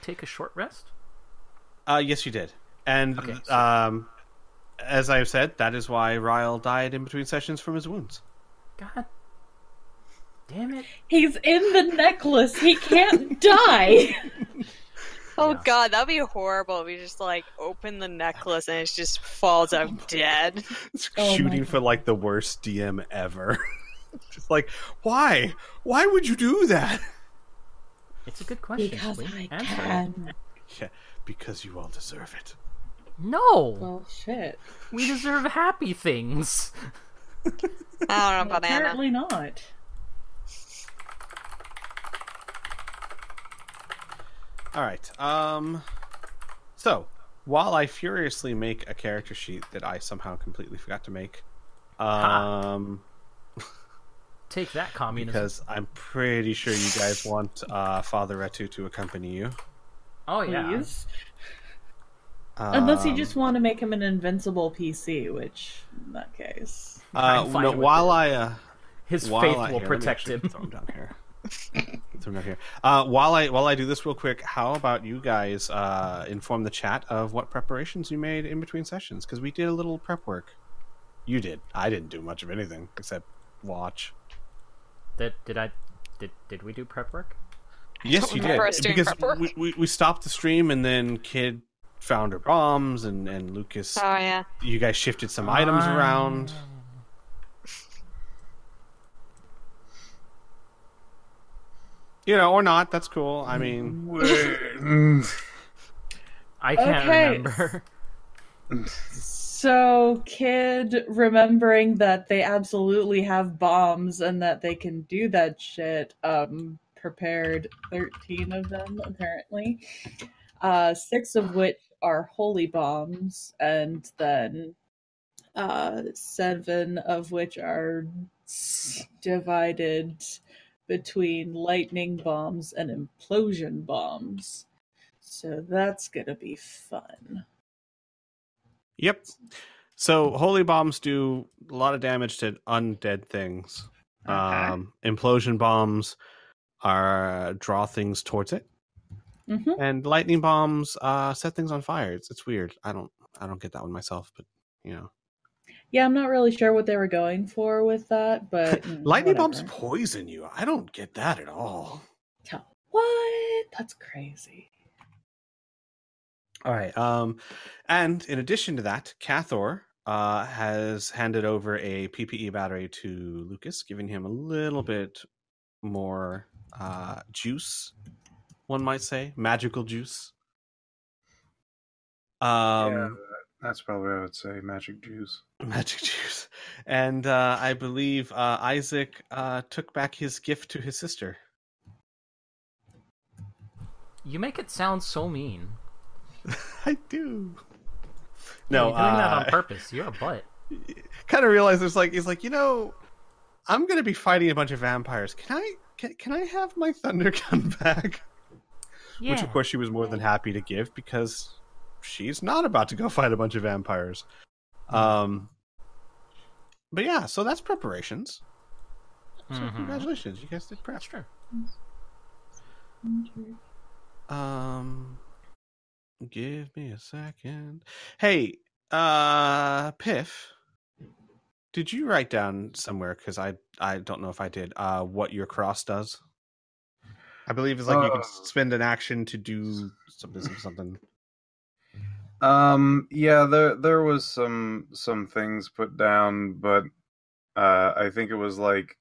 take a short rest? Yes, you did. And Okay, so... as I've said, that is why Ryle died in between sessions from his wounds. God damn it. He's in the necklace. He can't die. Oh Yeah. god, that'd be horrible if we just like open the necklace and it just falls out dead. It's Oh shooting my for like the worst DM ever. Just like, why? Why would you do that? It's a good question. Because Squee. I Answer it. can. Yeah, because you all deserve it. No! Well, shit. We deserve happy things. I don't know about Anna. Apparently not. All right. So while I furiously make a character sheet that I somehow completely forgot to make, Take that, communism. because I'm pretty sure you guys want Father Retu to accompany you. Oh, yeah. Please. Unless you just Um, want to make him an invincible PC, which, in that case... I'm fine no, with while it. I His while faith I- will here, let me protect actually him. Throw him down here. Throw him down here. While I do this real quick, how about you guys inform the chat of what preparations you made in between sessions? Because we did a little prep work. You did. I didn't do much of anything except watch. Did we do prep work? Yes, you remember did. us doing Because prep work. we stopped the stream and then Kid found her bombs and Lucas. Oh yeah. You guys shifted some items around. You know, or not. That's cool. I mean, I can't Okay. remember. So, Kid, remembering that they absolutely have bombs and that they can do that shit, prepared 13 of them, apparently. 6 of which are holy bombs, and then 7 of which are divided between lightning bombs and implosion bombs. So that's gonna be fun. yep. So holy bombs do a lot of damage to undead things. Okay. Implosion bombs are draw things towards it, Mhm. and lightning bombs set things on fire. It's weird. I don't get that one myself, but you know, Yeah, I'm not really sure what they were going for with that, but lightning bombs whatever. poison you. I don't get that at all. What? That's crazy. All right. And in addition to that, Cathor has handed over a PPE battery to Lucas, giving him a little bit more juice, one might say, magical juice. Yeah, that's probably what I would say. Magic juice. Magic juice. And I believe Isaac took back his gift to his sister. You make it sound so mean. I do. No, No, you're doing that on purpose. You're a butt. kind of realized he's like, you know, I'm gonna be fighting a bunch of vampires. Can I have my thunder gun back? Yeah. Which of course she was more than happy to give because she's not about to go fight a bunch of vampires. But yeah, so that's preparations. So Mhm. congratulations, you guys did prep. That's true. Give me a second. Hey, Piph, did you write down somewhere? Because I don't know if I did. What your cross does? I believe it's like you can spend an action to do something. Yeah, there was some things put down, but I think it was like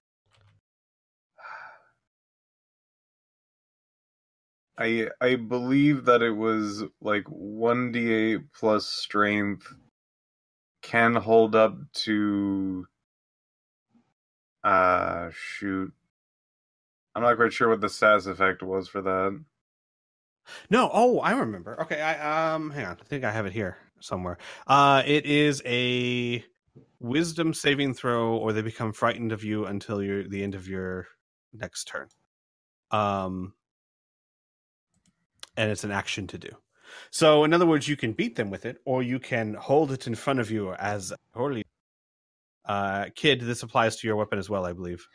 I believe that it was like 1d8 plus strength can hold up to shoot. I'm not quite sure what the status effect was for that. No, I remember. Okay, hang on. I think I have it here somewhere. It is a wisdom saving throw, or they become frightened of you until the end of your next turn. And it's an action to do. So, in other words, you can beat them with it, or you can hold it in front of you as Kid. This applies to your weapon as well, I believe.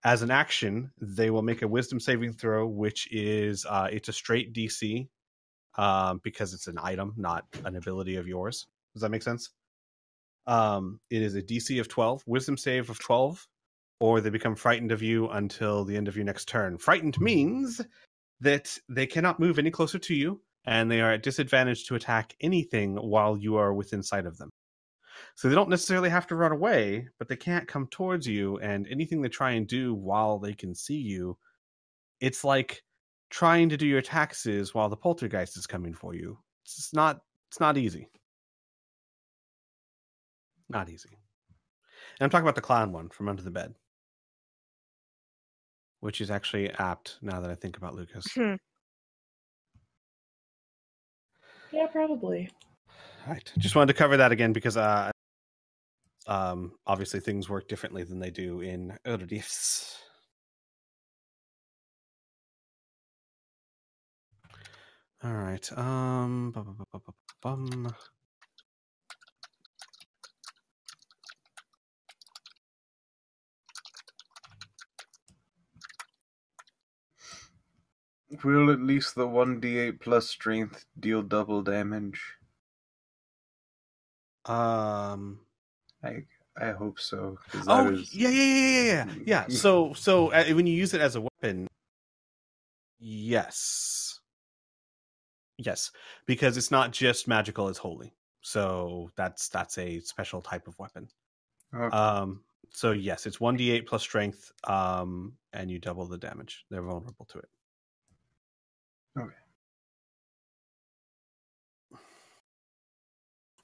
as an action, they will make a wisdom saving throw, which is it's a straight DC because it's an item, not an ability of yours. Does that make sense? It is a DC of 12, wisdom save of 12, or they become frightened of you until the end of your next turn. Frightened means that they cannot move any closer to you, and they are at disadvantage to attack anything while you are within sight of them. So they don't necessarily have to run away, but they can't come towards you, and anything they try and do while they can see you, it's like trying to do your taxes while the poltergeist is coming for you. It's not easy. Not easy. And I'm talking about the clown one from under the bed, which is actually apt now that I think about Lucas. Yeah, probably. All right. Just wanted to cover that again because obviously things work differently than they do in other diffs. All right. Will at least the 1d8 plus strength deal double damage? I hope so. Oh, yeah. So when you use it as a weapon, yes, because it's not just magical; it's holy. So that's a special type of weapon. Okay. So yes, it's 1d8 plus strength, and you double the damage. They're vulnerable to it. Okay.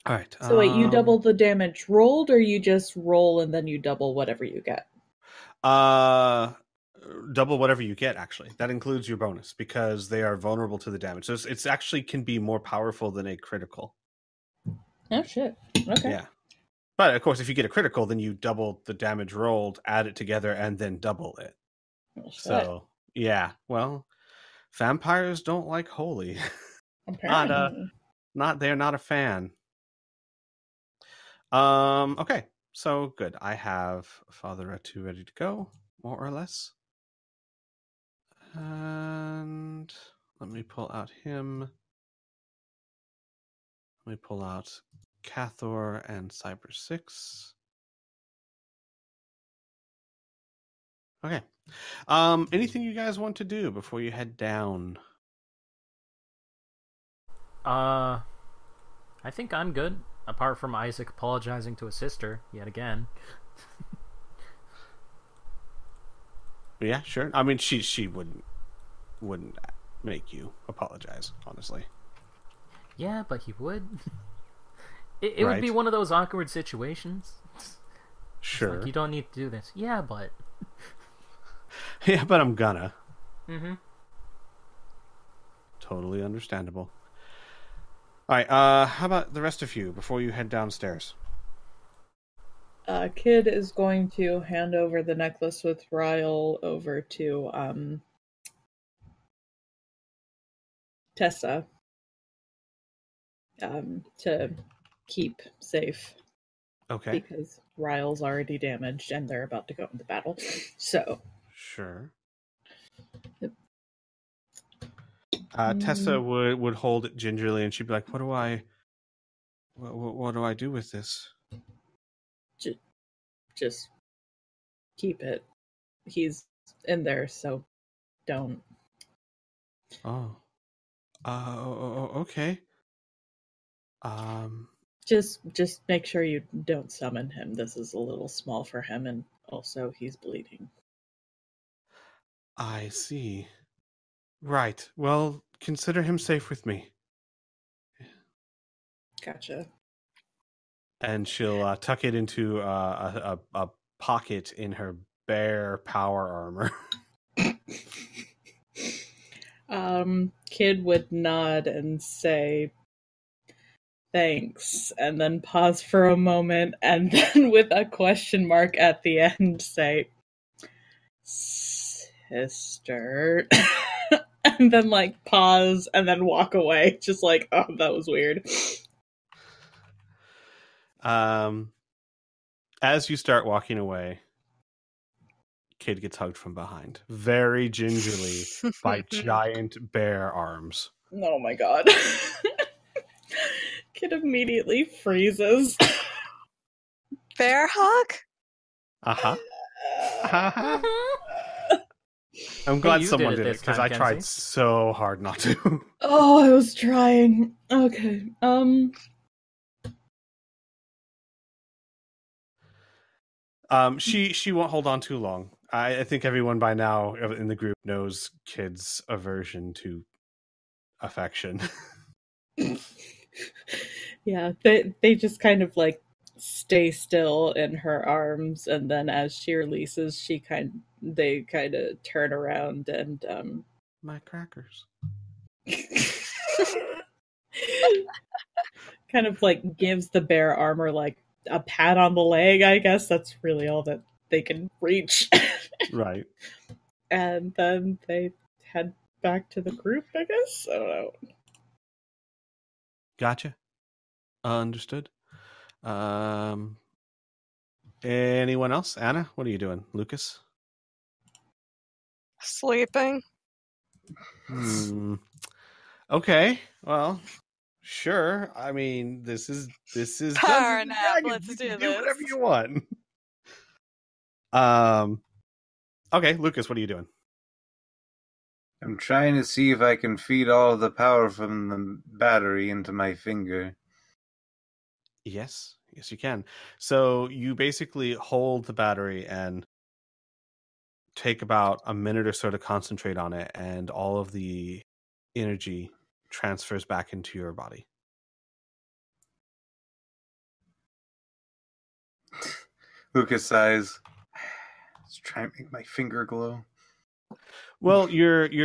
All right. So wait, you double the damage rolled, or you just roll and then you double whatever you get? Double whatever you get, actually. That includes your bonus because they are vulnerable to the damage. So it's actually can be more powerful than a critical. Oh, shit. Okay. Yeah. But, of course, if you get a critical, then you double the damage rolled, add it together, and then double it. Oh, shit. So, yeah. Well, vampires don't like holy. Apparently. They're not a fan. Okay. So, good. I have Father Ratu ready to go, more or less. And let me pull out him. Let me pull out Cathor and Cyber 6. Okay. Anything you guys want to do before you head down? I think I'm good. Apart from Isaac apologizing to his sister yet again. Yeah, sure. I mean, she wouldn't make you apologize, honestly. Yeah, but he would. It would be one of those awkward situations. Sure. Like, you don't need to do this. Yeah, but... Yeah, but I'm gonna. Mm-hmm. Totally understandable. All right, how about the rest of you before you head downstairs? Kid is going to hand over the necklace with Ryle over to Tessa to keep safe. Okay. Because Ryle's already damaged and they're about to go into battle. So. Sure. Yep. Tessa would hold it gingerly, and she'd be like, "What do I do with this?" Just keep it. He's in there, so don't. Oh. Okay. Just make sure you don't summon him. This is a little small for him, and also he's bleeding. I see. Right. Well, consider him safe with me. Gotcha. And she'll tuck it into a pocket in her bear power armor. Kid would nod and say thanks, and then pause for a moment, and then with a question mark at the end say sister. And then like pause and then walk away. Just like, oh, that was weird. As you start walking away, kid gets hugged from behind, very gingerly by giant bear arms. Oh my god. Kid immediately freezes. Bear hug? Uh-huh. Uh-huh. Hey, I'm glad you someone did it did it this because time, I tried Kenzie. so hard not to. Oh, I was trying. Okay. She won't hold on too long. I think everyone by now in the group knows kids' aversion to affection. Yeah, they just kind of like stay still in her arms, and then as she releases, they kind of turn around and My crackers. kind of like gives the bear armor like a pat on the leg. I guess that's really all that they can reach. Right. And then they head back to the group, I guess. I don't know. Gotcha. Understood. Anyone else? Anna, what are you doing? Lucas? Sleeping. Okay. Well, sure. I mean, this is Power Dungeons and nap. Dragons. Let's You do can this. whatever you want. Okay, Lucas, what are you doing? I'm trying to see if I can feed all the power from the battery into my finger. Yes, you can. So you basically hold the battery and take about a minute or so to concentrate on it, and all of the energy transfers back into your body. Lucas sighs. Let's try and make my finger glow. Well, your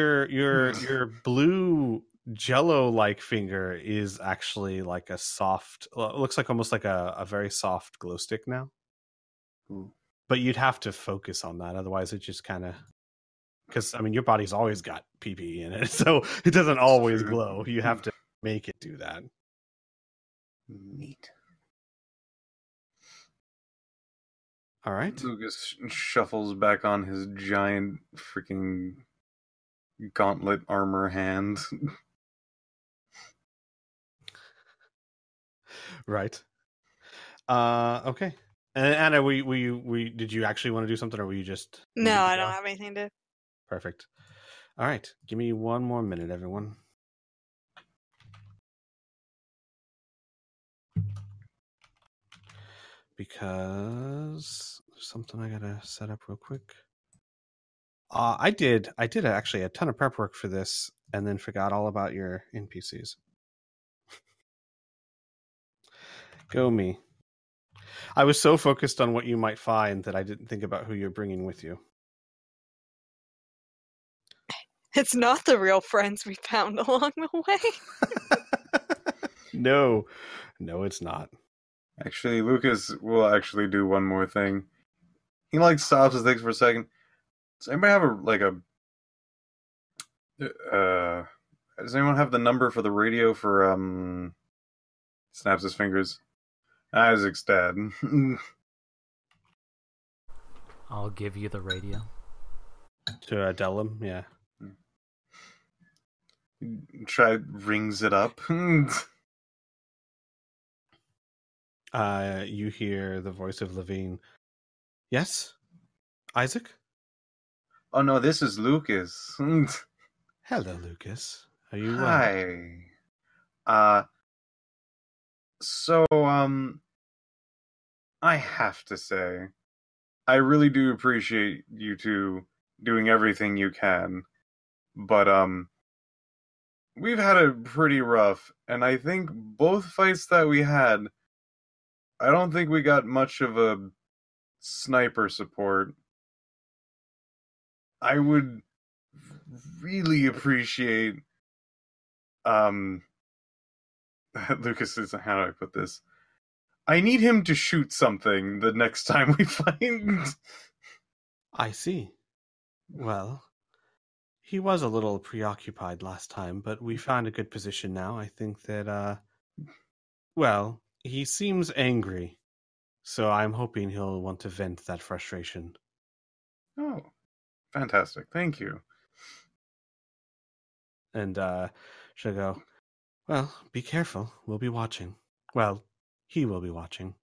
blue jello-like finger is actually like a soft. Well, it looks like almost like a very soft glow stick now. Ooh. But you'd have to focus on that, otherwise it just kind of. Because I mean, your body's always got PP in it, so it doesn't always True. glow. You have to make it do that. Neat. All right. Lucas shuffles back on his giant freaking gauntlet armor hand. Right. Okay. And Anna, we did you actually want to do something, or were you just No, needed to I go? don't have anything to. Perfect. All right. Give me one more minute, everyone. Because there's something I gotta set up real quick. I did actually a ton of prep work for this, and then forgot all about your NPCs. Go me. I was so focused on what you might find that I didn't think about who you're bringing with you. It's not the real friends we found along the way. No, it's not. Actually, Lucas will actually do one more thing. He like stops and thinks for a second. Does anybody have does anyone have the number for the radio for snaps his fingers? Isaac's dad. I'll give you the radio. To Adelum, yeah. Rings it up. You hear the voice of Levine. Yes? Isaac? Oh no, this is Lucas. Hello, Lucas. Are you Hi. So, I have to say, I really do appreciate you two doing everything you can, but, we've had it pretty rough, and I think both fights that we had, I don't think we got much of a sniper support. I would really appreciate, Lucas is, how do I put this? I need him to shoot something the next time we fight. I see. Well, he was a little preoccupied last time, but we found a good position now. I think that, well, he seems angry, so I'm hoping he'll want to vent that frustration. Oh, fantastic. Thank you. And she'll go, well, be careful. We'll be watching. Well, he will be watching.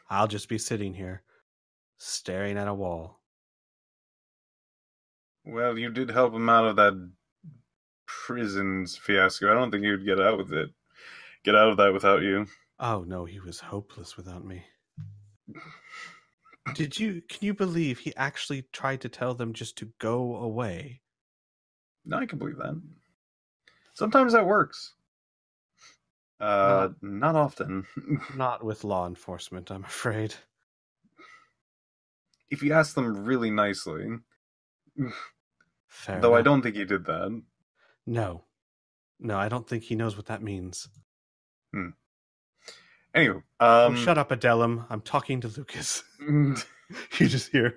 I'll just be sitting here, staring at a wall. Well, you did help him out of that prisons fiasco. I don't think he would get out of that without you. Oh, no, he was hopeless without me. Can you believe he actually tried to tell them just to go away? No, I can believe that. Sometimes that works. Not often. Not with law enforcement, I'm afraid. If you ask them really nicely. Fair Though I enough. don't think he did that. No, I don't think he knows what that means. Anyway, Shut up, Adelum. I'm talking to Lucas. You just hear.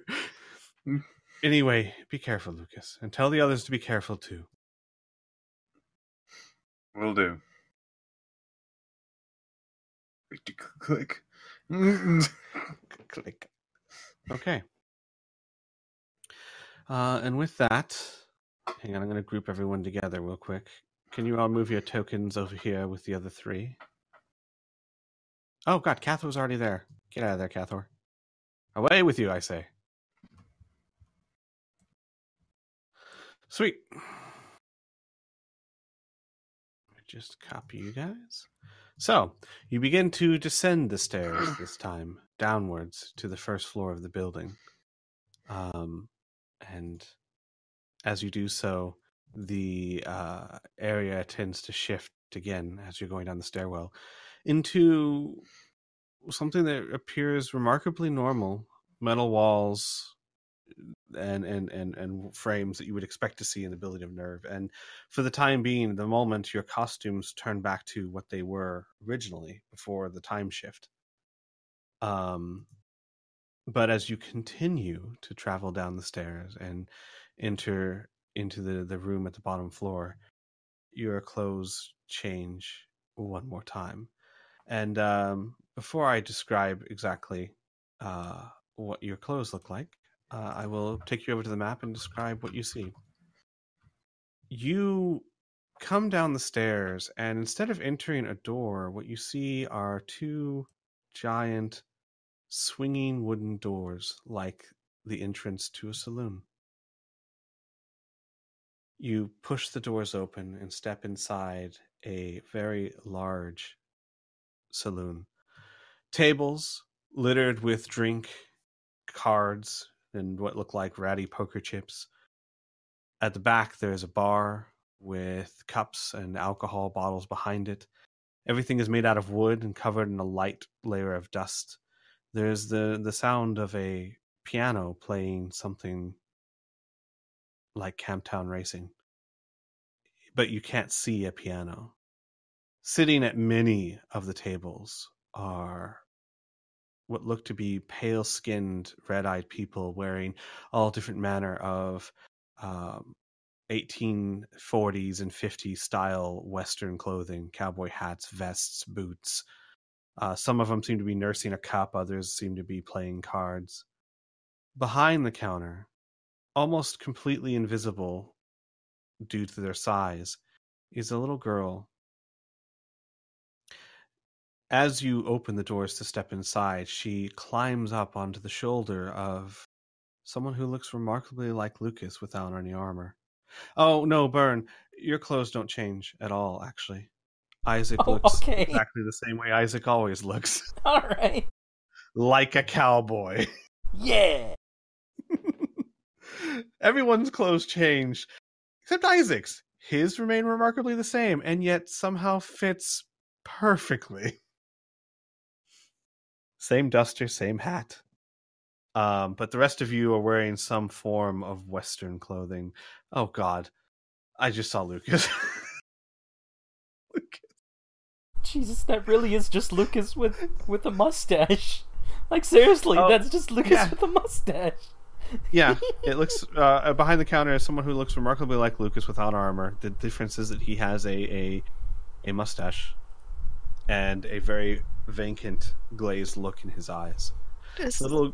Anyway, be careful, Lucas, and tell the others to be careful too. Will do. Click. Click. Okay. And with that, hang on, I'm going to group everyone together real quick. Can you all move your tokens over here with the other three? Oh, God, Cathor's already there. Get out of there, Cathor. Away with you, I say. Sweet. Just copy you guys. So, you begin to descend the stairs this time, downwards to the first floor of the building. And as you do so, the area tends to shift again as you're going down the stairwell into something that appears remarkably normal. Metal walls and frames that you would expect to see in the building of Nerve. And for the time being, the moment your costumes turn back to what they were originally before the time shift. But as you continue to travel down the stairs and enter into the room at the bottom floor, your clothes change one more time. And before I describe exactly what your clothes look like, I will take you over to the map and describe what you see. You come down the stairs, and instead of entering a door, what you see are two giant swinging wooden doors like the entrance to a saloon. You push the doors open and step inside a very large saloon. Tables littered with drink, cards, and what look like ratty poker chips. At the back, there's a bar with cups and alcohol bottles behind it. Everything is made out of wood and covered in a light layer of dust. There's the sound of a piano playing something like Camptown Racing. But you can't see a piano. Sitting at many of the tables are what look to be pale-skinned, red-eyed people wearing all different manner of 1840s and 50s style Western clothing, cowboy hats, vests, boots. Some of them seem to be nursing a cup, others seem to be playing cards. Behind the counter, almost completely invisible due to their size, is a little girl. As you open the doors to step inside, she climbs up onto the shoulder of someone who looks remarkably like Lucas without any armor. Oh, no, Byrne, your clothes don't change at all, actually. Isaac looks exactly the same way Isaac always looks. All right. Like a cowboy. Yeah. Everyone's clothes change, except Isaac's. His remain remarkably the same, and yet somehow fits perfectly. Same duster, same hat. But the rest of you are wearing some form of Western clothing. Oh, God. I just saw Lucas. Jesus, that really is just Lucas with a mustache. Like, seriously, that's just Lucas with a mustache. Yeah, it looks behind the counter is someone who looks remarkably like Lucas without armor. The difference is that he has a mustache and a very vacant, glazed look in his eyes. Does, Little...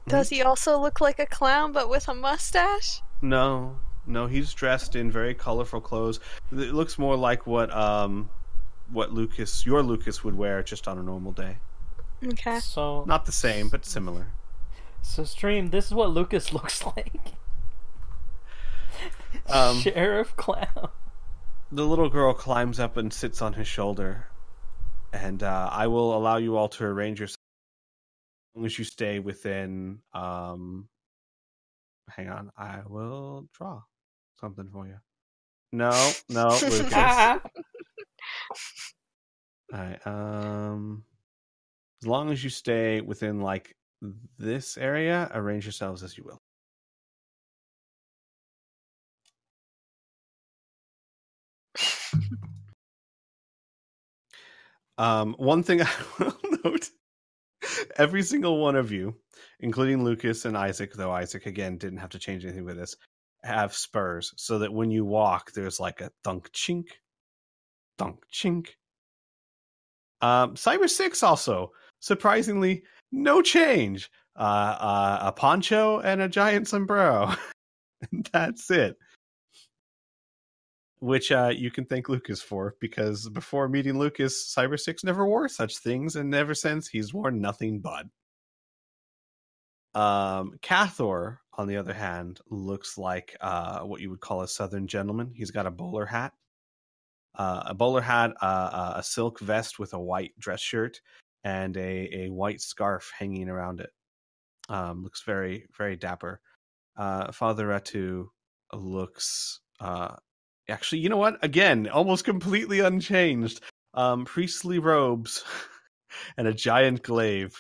Does he also look like a clown but with a mustache? No, he's dressed in very colorful clothes. It looks more like what your Lucas would wear just on a normal day. Okay. So Not the same, but similar. So stream, this is what Lucas looks like. Sheriff Clown. The little girl climbs up and sits on his shoulder, and I will allow you all to arrange yourself as long as you stay within. Hang on, I will draw something for you. No, Lucas. All right. As long as you stay within like this area, arrange yourselves as you will. One thing I will note: every single one of you, including Lucas and Isaac, though Isaac again didn't have to change anything with this, have spurs, so that when you walk, there's like a thunk chink, thunk chink. Cyber 6 also, surprisingly, no change. A poncho and a giant sombrero. That's it. Which you can thank Lucas for, because before meeting Lucas, Cyber 6 never wore such things, and ever since he's worn nothing but. Cathor, on the other hand, looks like what you would call a southern gentleman. He's got a bowler hat. A silk vest with a white dress shirt, and a white scarf hanging around it. Looks very, very dapper. Father Ratu looks... actually, you know what? Again, almost completely unchanged. Priestly robes and a giant glaive.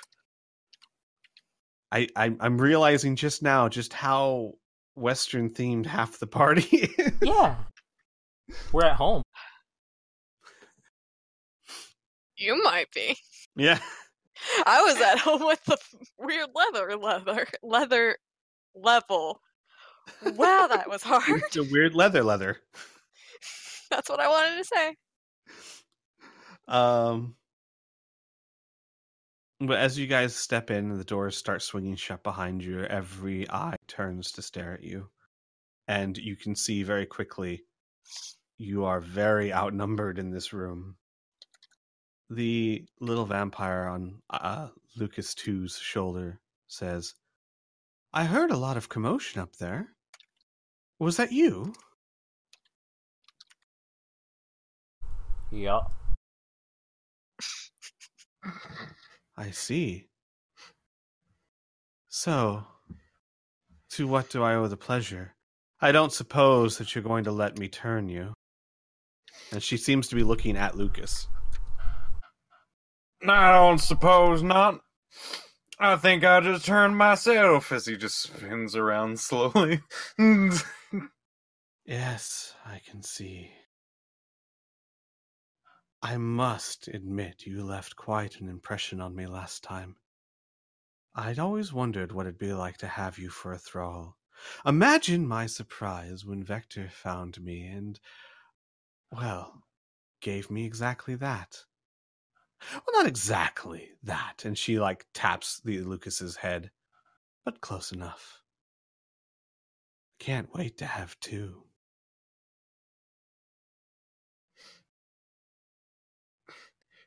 I'm realizing just now just how Western themed half the party is. Yeah. We're at home. You might be. Yeah. I was at home with the weird leather level. Wow, that was hard. It's a weird leather. That's what I wanted to say. But as you guys step in and the doors start swinging shut behind you, every eye turns to stare at you. And you can see very quickly you are very outnumbered in this room. The little vampire on Lucas 2's shoulder says, "I heard a lot of commotion up there. Was that you?" Yeah. I see. So, to what do I owe the pleasure? I don't suppose that you're going to let me turn you. And she seems to be looking at Lucas. I don't suppose not. I think I just turned myself, as he just spins around slowly. Yes, I can see. I must admit you left quite an impression on me last time. I'd always wondered what it'd be like to have you for a thrall. Imagine my surprise when Vector found me and, well, gave me exactly that. Well, not exactly that. And she, taps Lucas's head, but close enough. Can't wait to have two.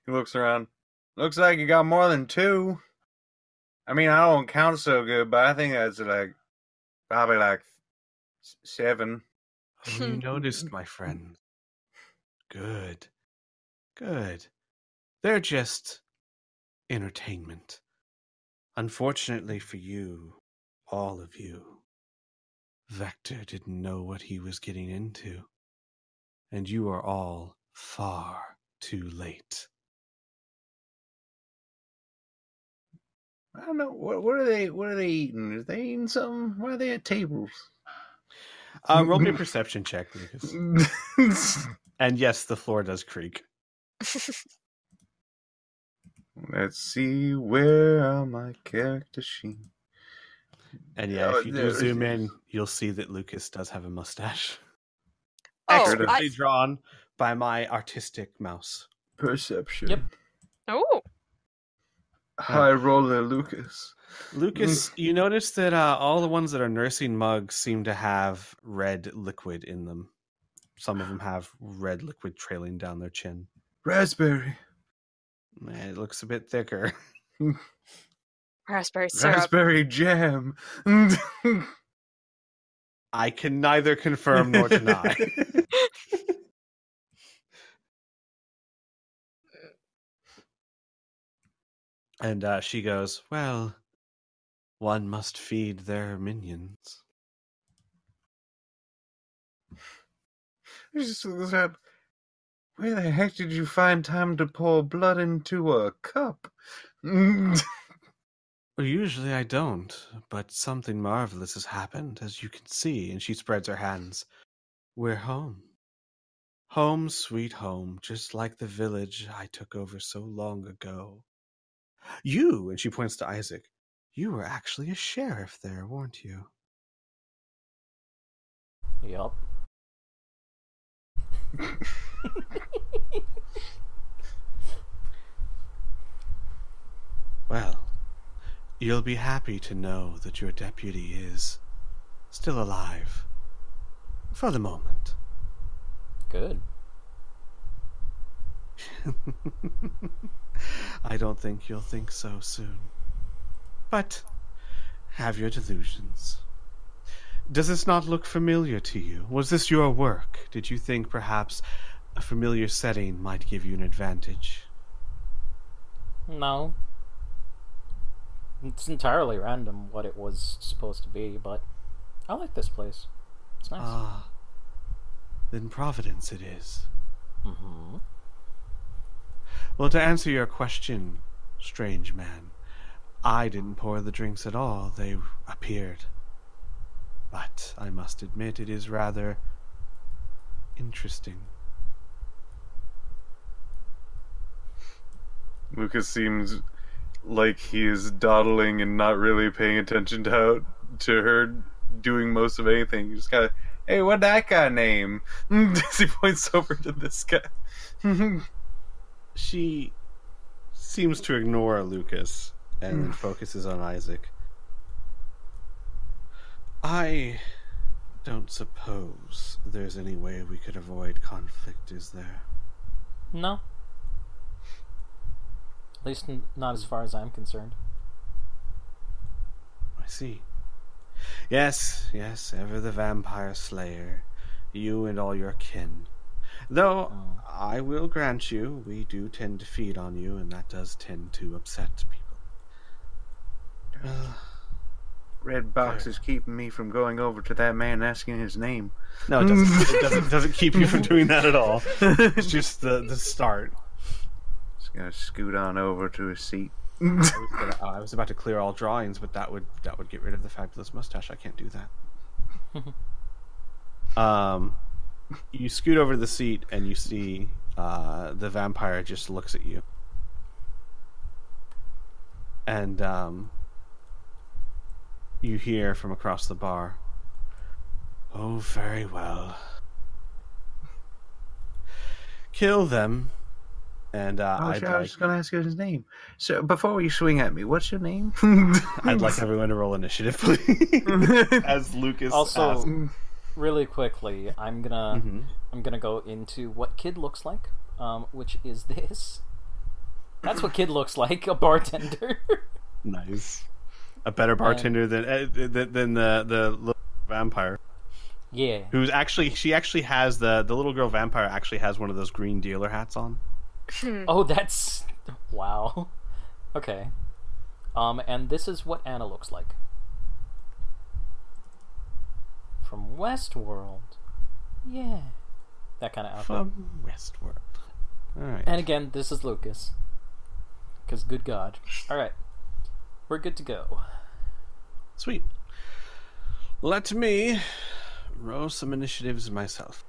He looks around. Looks like you got more than two. I mean, I don't count so good, but I think that's probably 7. Oh, you noticed, my friend. Good. They're just entertainment. Unfortunately for you, all of you, Vector didn't know what he was getting into. And you are all far too late. I don't know. What are they eating? Are they eating something? Why are they at tables? Roll me a perception check, Lucas. And yes, the floor does creak. Let's see, where are my character sheet? And yeah, if you do zoom in, you'll see that Lucas does have a mustache. Expertly drawn by my artistic mouse. Perception. Yep. Oh. High roller, Lucas. Lucas, you notice that all the ones that are nursing mugs seem to have red liquid in them. Some of them have red liquid trailing down their chin. Raspberry. It looks a bit thicker. Raspberry syrup. Raspberry jam. I can neither confirm nor deny. And she goes, well, one must feed their minions. Where the heck did you find time to pour blood into a cup? Well, usually I don't, but something marvelous has happened, as you can see. And she spreads her hands. We're home. Home, sweet home, just like the village I took over so long ago. You, and she points to Isaac, you were actually a sheriff there, weren't you? Yup. Well, you'll be happy to know that your deputy is still alive. For the moment. Good. I don't think you'll think so soon. But have your delusions. Does this not look familiar to you? Was this your work? Did you think perhaps a familiar setting might give you an advantage? No. It's entirely random what it was supposed to be, but I like this place. It's nice. Ah, then Providence it is. Mm-hmm. Well, to answer your question, strange man, I didn't pour the drinks at all. They appeared. But I must admit it is rather interesting. Lucas seems like he is dawdling and not really paying attention to her doing most of anything. He's just kind of, hey, what'd that guy name? As he points over to this guy. She seems to ignore Lucas and then focuses on Isaac. I don't suppose there's any way we could avoid conflict, is there? No. At least not as far as I'm concerned. I see. Yes, ever the vampire slayer, you and all your kin. Though, I will grant you, we do tend to feed on you, and that does tend to upset people. Red box is keeping me from going over to that man and asking his name. No, it doesn't. It doesn't keep you from doing that at all. It's just the start. Just gonna scoot on over to his seat. I was about to clear all drawings, but that would get rid of the fabulous mustache. I can't do that. You scoot over to the seat and you see the vampire just looks at you, and you hear from across the bar, "Oh, very well. Kill them." And I was just gonna ask you his name. So before you swing at me, what's your name? I'd like everyone to roll initiative, please. As Lucas Also, asks. really quickly, I'm gonna go into what Kid looks like, which is this. That's what Kid looks like, a bartender. Nice. A better bartender than the little vampire. Yeah. She actually has the little girl vampire actually has one of those green dealer hats on. Oh, that's... wow. Okay. And this is what Anna looks like. From Westworld. Yeah. That kind of outfit. From Westworld. Alright. And again, this is Lucas. Because good God. Alright. We're good to go. Sweet. Let me roll some initiatives myself.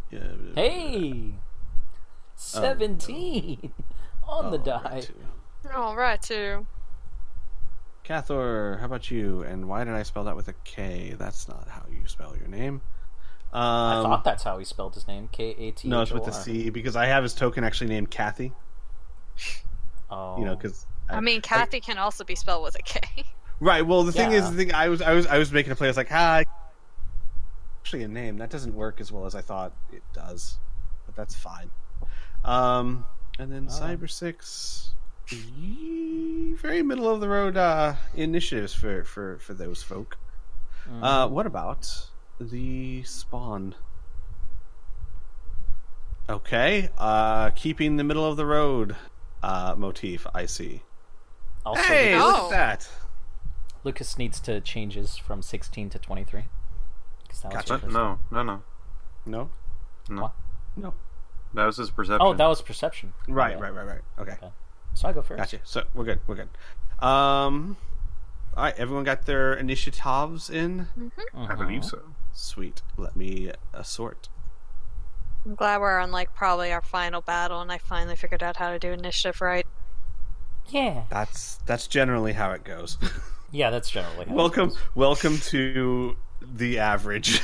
Yeah. Hey! 17! On the die. All right, too. Cathor, how about you? And why did I spell that with a K? That's not how you spell your name. I thought that's how he spelled his name. Kathor. No, it's with a C because I have his token actually named Kathy. Oh. You know, because I mean, Kathy can also be spelled with a K. Right. Well, the thing Yeah. is, I was making a play. I was like, actually a name that doesn't work as well as I thought it does, but that's fine. And then Cyber 6, very middle of the road initiatives for those folk. What about the Spawn? Okay, keeping the middle of the road motif. I see. Also, Hey, Lucas, look at that! Lucas needs to change his from 16 to 23. That Gotcha. was his No. No, What? no. That was his perception. Oh, that was perception. Right. Okay. Okay. So I go first. Gotcha. So we're good. All right, everyone got their initiatives in? I believe so. Sweet. Let me assort. I'm glad we're on like probably our final battle, and I finally figured out how to do initiative right. Yeah. That's generally how it goes. Yeah, that's generally how it goes. Welcome to the average.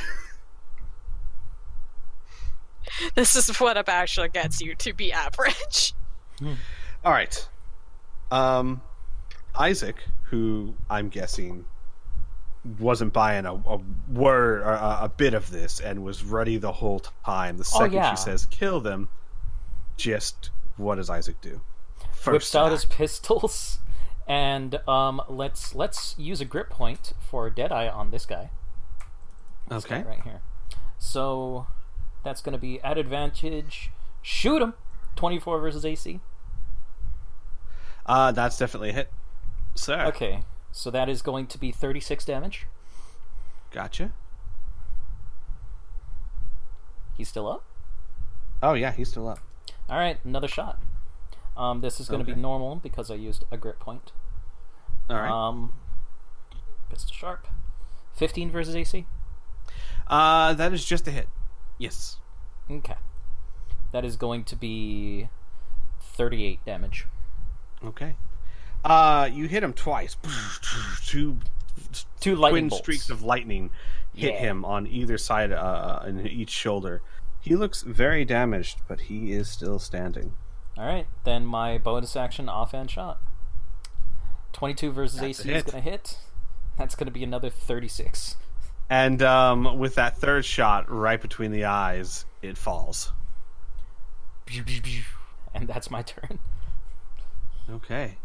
This is what a bachelor gets you to be average. All right. Isaac, who I'm guessing wasn't buying a word or a bit of this and was ready the whole time. The second yeah. she says kill them, just what does Isaac do? Whips out his pistols, and let's use a grip point for Deadeye on this guy. This Okay. guy right here. So that's going to be at advantage. Shoot him. 24 versus AC. That's definitely a hit. Sir. Okay, so that is going to be 36 damage. Gotcha. He's still up? Oh yeah, he's still up. Alright, another shot. This is going to be normal because I used a grip point. All right. Pistol sharp. 15 versus AC? That is just a hit. Yes. Okay. That is going to be 38 damage. Okay. You hit him twice. Two lightning twin bolts. streaks of lightning hit Yeah. him on either side, in each shoulder. He looks very damaged, but he is still standing. Alright, then my bonus action offhand shot. 22 versus That's a AC is hit. going to hit. That's going to be another 36. And with that third shot right between the eyes, it falls. And that's my turn. Okay.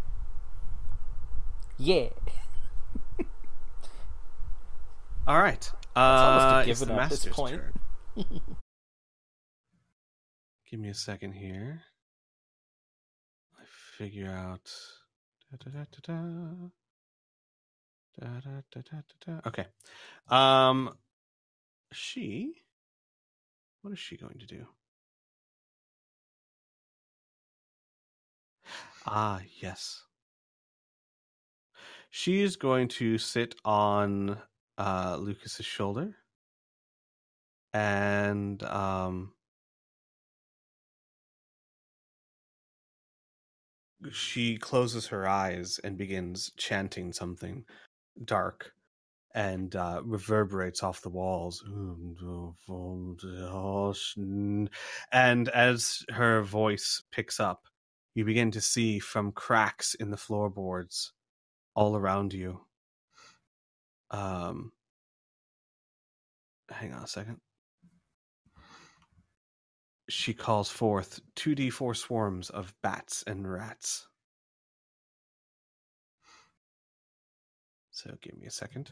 Yeah. All right. It's almost a It's given the at this Master's point. turn. Give me a second here. I figure out. Okay. She. What is she going to do? Ah, yes. She's going to sit on Lucas's shoulder, and she closes her eyes and begins chanting something dark, and reverberates off the walls. And as her voice picks up, you begin to see from cracks in the floorboards all around you. Hang on a second. She calls forth 2d4 swarms of bats and rats. So give me a second.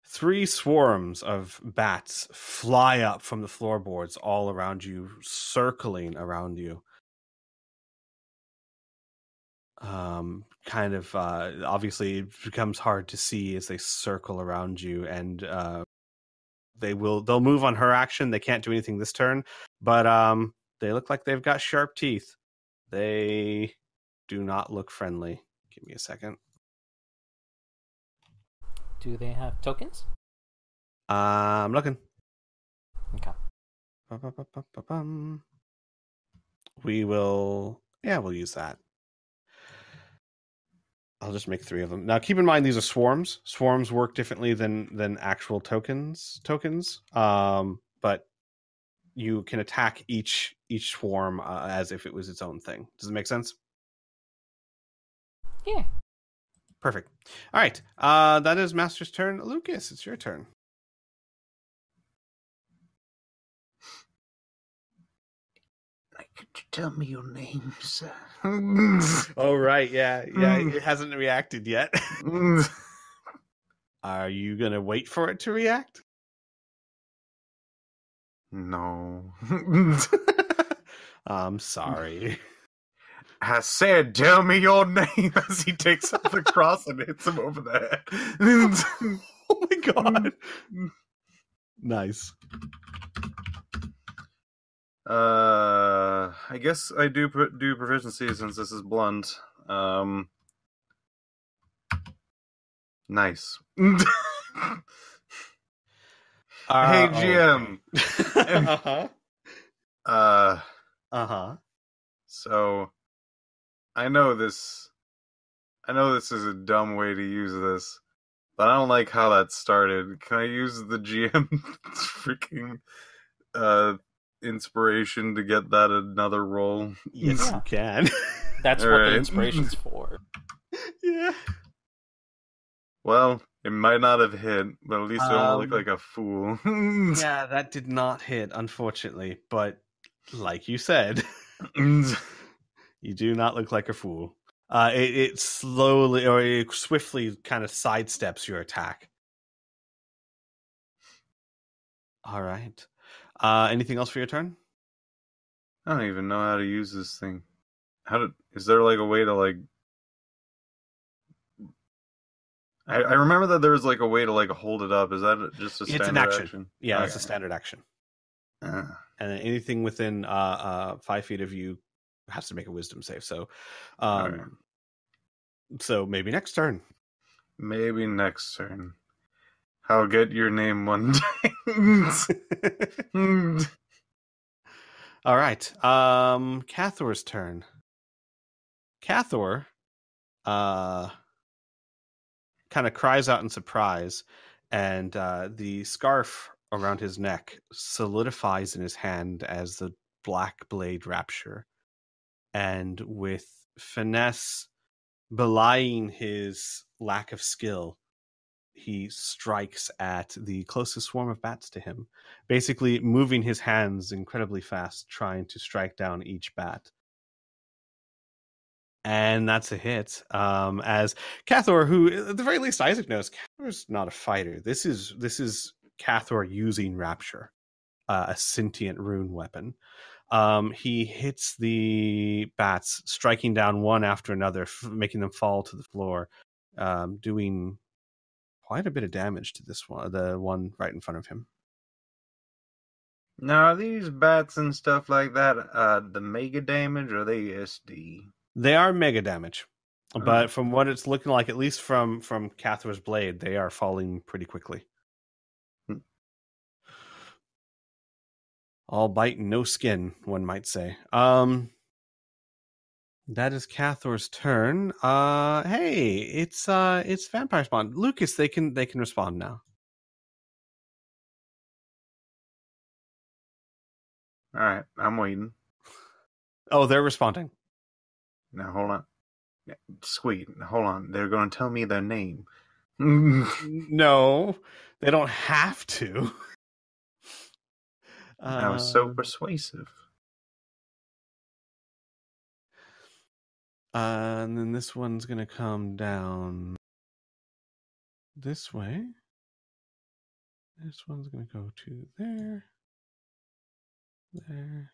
3 swarms of bats fly up from the floorboards all around you, circling around you. Obviously it becomes hard to see as they circle around you, and they'll move on her action. They can't do anything this turn, but they look like they've got sharp teeth. They do not look friendly. Give me a second. Do they have tokens? I'm looking. Okay. We'll use that. I'll just make 3 of them. Now, keep in mind these are swarms. Swarms work differently than actual tokens. But you can attack each swarm as if it was its own thing. Does it make sense? Yeah. Perfect. All right. That is Master's turn. Lucas, it's your turn. Could you tell me your name, sir? Oh, right. Yeah. It hasn't reacted yet. Are you going to wait for it to react? No. I'm sorry. I said, tell me your name, as he takes up the cross and hits him over the head. Oh my god. Nice. I guess I do proficiency since this is blunt. Nice. Hey, GM. So I know this is a dumb way to use this, but I don't like how that started. Can I use the GM freaking inspiration to get that another roll? Yes, you can. That's All what right. the inspiration's for. Yeah. Well, it might not have hit, but at least I don't look like a fool. Yeah, that did not hit, unfortunately. But like you said, you do not look like a fool. It slowly or it swiftly kind of sidesteps your attack. All right. Anything else for your turn? I don't even know how to use this thing. Is there like a way to like? I remember that there was like a way to like hold it up. Is that just a standard action? Yeah, it's a standard action. And anything within 5 feet of you has to make a wisdom save. So, right. So maybe next turn. Maybe next turn. I'll get your name one day. All right. Cathor's turn. Cathor kind of cries out in surprise, and the scarf around his neck solidifies in his hand as the black blade rapture. And with finesse belying his lack of skill, he strikes at the closest swarm of bats to him, basically moving his hands incredibly fast, trying to strike down each bat. And that's a hit. As Cathor, who at the very least Isaac knows, Cathor's not a fighter. This is Cathor using Rapture, a sentient rune weapon. He hits the bats, striking down one after another, making them fall to the floor, doing quite a bit of damage to this one, the one right in front of him. Now, are these bats and stuff like that the mega damage, or are they SD? They are mega damage, but from what it's looking like, at least from Cathor's blade, they are falling pretty quickly. All bite and no skin, one might say. That is Cathor's turn. Hey, it's Vampire Spawn. Lucas, they can respond now. All right, I'm waiting. Oh, they're responding. Now hold on. Squee, hold on. They're going to tell me their name. No, they don't have to. I was so persuasive. And then this one's going to come down this way. This one's going to go to there. There.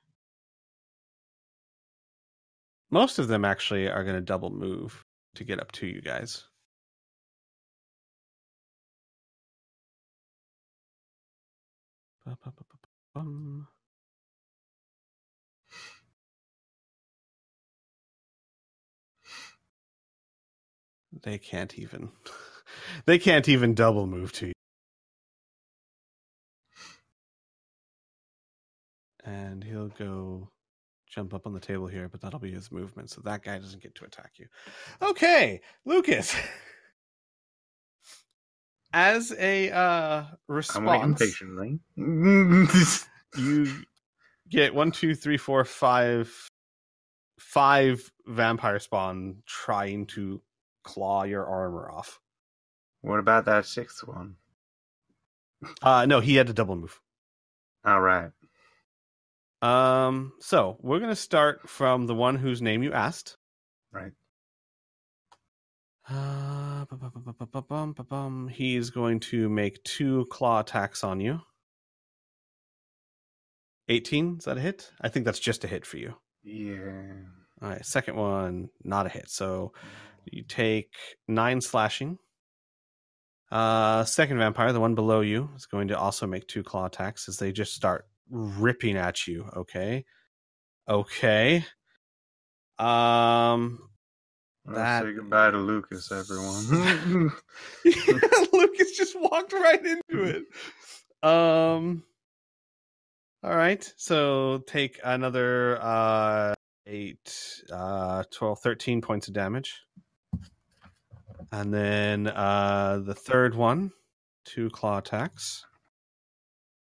Most of them actually are going to double move to get up to you guys. They can't even double move to you. And he'll go jump up on the table here, but that'll be his movement, so that guy doesn't get to attack you. Okay, Lucas. As a response, I'm waiting patiently. you get 1, 2, 3, 4, 5 vampire spawn trying to claw your armor off. What about that 6th one? No, he had to double move. All right. So we're gonna start from the one whose name you asked. Right. He's going to make 2 claw attacks on you. 18, is that a hit? I think that's just a hit for you. Yeah. All right, second one, not a hit. So you take 9 slashing. Second vampire, the one below you, is going to also make 2 claw attacks as they just start ripping at you. Okay. Let's say goodbye to Lucas, everyone. Lucas just walked right into it. All right, so take another 8, 12, 13 points of damage. And then the third one, 2 claw attacks.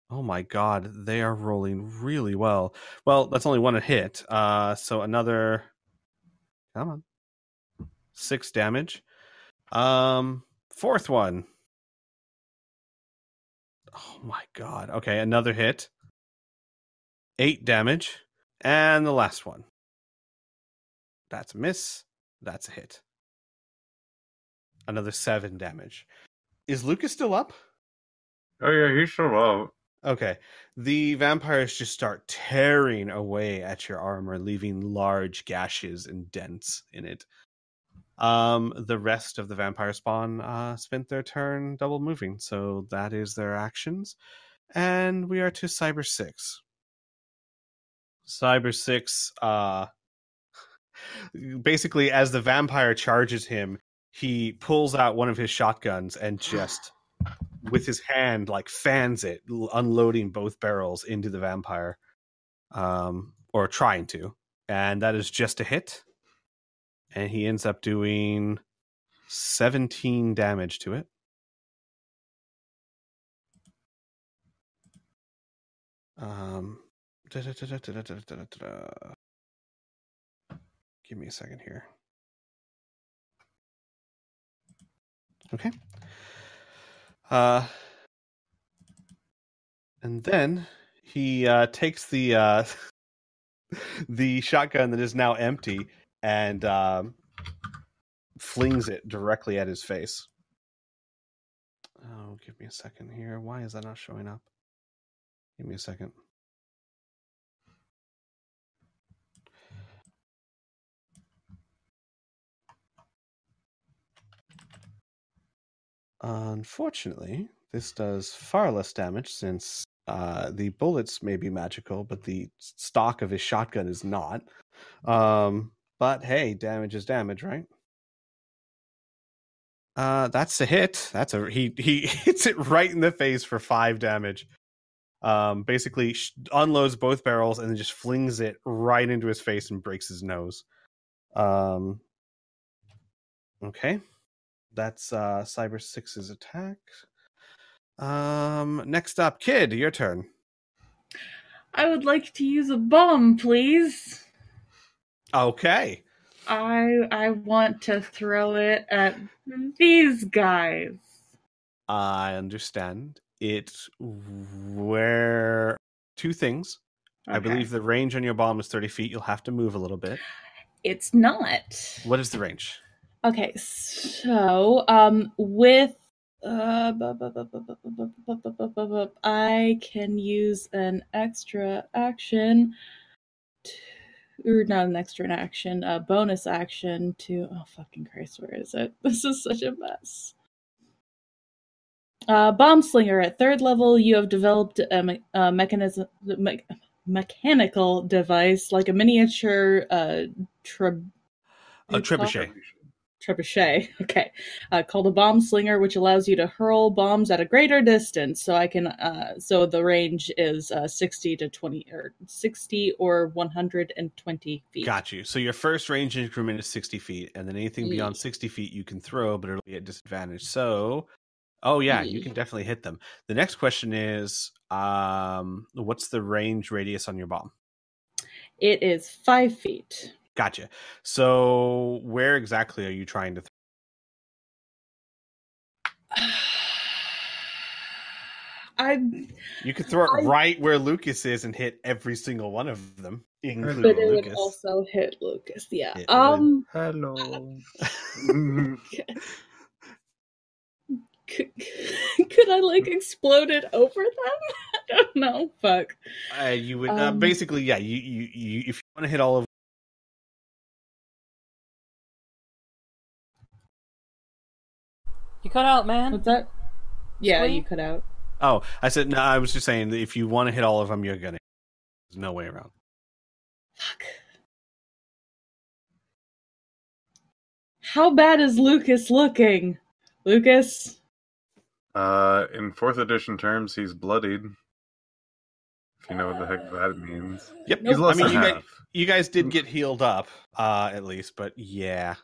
Oh my god, they are rolling really well. Well, that's only one a hit. So another, come on, 6 damage. Fourth one. Oh my god. Okay, another hit. 8 damage. And the last one. That's a miss. That's a hit. Another 7 damage. Is Lucas still up? Oh yeah, he's still up. Okay. The vampires just start tearing away at your armor, leaving large gashes and dents in it. The rest of the vampire spawn spent their turn double moving, so that is their actions. And we are to Cyber 6. Cyber 6, basically, as the vampire charges him, he pulls out one of his shotguns and just, with his hand, like fans it, unloading both barrels into the vampire, or trying to. And that is just a hit. And he ends up doing 17 damage to it. Give me a second here. Okay. And then he takes the the shotgun that is now empty and flings it directly at his face. Oh, give me a second here. Why is that not showing up? Give me a second. Unfortunately, this does far less damage since the bullets may be magical, but the stock of his shotgun is not. But hey, damage is damage, right? That's a hit. He hits it right in the face for 5 damage. Basically unloads both barrels and then just flings it right into his face and breaks his nose. Okay. That's Cyber 6's attack. Next up, Kid, your turn. I would like to use a bomb, please. Okay. I want to throw it at these guys. I understand. It's where 2 things. Okay. I believe the range on your bomb is 30 feet. You'll have to move a little bit. It's not. What is the range? Okay, so with I can use an extra action, or not an extra action, a bonus action to. Oh fucking Christ, where is it? This is such a mess. Bomb Slinger at 3rd level. You have developed a mechanical device like a miniature trebuchet. trebuchet. Okay, called a bomb slinger, which allows you to hurl bombs at a greater distance. So I can. So the range is 60 or 120 feet. Got you. So your first range increment is 60 feet, and then anything beyond 60 feet you can throw, but it'll be at disadvantage. So, oh yeah, you can definitely hit them. The next question is, what's the range radius on your bomb? It is 5 feet. Gotcha. So where exactly are you trying to You could throw it right where Lucas is and hit every single one of them, including but it Lucas. would also hit Lucas. Yeah. Hello. Could I like explode it over them? I don't know. Fuck. You would basically, yeah. You if you want to hit all of. You cut out, man. What's that? Yeah, Squee? you cut out. Oh, I said no. I was just saying that if you want to hit all of them, you're gonna. There's no way around. Fuck. How bad is Lucas looking? Lucas? In 4th edition terms, he's bloodied. If you know what the heck that means. Yep. He's less than you guys, half. you guys did get healed up, at least, but yeah.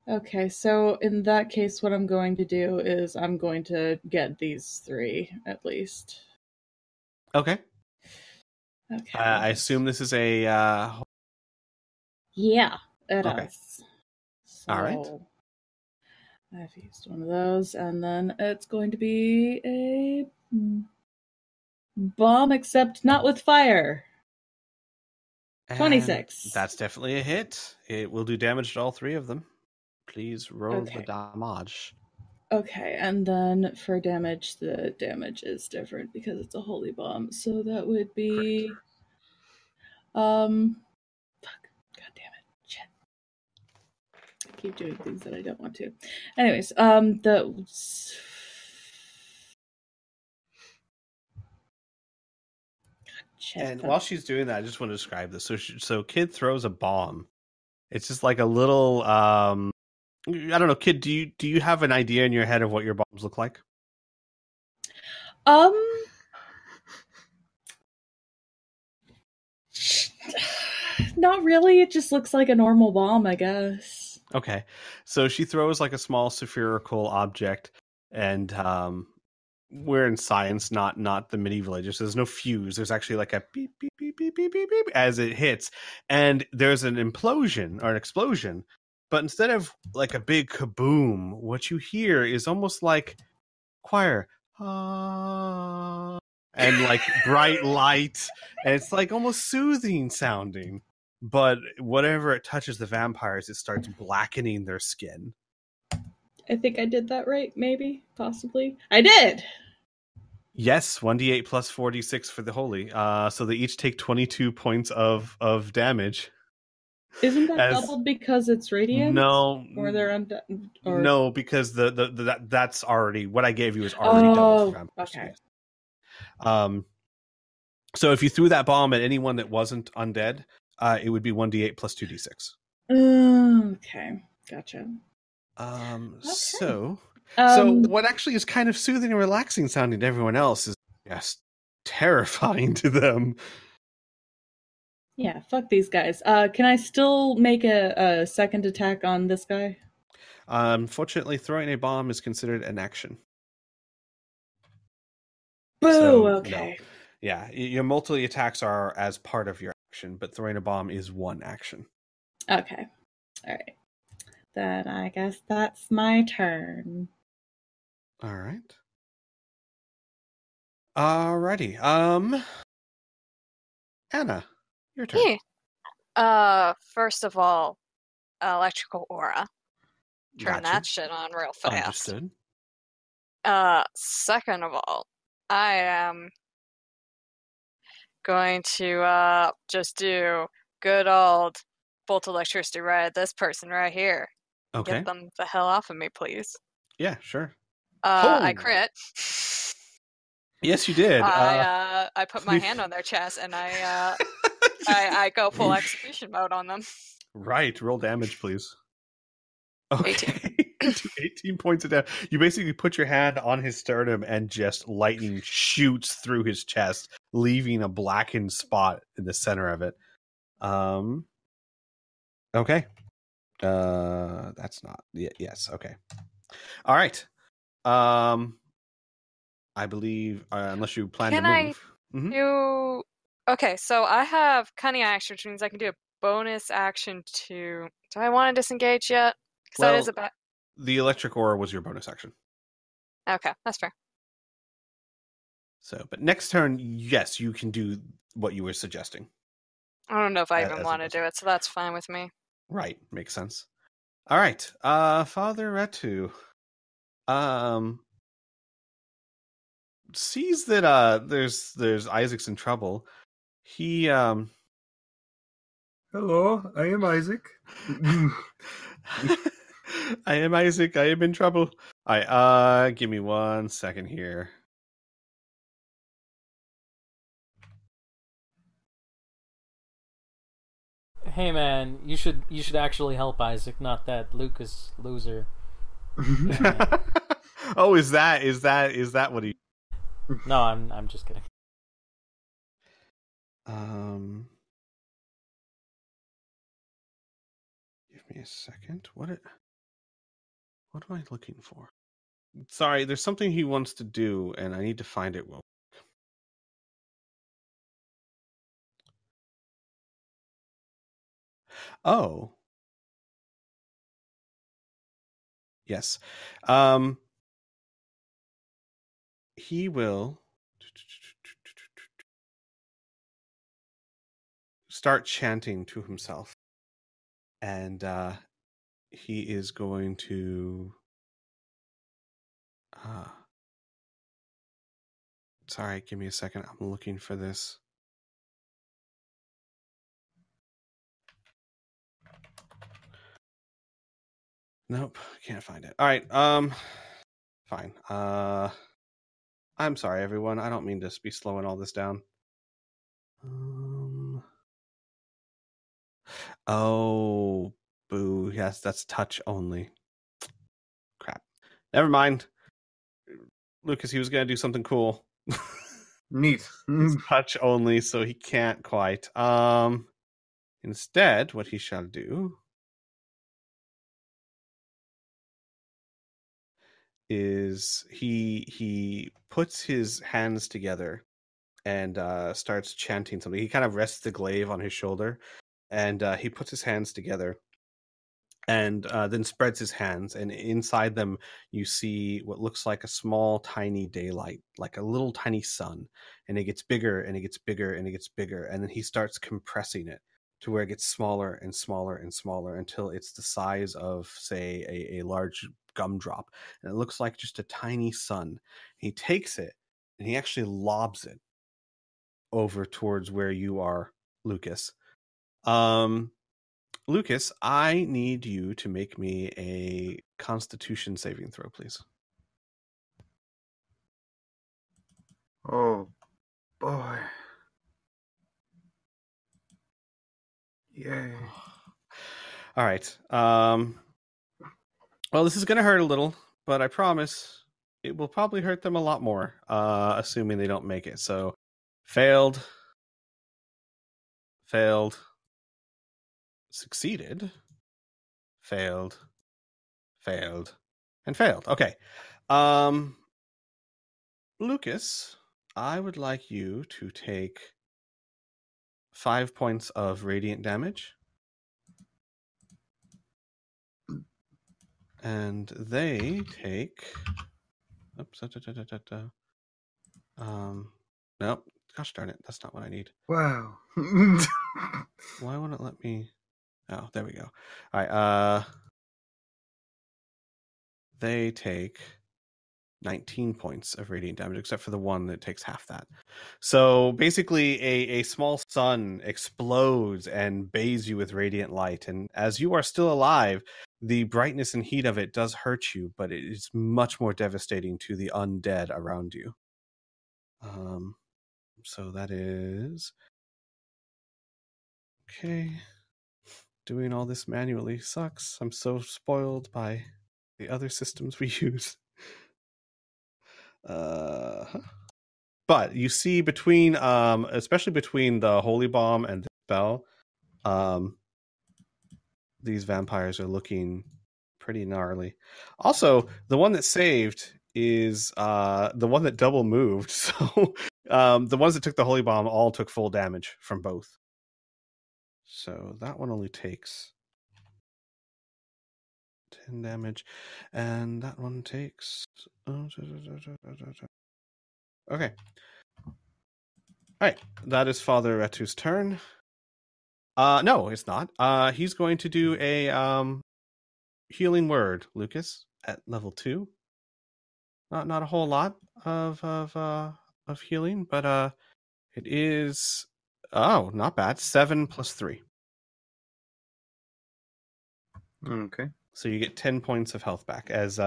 Okay, so in that case, what I'm going to do is I'm going to get these 3 at least. Okay. Okay. I assume this is a. Yeah, it Okay. is. So All right. I've used one of those, and then it's going to be a bomb, except not with fire. 26. That's definitely a hit. It will do damage to all 3 of them. Please roll Okay. the damage. Okay, and then for damage, the damage is different because it's a holy bomb. So that would be fuck. God damn it. Shit. I keep doing things that I don't want to. Anyways, And while she's doing that, I just want to describe this. So Kid throws a bomb. It's just like a little I don't know, Kid, do you have an idea in your head of what your bombs look like? Not really. It just looks like a normal bomb, I guess. Okay. So she throws like a small spherical object, and we're in science, not the medieval ages. So there's no fuse. There's actually like a beep, beep, beep, beep, beep, beep, beep as it hits. And there's an implosion or an explosion. But instead of like a big kaboom, what you hear is almost like choir. And like bright light. And it's like almost soothing sounding. But whatever it touches the vampires, it starts blackening their skin. I think I did that right, maybe, possibly. I did! Yes, 1d8 plus 4d6 for the holy. So they each take 22 points of damage. Isn't that doubled because it's radiant? No. Or they're No, because that's already what I gave you is already double for vampires. Okay. Yes. So if you threw that bomb at anyone that wasn't undead, it would be 1d8 plus 2d6. Okay, gotcha. So what actually is kind of soothing and relaxing sounding to everyone else is just terrifying to them. Yeah, fuck these guys. Can I still make a second attack on this guy? Unfortunately, throwing a bomb is considered an action. Boo! So, Okay. No. Yeah, your multi attacks are as part of your action, but throwing a bomb is one action. Okay. All right. Then I guess that's my turn. All right. Alrighty. Anna, your turn. Hey. First of all, electrical aura. Turn Gotcha. that shit on real fast. Understood. Second of all, I am going to just do good old bolt electricity right at this person right here. Okay. Get them the hell off of me, please. Yeah, sure. I crit. Yes, you did. I put my hand on their chest and I I go full execution mode on them. Right. Roll damage, please. Okay. 18 points of damage. You basically put your hand on his sternum and just lightning shoots through his chest, leaving a blackened spot in the center of it. Okay. That's not. Yes. Okay. All right. I believe unless you plan Can to I move. Mhm. do? Okay, so I have cunning action, which means I can do a bonus action to. Do I want to disengage yet? Because that is about. The electric aura was your bonus action. Okay, that's fair. So, but next turn, yes, you can do what you were suggesting. I don't know if I As even a want to bonus. do it, so that's fine with me. Right, makes sense. All right, Father Retu, sees that there's Isaac's in trouble. He Hello, I am Isaac. I am Isaac. I am in trouble. All right, give me 1 second here. Hey man, you should actually help Isaac, not that Lucas loser. Oh, is that what he? No, I'm just kidding. Give me a second. What am I looking for? Sorry, there's something he wants to do, and I need to find it. Well, oh, yes. He will start chanting to himself, and he is going to. Sorry, give me a second. I'm looking for this. Nope, can't find it. All right, fine. I'm sorry, everyone. I don't mean to be slowing all this down. Oh, boo. Yes, that's touch only. Crap. Never mind. Lucas, he was going to do something cool. Neat. It's touch only, so he can't quite. Instead, what he shall do is he puts his hands together and starts chanting something. He kind of rests the glaive on his shoulder, and he puts his hands together and then spreads his hands, and inside them you see what looks like a small tiny daylight, like a little tiny sun, and it gets bigger and it gets bigger and it gets bigger, and then he starts compressing it to where it gets smaller and smaller and smaller until it's the size of, say, a large gumdrop, and it looks like just a tiny sun. He takes it and he actually lobs it over towards where you are, Lucas. Lucas, I need you to make me a Constitution saving throw, please. Oh, boy. Yay. All right. Well, this is going to hurt a little, but I promise it will probably hurt them a lot more, assuming they don't make it. So, failed, succeeded, failed, and failed. Okay. Lucas, I would like you to take 5 points of radiant damage. And they take. Oops. Nope. Gosh darn it. That's not what I need. Wow. Why won't it let me? Oh, there we go. All right. They take 19 points of radiant damage, except for the one that takes half that. So basically, a small sun explodes and bathes you with radiant light. And as you are still alive, the brightness and heat of it does hurt you, but it is much more devastating to the undead around you. So that is Okay. Doing all this manually sucks. I'm so spoiled by the other systems we use. But you see between, especially between the Holy Bomb and the spell, these vampires are looking pretty gnarly. Also, the one that saved is the one that double moved. So the ones that took the Holy Bomb all took full damage from both. So that one only takes 10 damage, and that one takes... Okay. Alright, that is Father Retu's turn. No, it's not. He's going to do a healing word, Lucas, at level 2. Not a whole lot of healing, but it is not bad. 7 plus 3. Okay. So you get 10 points of health back. As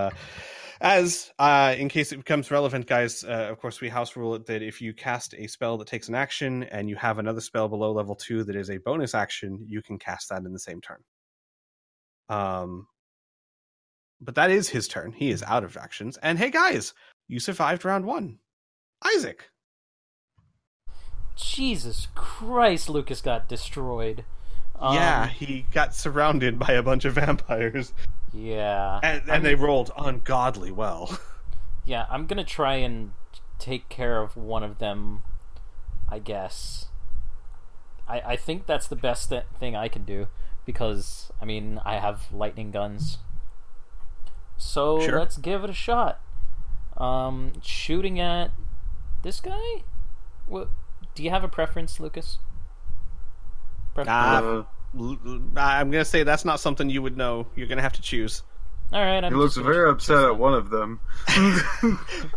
in case it becomes relevant, guys, of course we house rule it that if you cast a spell that takes an action and you have another spell below level 2 that is a bonus action, you can cast that in the same turn. But that is his turn. He is out of actions. And hey guys, you survived round 1. Isaac. Jesus Christ, Lucas got destroyed. Yeah, he got surrounded by a bunch of vampires. Yeah. And they rolled ungodly well. Yeah, I'm gonna try and take care of one of them, I guess. I think that's the best thing I can do, because, I mean, I have lightning guns. So Sure. Let's give it a shot. Shooting at this guy? What? Do you have a preference, Lucas? I'm gonna say that's not something you would know. You're gonna have to choose. All right. He looks very upset at one of them.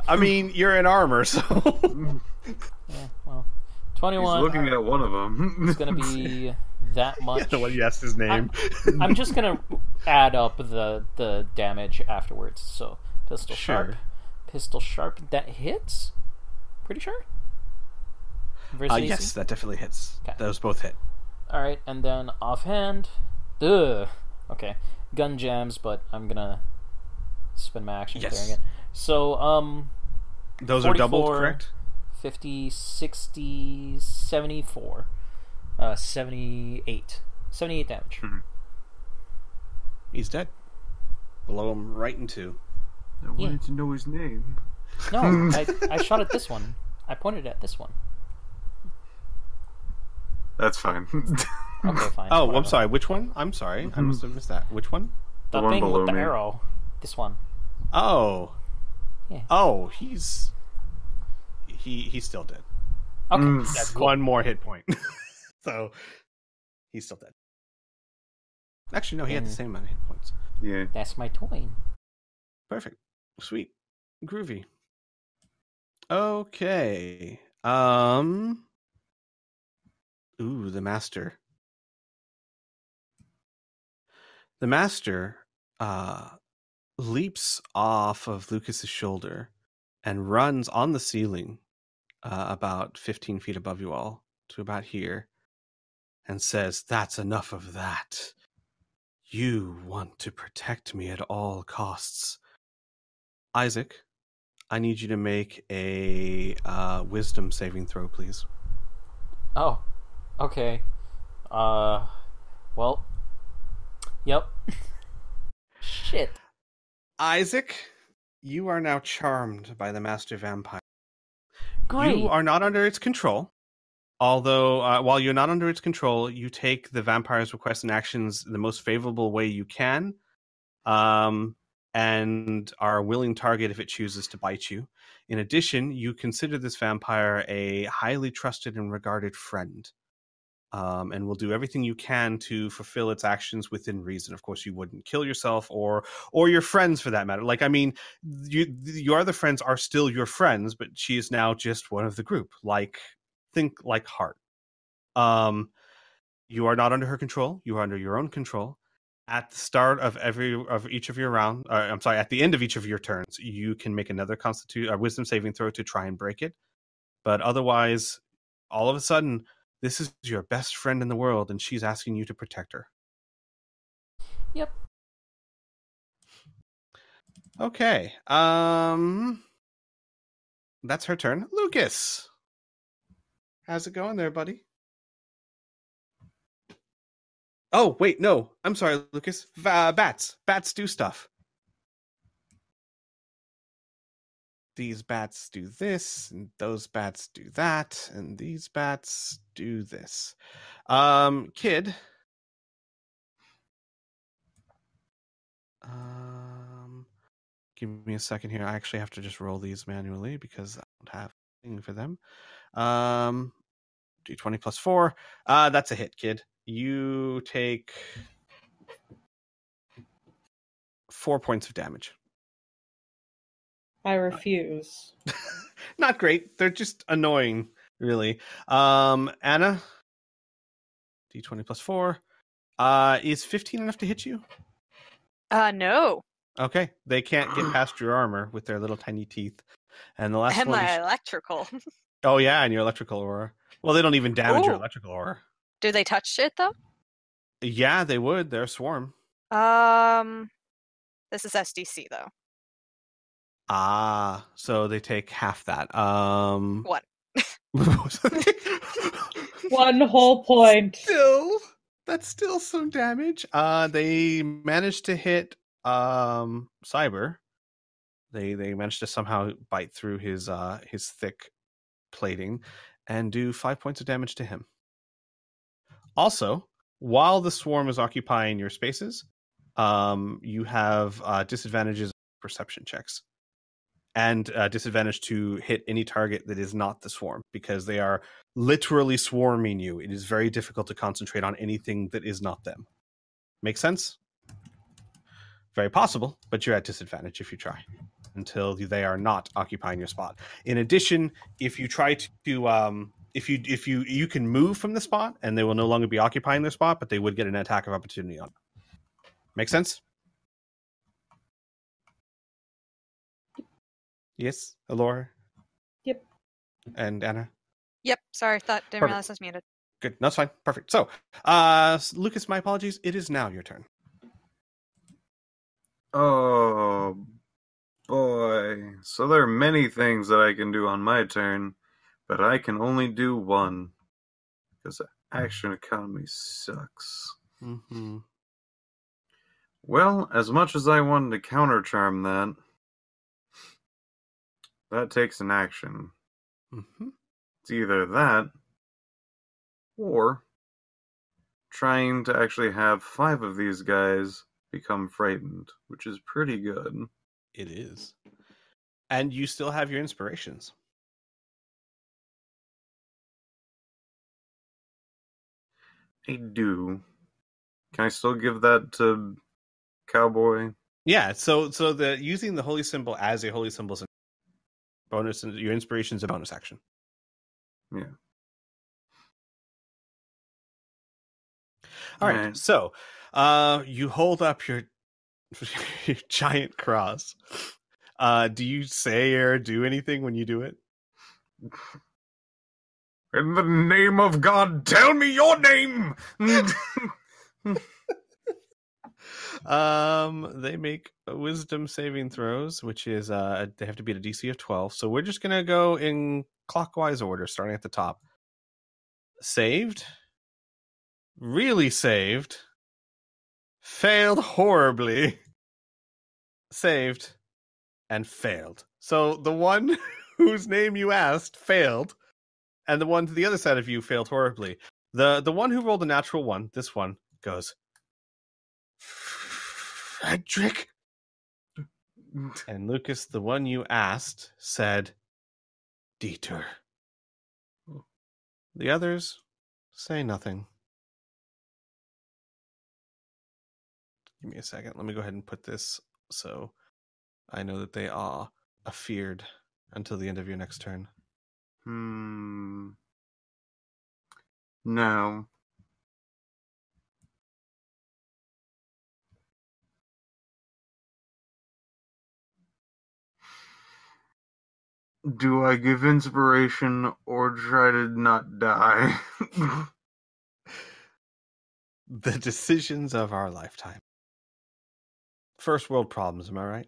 I mean, you're in armor, so. Yeah, well, 21. He's looking at one of them. It's gonna be that much. The one you asked his name. I'm just gonna add up the damage afterwards. So pistol sharp. That hits. Pretty sure. Yes, that definitely hits. Okay. Those both hit. All right, and then offhand. Okay, gun jams, but I'm gonna spend my action clearing it. So those are doubled, correct? 50, 60, 74, 78 damage. Mm-hmm. He's dead. Blow him right in 2. I wanted to know his name. No, I shot at this one. I pointed at this one. That's fine. Okay, fine. Oh, I'm sorry. Which one? I'm sorry. I must have missed that. Which one? The one thing below with the me. arrow. This one. Oh. Yeah. Oh, he's still dead. Okay. That's cool. one more hit point. So he's still dead. Actually, no, he had the same amount of hit points. Yeah. That's my toy. Perfect. Sweet. Groovy. Okay. Ooh, the master. The master leaps off of Lucas's shoulder and runs on the ceiling about 15 feet above you all to about here and says, "That's enough of that. You want to protect me at all costs. Isaac, I need you to make a wisdom saving throw, please." Oh. Okay. Well. Yep. Shit. Isaac, you are now charmed by the master vampire. Great. You are not under its control. Although, while you're not under its control, you take the vampire's requests and actions the most favorable way you can, and are a willing target if it chooses to bite you. In addition, you consider this vampire a highly trusted and regarded friend, and will do everything you can to fulfill its actions within reason. Of course, you wouldn't kill yourself or your friends for that matter. Like, I mean, your other friends are still your friends, but she is now just one of the group. Think like Heart. You are not under her control. You are under your own control. At the start of each of your round, at the end of each of your turns, you can make another wisdom saving throw to try and break it. But otherwise, all of a sudden, This is your best friend in the world, and she's asking you to protect her. Yep. Okay. That's her turn. Lucas, how's it going there, buddy? Oh, wait, no. I'm sorry, Lucas. Bats. Bats do stuff. These bats do this, and those bats do that, and these bats do this. Kid. Give me a second here. I actually have to just roll these manually because I don't have anything for them. D20 plus 4. That's a hit, kid. You take 4 points of damage. I refuse. Not great. They're just annoying, really. Anna, D20 plus 4. Is 15 enough to hit you? No. Okay. They can't get past your armor with their little tiny teeth. And the last And one my is... electrical. Oh, yeah, and your electrical aura. Well, they don't even damage your electrical aura. Do they touch it, though? Yeah, they would. They're a swarm. This is SDC, though. Ah, so they take half that. What? 1 whole point. That's still some damage. They managed to hit Cyber. They managed to somehow bite through his thick plating and do 5 points of damage to him. Also, while the swarm is occupying your spaces, you have disadvantages on perception checks. And disadvantage to hit any target that is not the swarm, because they are literally swarming you. It is very difficult to concentrate on anything that is not them. Make sense? Very possible, but you're at disadvantage if you try, until they are not occupying your spot. In addition, if you try to, if you can move from the spot, and they will no longer be occupying their spot, but they would get an attack of opportunity on it. Make sense? Yes, Alora? Yep. And Anna? Yep. Sorry, didn't Perfect. realize I was muted. Good. That's fine. Perfect. So, Lucas, my apologies. It is now your turn. Oh, boy. So there are many things that I can do on my turn, but I can only do one. Because the action economy sucks. Mm-hmm. Well, as much as I wanted to counter charm that takes an action. Mm-hmm. It's either that, or trying to actually have 5 of these guys become frightened, which is pretty good. It is. And you still have your inspirations. I do. Can I still give that to Cowboy? Yeah, so the using the holy symbol as a holy symbol is a bonus, and your inspiration is a bonus action. Yeah. All right. So you hold up your giant cross. Do you say or do anything when you do it? In the name of God, tell me your name! They make wisdom saving throws, which is they have to beat a DC of 12. So we're just gonna go in clockwise order, starting at the top. Saved, really saved, failed horribly, saved, and failed. So the one whose name you asked failed, and the one to the other side of you failed horribly. The one who rolled a natural one, this one, goes, Frederick. And Lucas, the one you asked, said, Dieter. The others say nothing. Give me a second. Let me go ahead and put this so I know that they are afeared until the end of your next turn. No. Do I give inspiration or try to not die? The decisions of our lifetime. First world problems, am I right?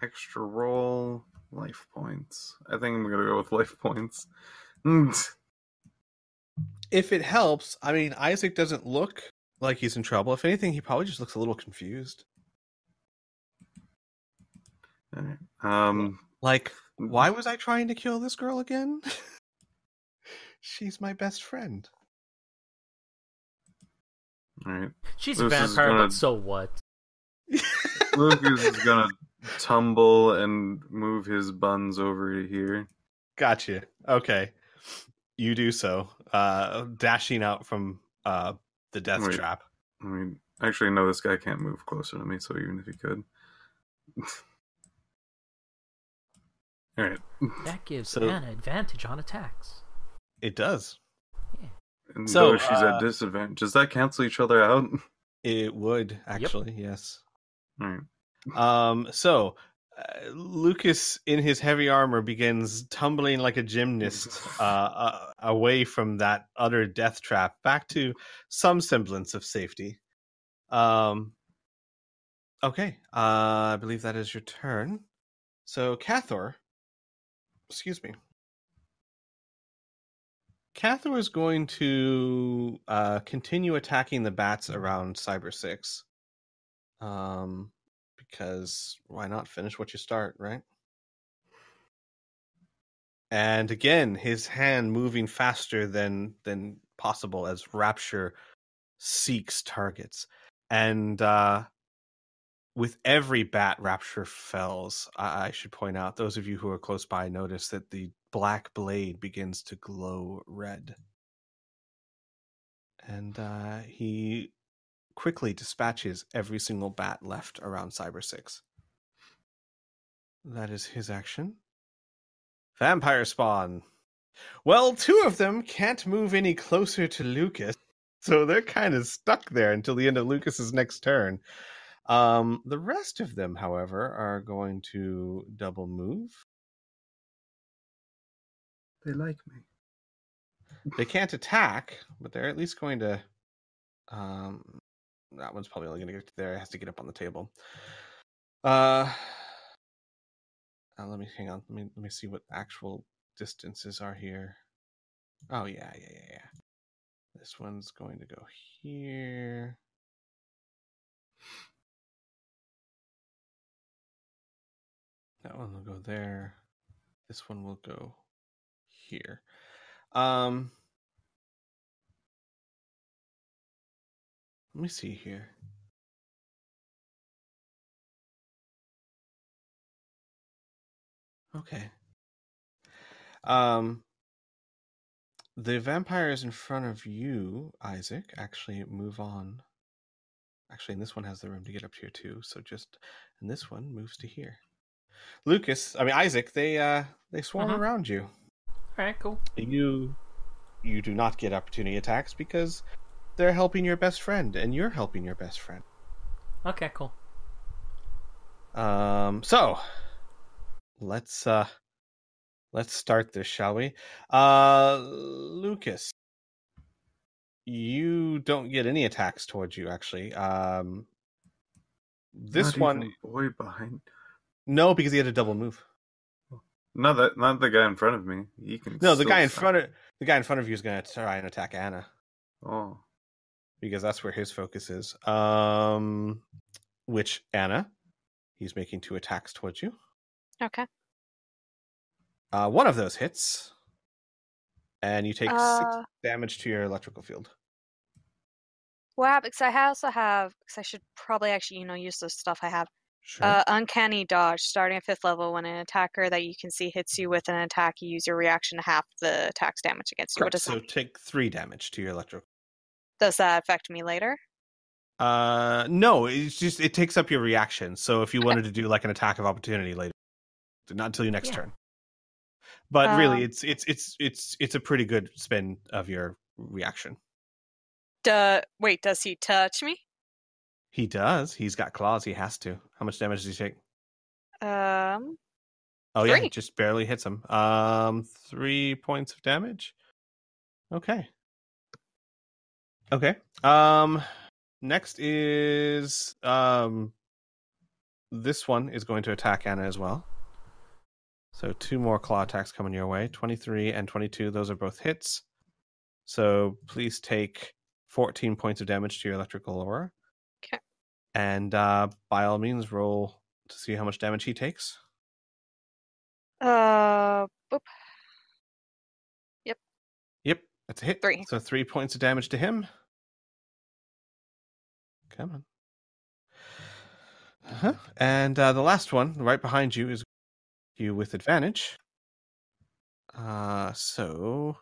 Extra roll, life points. I think I'm gonna go with life points. If it helps, I mean, Isaac doesn't look like he's in trouble. If anything, he probably just looks a little confused. Like, why was I trying to kill this girl again? She's my best friend. Alright. She's a vampire, but so what? Lucas is gonna tumble and move his buns over to here. Gotcha. Okay. You do so. Dashing out from the death trap. I mean, actually, no, this guy can't move closer to me, so even if he could. Alright. That gives Anna advantage on attacks. It does. Yeah. And so she's at disadvantage. Does that cancel each other out? It would, actually, yes. Alright. Lucas, in his heavy armor, begins tumbling like a gymnast away from that utter death trap, back to some semblance of safety. Okay, I believe that is your turn. So, Cathor, excuse me. Cathor is going to continue attacking the bats around Cyber 6. Because why not finish what you start, right? And again, his hand moving faster than possible as Rapture seeks targets. And with every bat Rapture fells, I should point out, those of you who are close by notice that the black blade begins to glow red. And he quickly dispatches every single bat left around Cyber 6. That is his action. Vampire spawn. Well, 2 of them can't move any closer to Lucas, so they're kind of stuck there until the end of Lucas's next turn. The rest of them, however, are going to double move. They like me. They can't attack, but they're at least going to... that one's probably only going to get to there. It has to get up on the table. Let me hang on. Let me see what actual distances are here. Oh yeah. This one's going to go here. That one will go there. This one will go here. Let me see here. Okay. The vampires in front of you, Isaac, actually move on. Actually, and this one has the room to get up here too. So and this one moves to here. Isaac, they swarm around you. All right, cool. You do not get opportunity attacks because they're helping your best friend, and you're helping your best friend. Okay, cool. So let's start this, shall we? Lucas, you don't get any attacks towards you, actually. This not one, even boy behind. No, because he had a double move. Not the guy in front of me. He can. No, the guy in front of you is going to try and attack Anna. Oh, because that's where his focus is. Which Anna, he's making 2 attacks towards you. Okay. One of those hits, and you take 6 damage to your electrical field. Wow, because I also have, because I should probably actually, use the stuff I have. Sure. Uncanny dodge, starting at 5th level. When an attacker that you can see hits you with an attack, you use your reaction to half the attack's damage against you. What does that mean? Take 3 damage to your electrical. Does that affect me later? No, it's just it takes up your reaction. So if you wanted to do like an attack of opportunity later, not until your next turn. But really, it's a pretty good spin of your reaction. Wait, does he touch me? He does. He's got claws. He has to. How much damage does he take? Oh yeah, 3. it just barely hits him. 3 points of damage. Okay. Next is this one is going to attack Anna as well. So 2 more claw attacks coming your way. 23 and 22, those are both hits. So please take 14 points of damage to your electrical aura. Okay. And by all means, roll to see how much damage he takes. Boop. Yep, that's a hit. 3. So 3 points of damage to him. Come on. And the last one, right behind you, is you with advantage. So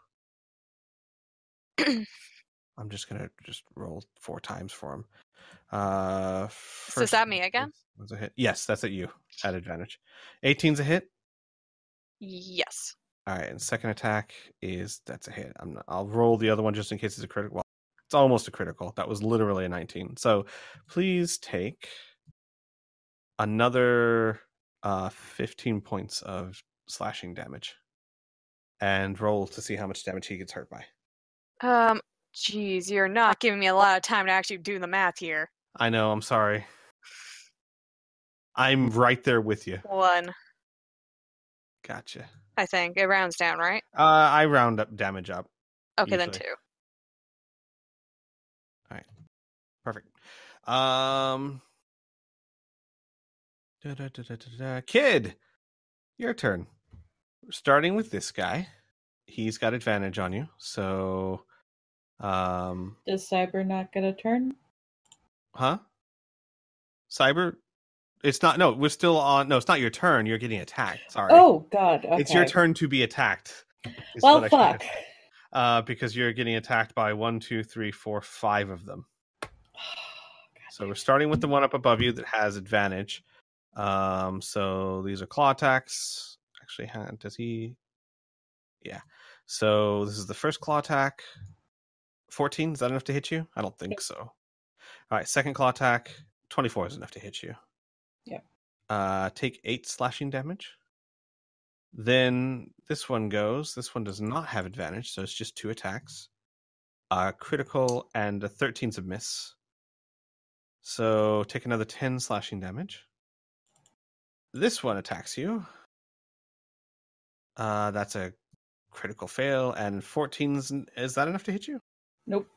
I'm just gonna roll 4 times for him. So is that me again? Was a hit. Yes, that's at you at advantage. 18's a hit. Yes. All right, and second attack that's a hit. I'll roll the other one just in case it's a critical. Well, it's almost a critical. That was literally a 19. So please take another 15 points of slashing damage, and roll to see how much damage he gets hurt by. Geez, you're not giving me a lot of time to actually do the math here. I know. I'm sorry. I'm right there with you. 1. Gotcha. I think it rounds down, right? I round up damage up. Okay, then usually. 2. All right. Perfect. Kid, your turn. Starting with this guy. He's got advantage on you. So, Does Cyber not get a turn? huh? Cyber? It's not. No, we're still on. No, it's not your turn. You're getting attacked. Sorry. Oh God. Okay. It's your turn to be attacked. Well, fuck. Because you're getting attacked by 1, 2, 3, 4, 5 of them. So we're starting with the one up above you that has advantage. So these are claw attacks. Actually, does he? Yeah. So this is the first claw attack. 14, is that enough to hit you? I don't think so. All right, second claw attack. 24 is enough to hit you. Yeah. Take 8 slashing damage. Then this one goes. This one does not have advantage, so it's just 2 attacks. Critical and a 13's a miss. So take another 10 slashing damage. This one attacks you. That's a critical fail, and 14's, is that enough to hit you? Nope.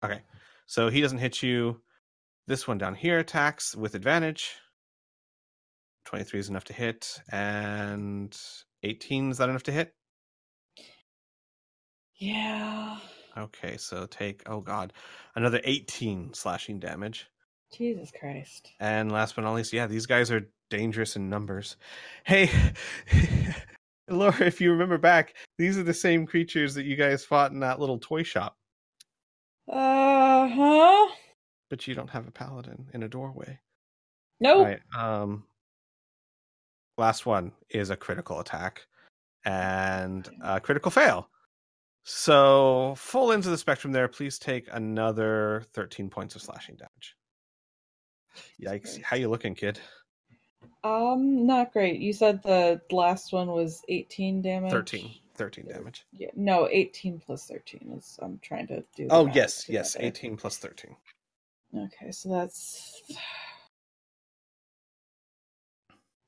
Okay, so he doesn't hit you. This one down here attacks with advantage. 23 is enough to hit, and 18, is that enough to hit? Yeah. Okay, so take, oh god, another 18 slashing damage. Jesus Christ. And last but not least, yeah, these guys are dangerous in numbers. Hey, Laura, if you remember back, these are the same creatures that you guys fought in that little toy shop. Huh? But you don't have a paladin in a doorway. Nope. All right, last one is a critical attack and a critical fail. So full into the spectrum there, please take another 13 points of slashing damage. Yikes. How you looking, kid? Not great. You said the last one was 18 damage? 13 damage. Yeah, no, 18 plus 13 is, I'm trying to do Oh, math yes, together. 18 plus 13. Okay, so that's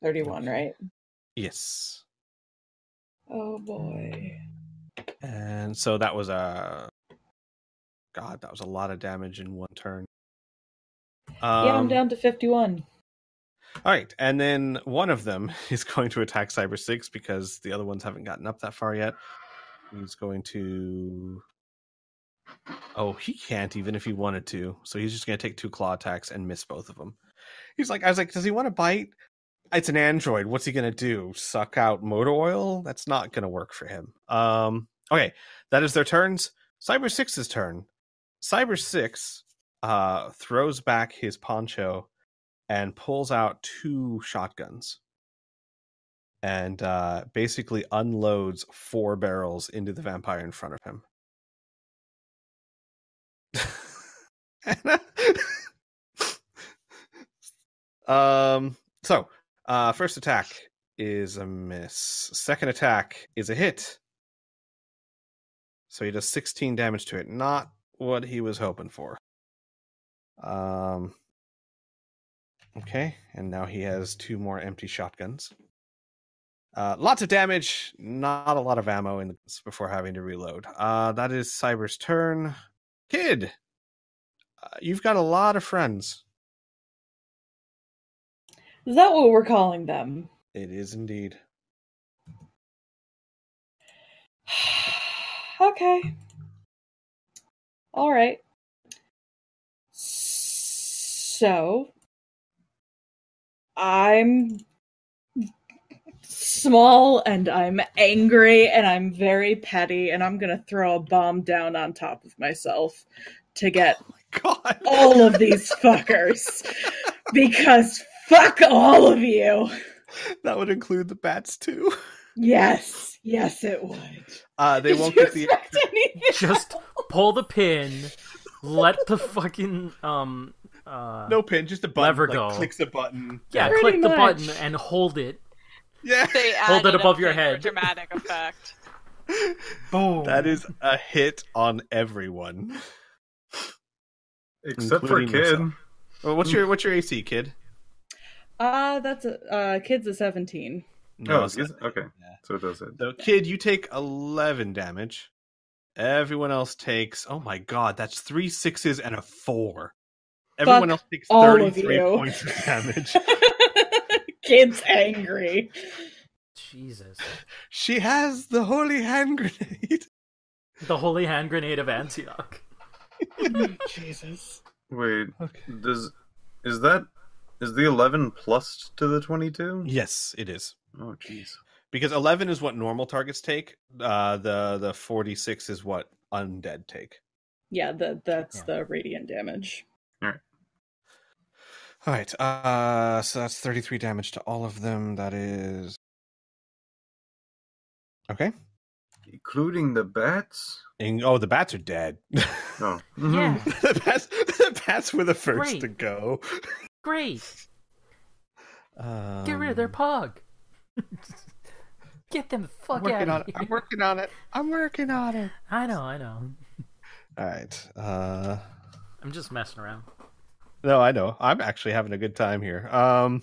31, right? Yes. Oh boy. And so that was that was a lot of damage in one turn. Yeah, I'm down to 51. All right, and then one of them is going to attack Cyber 6 because the other ones haven't gotten up that far yet. He's going to... Oh, he can't even if he wanted to. So he's just going to take 2 claw attacks and miss both of them. I was like, does he want to bite? It's an android. What's he going to do? Suck out motor oil? That's not going to work for him. Okay, that is their turns. Cyber 6's turn. Cyber 6 throws back his poncho and pulls out 2 shotguns. and basically unloads 4 barrels into the vampire in front of him. So first attack is a miss. Second attack is a hit. So he does 16 damage to it. Not what he was hoping for. Okay, and now he has 2 more empty shotguns. Lots of damage, not a lot of ammo before having to reload. That is Cyber's turn. Kid, you've got a lot of friends. Is that what we're calling them? It is indeed. Okay. All right. So, I'm small and I'm angry and I'm very petty and I'm gonna throw a bomb down on top of myself to get God. all of these fuckers. Because fuck all of you. That would include the bats too. Yes, it would. They won't get the Just pull the pin, let the fucking no pin, just a button. lever like, go. Clicks a button. Yeah, Pretty click the much. button and hold it. Yeah. They Hold it added above a your thing for head. dramatic effect. Boom. That is a hit on everyone. Except for Including Kid. yourself. Well, what's your AC, Kid? That's kid's a 17. Oh, it's not. okay. Yeah. So it does it. So, Kid, you take 11 damage. Everyone else takes, oh my god, that's 3 6s and a 4. Everyone else takes all of 33 you. points of damage. Kid's angry. Jesus. She has the holy hand grenade. The holy hand grenade of Antioch. Jesus. Wait, Okay. is the 11 plus to the 22? Yes, it is. Oh, jeez. Because 11 is what normal targets take. The 46 is what undead take. Yeah, that's the radiant damage. All right. So that's 33 damage to all of them. That is okay. Including the bats? The bats are dead. Oh. Yeah. the bats were the first Great. to go. Great. Get rid of their pog. Get them the fuck out of here. I'm working on it. I know. All right. I'm just messing around. No, I know. I'm actually having a good time here. I was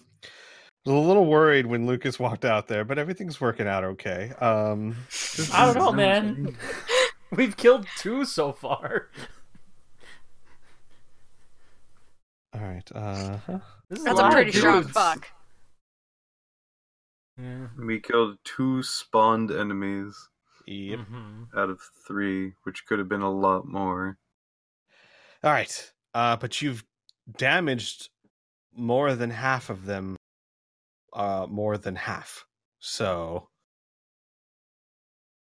a little worried when Lucas walked out there, but everything's working out okay. I don't know, man. We've killed 2 so far. All right. This is That's lot a of pretty strong dudes. fuck. Yeah. We killed 2 spawned enemies Yep. Mm-hmm. out of 3, which could have been a lot more. All right. But you've damaged more than half of them. More than half. So,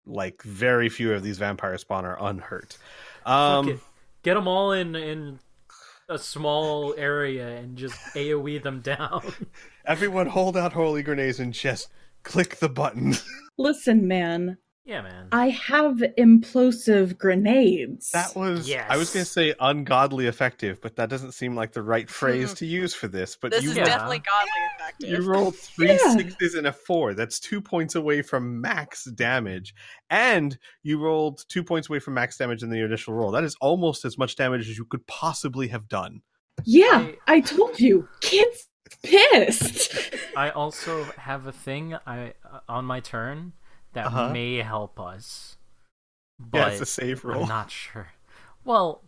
like, very few of these vampire spawn are unhurt. Fuck it. Get them all in a small area and just AoE them down. Everyone hold out holy grenades and just click the button. Listen, man. Yeah, man. I have implosive grenades. That was, Yes. I was going to say ungodly effective, but that doesn't seem like the right phrase to use for this. But This you is Yeah. definitely godly effective. You rolled 3 6s and a 4. That's 2 points away from max damage. And you rolled 2 points away from max damage in the initial roll. That is almost as much damage as you could possibly have done. Yeah, I told you. Kid's pissed. I also have a thing on my turn that may help us. But Yeah, it's a save roll. I'm not sure. Well,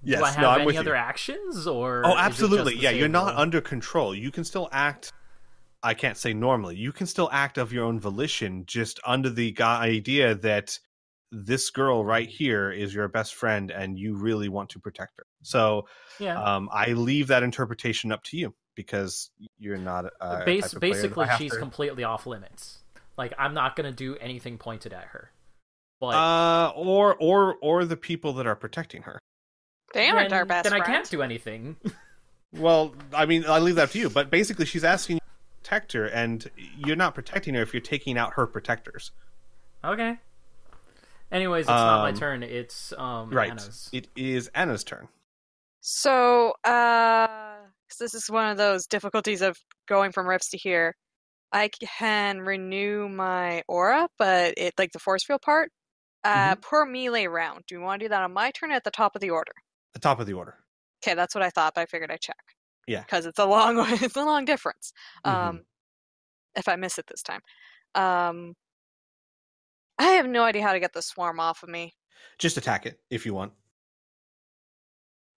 Yes, do I have no, I'm any with other you. actions? Or Oh, is it absolutely. just the Yeah, save you're not roll? under control. You can still act. I can't say normally. You can still act of your own volition, just under the idea that this girl right here is your best friend and you really want to protect her. So Yeah. I leave that interpretation up to you because you're not a type of player Basically, that I have she's to- completely off limits. Like, I'm not gonna do anything pointed at her. But or the people that are protecting her. They aren't our best then friends. I can't do anything. Well, I mean, I leave that up to you. But basically, she's asking protect her, and you're not protecting her if you're taking out her protectors. Okay. Anyways, it's not my turn. It's right. Anna's. It is Anna's turn. So, 'cause this is one of those difficulties of going from rifts to here. I can renew my aura, but it like the force field part. Per melee round. Do you want to do that on my turn or at the top of the order? The top of the order. Okay, that's what I thought, but I figured I'd check. Yeah. Because it's a long it's a long difference. Mhm. If I miss it this time. I have no idea how to get the swarm off of me. Just attack it if you want.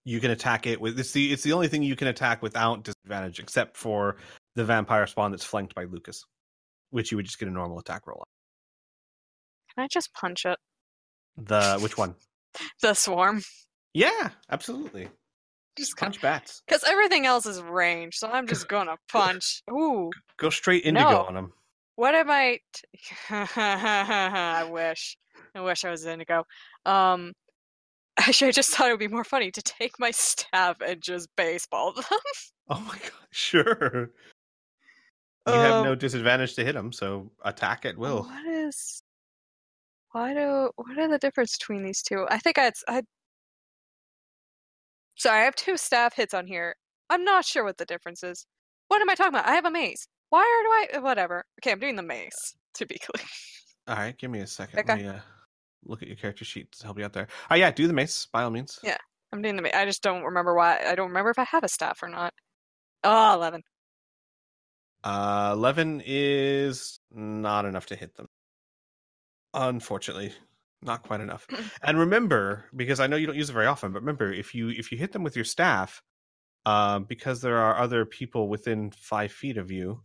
You can attack it with it's the only thing you can attack without disadvantage, except for the vampire spawn that's flanked by Lucas, which you would just get a normal attack roll on. Can I just punch it? Which one? The swarm. Yeah, absolutely. Just Punch bats. because everything else is range, so I'm just gonna punch. Ooh. Go straight indigo No. on them. What am I? I wish I was indigo. Actually, I just thought it would be more funny to take my staff and just baseball them. Oh my god, sure. You have no disadvantage to hit them, so attack at will. What are the difference between these two? I think sorry, I have 2 staff hits on here. I'm not sure what the difference is. What am I talking about? I have a mace. Why do I? Whatever. Okay, I'm doing the mace, to be clear. All right, give me a second. Okay. Let me look at your character sheet to help you out there. Oh yeah, do the mace by all means. Yeah, I'm doing the mace. I just don't remember why. I don't remember if I have a staff or not. Oh, 11. 11 is not enough to hit them. Unfortunately, not quite enough. And remember, because I know you don't use it very often, but remember, if you hit them with your staff, because there are other people within 5 feet of you,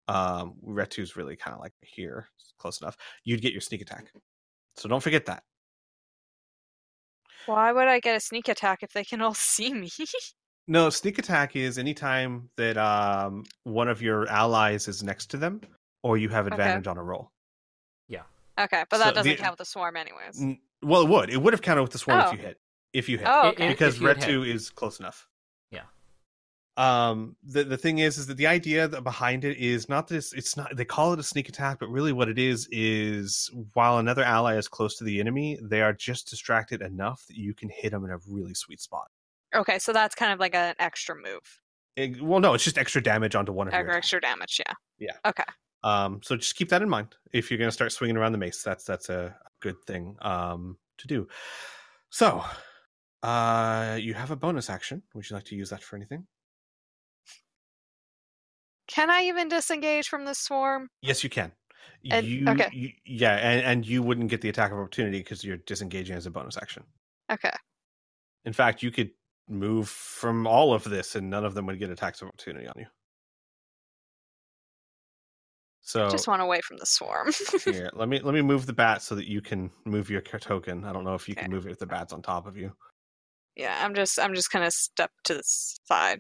Retu's really kind of like here, close enough. You'd get your sneak attack. So don't forget that. Why would I get a sneak attack if they can all see me? No, sneak attack is anytime that one of your allies is next to them, or you have advantage on a roll. Yeah. Okay, but that doesn't count with the swarm anyways. Well, it would. It would have counted with the swarm if you hit. Oh, okay. Because if you Retu is close enough. Yeah. The thing is that the idea behind it is not this. It's not. They call it a sneak attack, but really what it is while another ally is close to the enemy, they are just distracted enough that you can hit them in a really sweet spot. Okay, so that's kind of like an extra move. Well, no, it's just extra damage onto one of your attacks. Extra damage, yeah. Yeah. Okay. So just keep that in mind if you're going to start swinging around the mace. That's a good thing to do. So, you have a bonus action. Would you like to use that for anything? Can I even disengage from the swarm? Yes, you can. Okay. And you wouldn't get the attack of opportunity because you're disengaging as a bonus action. Okay. In fact, you could move from all of this and none of them would get attacks of opportunity on you. So I just want away from the swarm. here, let me move the bat so that you can move your token. I don't know if you can move it if the bat's on top of you. Yeah, I'm just gonna step to the side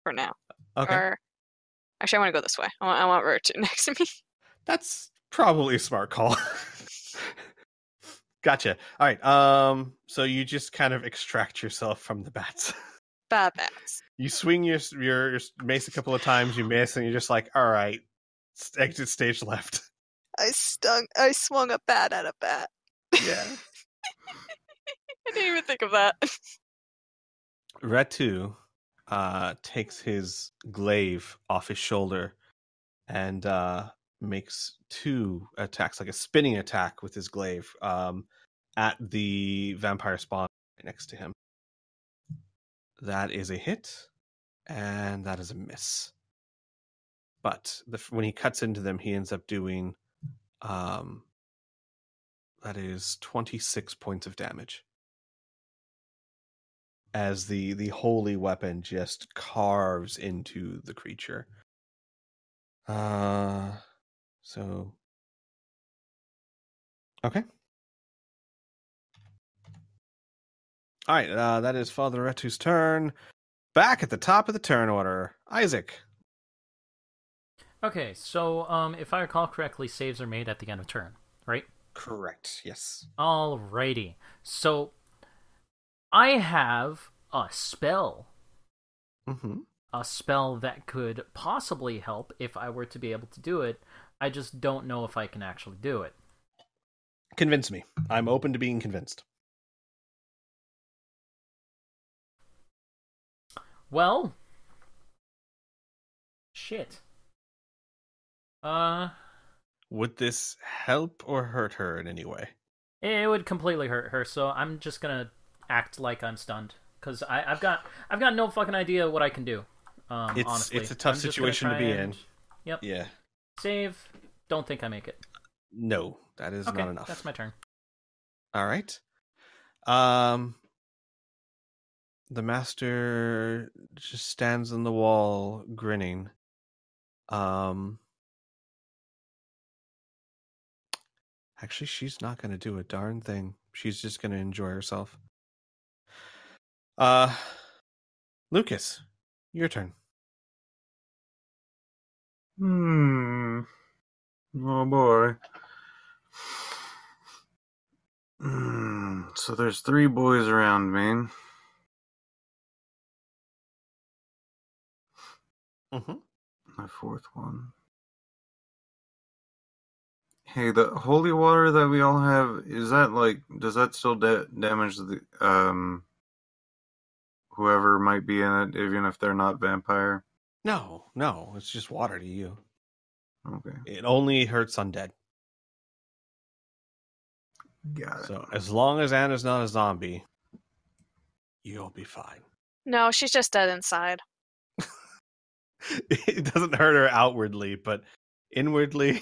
for now. Okay. Or actually, I want to go this way. I want Roach next to me. That's probably a smart call. Gotcha. All right. So you just kind of extract yourself from the bats. Bad bats. You swing your mace a couple of times. You miss, and you're just like, all right, exit stage left. I swung a bat at a bat. Yeah. I didn't even think of that. Retu takes his glaive off his shoulder and makes 2 attacks, like a spinning attack with his glaive at the vampire spawn right next to him. That is a hit, and that is a miss. But when he cuts into them, he ends up doing that is 26 points of damage. As the holy weapon just carves into the creature. So okay. All right, that is Father Retu's turn. Back at the top of the turn order, Isaac. Okay, so if I recall correctly, saves are made at the end of turn, right? Correct. Yes. Alrighty. So I have a spell. Mm-hmm. a spell that could possibly help if I were to be able to do it. I just don't know if I can actually do it. Convince me. I'm open to being convinced. Well, shit. Would this help or hurt her in any way? It would completely hurt her, so I'm just gonna act like I'm stunned because I've got no fucking idea what I can do. Honestly, it's a tough situation to be in. Yep. Yeah. Save. Don't think I make it. No, that is Okay, not enough. that's my turn. All right. The master just stands on the wall, grinning. Actually, she's not going to do a darn thing. She's just going to enjoy herself. Lucas, your turn. Oh boy. So there's 3 boys around me. My 4th one. Hey, the holy water that we all have, is that like, does that still damage the whoever might be in it, even if they're not vampire? No, it's just water to you. Okay. It only hurts undead. Got it. So as long as Anna's not a zombie, you'll be fine. No, she's just dead inside. It doesn't hurt her outwardly, but inwardly.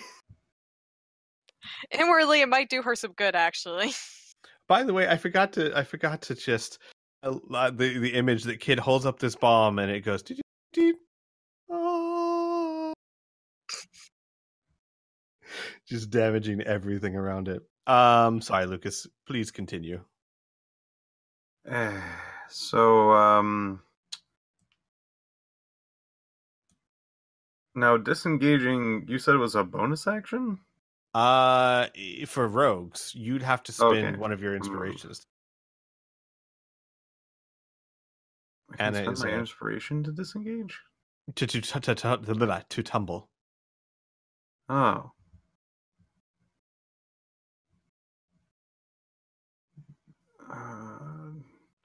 Inwardly, it might do her some good, actually. By the way, I forgot to just the image that kid holds up this bomb and it goes. Oh. Just damaging everything around it. Sorry, Lucas. Please continue. So, now disengaging, you said it was a bonus action? For rogues, you'd have to spend one of your inspirations. I can spend my inspiration to disengage? To tumble. Oh.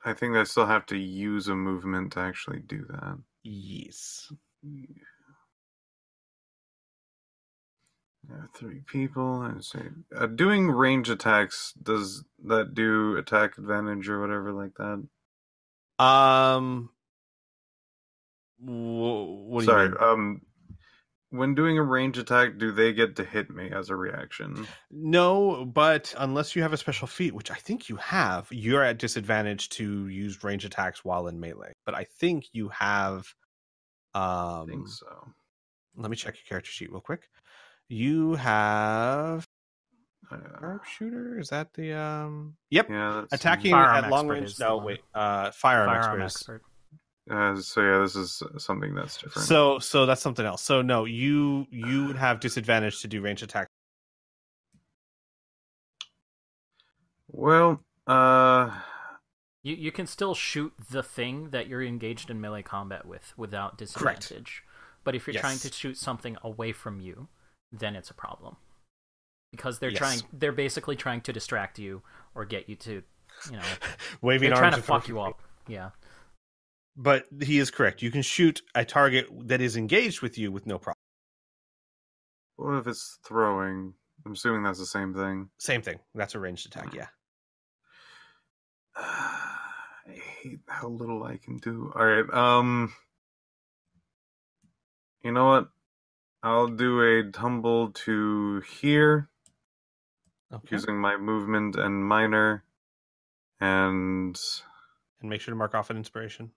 I think I still have to use a movement to actually do that. Yes. Yeah, 3 people. And say, doing range attacks, does that do attack advantage or whatever like that? What do you mean? When doing a range attack, do they get to hit me as a reaction? No, but unless you have a special feat, which I think you have, you're at disadvantage to use range attacks while in melee. But I think you have. I think so. Let me check your character sheet real quick. You have sharpshooter. Is that the Yep. Yeah, attacking at long range. No, wait. Firearm expert. So yeah, this is something that's different. So that's something else. So no, you would have disadvantage to do range attack. Well, you can still shoot the thing that you're engaged in melee combat with without disadvantage. Correct. But if you're trying to shoot something away from you, then it's a problem. Because they're basically trying to distract you or get you to, waving arms, trying to fuck you up. Yeah. But he is correct. You can shoot a target that is engaged with you with no problem. What if it's throwing? I'm assuming that's the same thing. Same thing. That's a ranged attack, yeah. I hate how little I can do. Alright, you know what? I'll do a tumble to here. Okay. Using my movement and minor. And make sure to mark off an inspiration.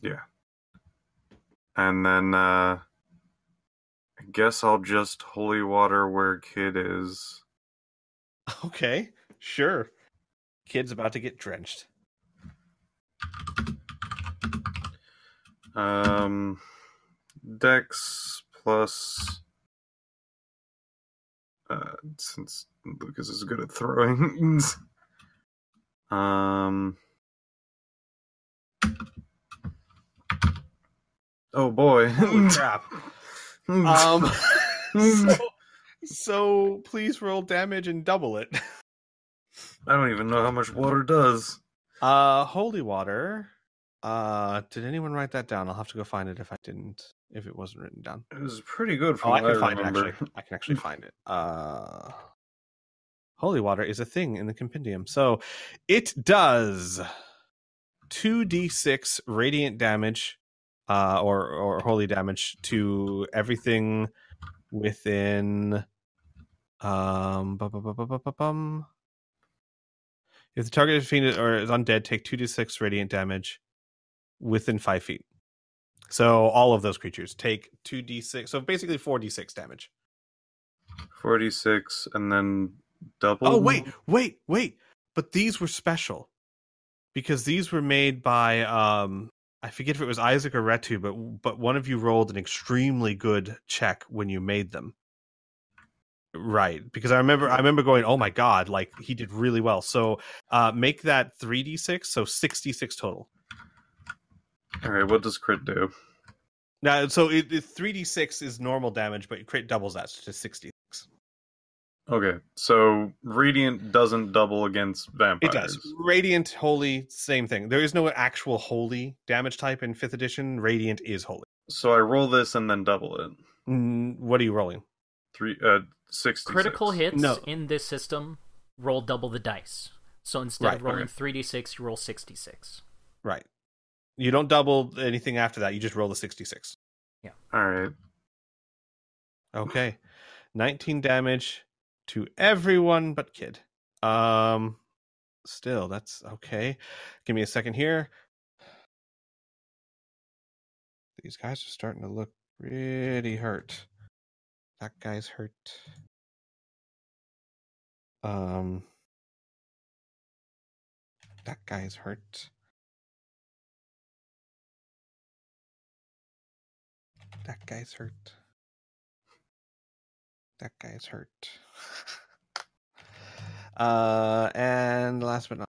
Yeah. And then I guess I'll just holy water where Kid is. Okay, sure. Kid's about to get drenched. Dex plus since Lucas is good at throwing. Oh boy. Holy crap. So please roll damage and double it. I don't even know how much water does. Holy water. Did anyone write that down? I'll have to go find it if it wasn't written down. It was pretty good from Oh, I what can I find it remember. actually. I can actually find it. Holy water is a thing in the compendium. So it does 2d6 radiant damage, or holy damage to everything within if the target is defeated or is undead, take 2d6 radiant damage within 5 feet. So all of those creatures take 2d6. So basically 4d6 damage. 46 and then double. Oh, wait. But these were special. Because these were made by, I forget if it was Isaac or Retu, but one of you rolled an extremely good check when you made them. Right, because I remember going, oh my god, like he did really well. So make that 3d6, so 66 total. Alright, what does crit do? Now, so 3d6 is normal damage, but crit doubles that to 66. Okay, so Radiant doesn't double against vampires. It does. Radiant, Holy, same thing. There is no actual Holy damage type in 5th edition. Radiant is Holy. So I roll this and then double it. What are you rolling? 66. Critical hits No. in this system roll double the dice. So instead of Right, rolling okay. 3d6, you roll 66. Right. You don't double anything after that. You just roll the 66. Alright. Okay. 19 damage to everyone but Kid. Still, that's okay. Give me a second here. These guys are starting to look pretty hurt. That guy's hurt. That guy's hurt. That guy's hurt. That guy's hurt. And last but not,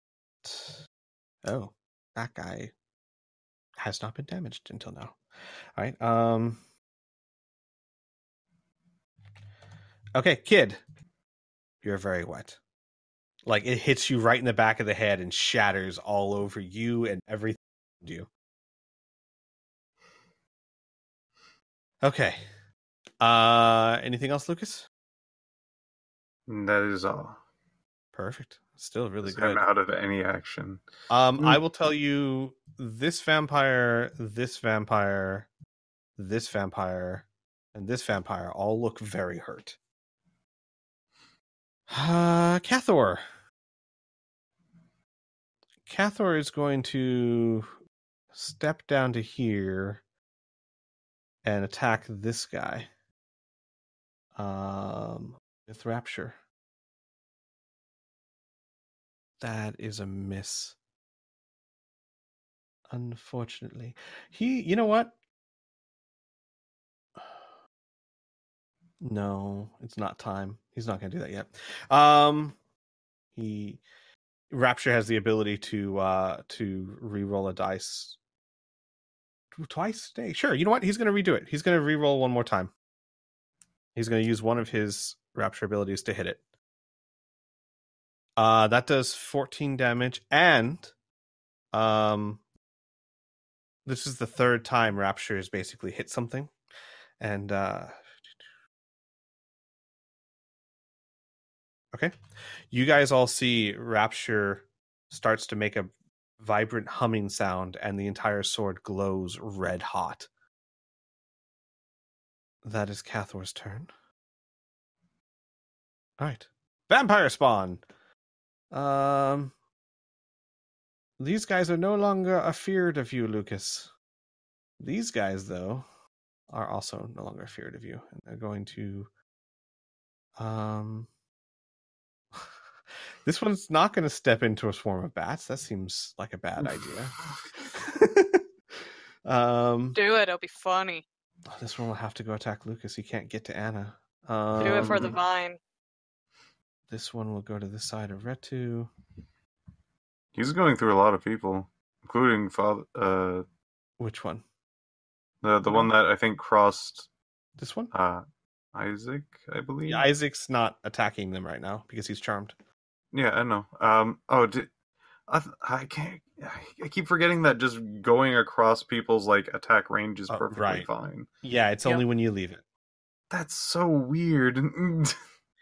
oh, that guy has not been damaged until now. All right. Okay, Kid, you're very wet. Like it hits you right in the back of the head and shatters all over you and everything around you. Okay. Anything else, Lucas? That is all. Perfect. Still really I'm good. out of any action. I will tell you this vampire, this vampire, this vampire, and this vampire all look very hurt. Cathor. Cathor is going to step down to here and attack this guy. With Rapture. That is a miss. Unfortunately. You know what? No, it's not time. He's not going to do that yet. Rapture has the ability to re-roll a dice twice a day. Sure, you know what? He's going to redo it. He's going to re-roll one more time. He's going to use one of his Rapture abilities to hit it. That does 14 damage, and this is the third time Rapture has basically hit something. And okay. You guys all see Rapture starts to make a vibrant humming sound, and the entire sword glows red hot. That is Cathor's turn. All right. Vampire spawn. These guys are no longer afeared of you, Lucas. These guys, though, are also no longer afeared of you, and they're going to this one's not going to step into a swarm of bats. That seems like a bad idea. Do it. It'll be funny. This one will have to go attack Lucas. He can't get to Anna. Do it for the vine. This one will go to the side of Retu. He's going through a lot of people, including Father. Which one? The one that I think crossed This one? Isaac, I believe. Yeah, Isaac's not attacking them right now because he's charmed. Yeah, I know. I can't. I keep forgetting that just going across people's like attack range is perfectly right. fine. Yeah, it's only when you leave it. That's so weird.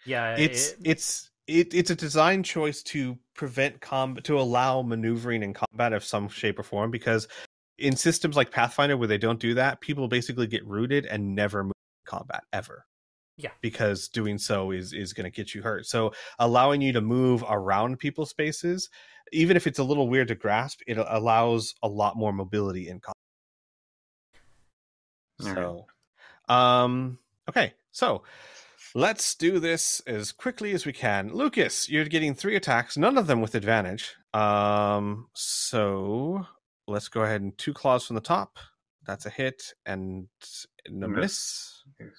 Yeah, It's a design choice to prevent combat, to allow maneuvering in combat of some shape or form, because in systems like Pathfinder where they don't do that, people basically get rooted and never move in combat ever. Yeah. Because doing so is going to get you hurt. So allowing you to move around people's spaces, even if it's a little weird to grasp, it allows a lot more mobility in combat. So, okay. So let's do this as quickly as we can. Lucas, you're getting 3 attacks, none of them with advantage. So let's go ahead and 2 claws from the top. That's a hit and a miss. Yes.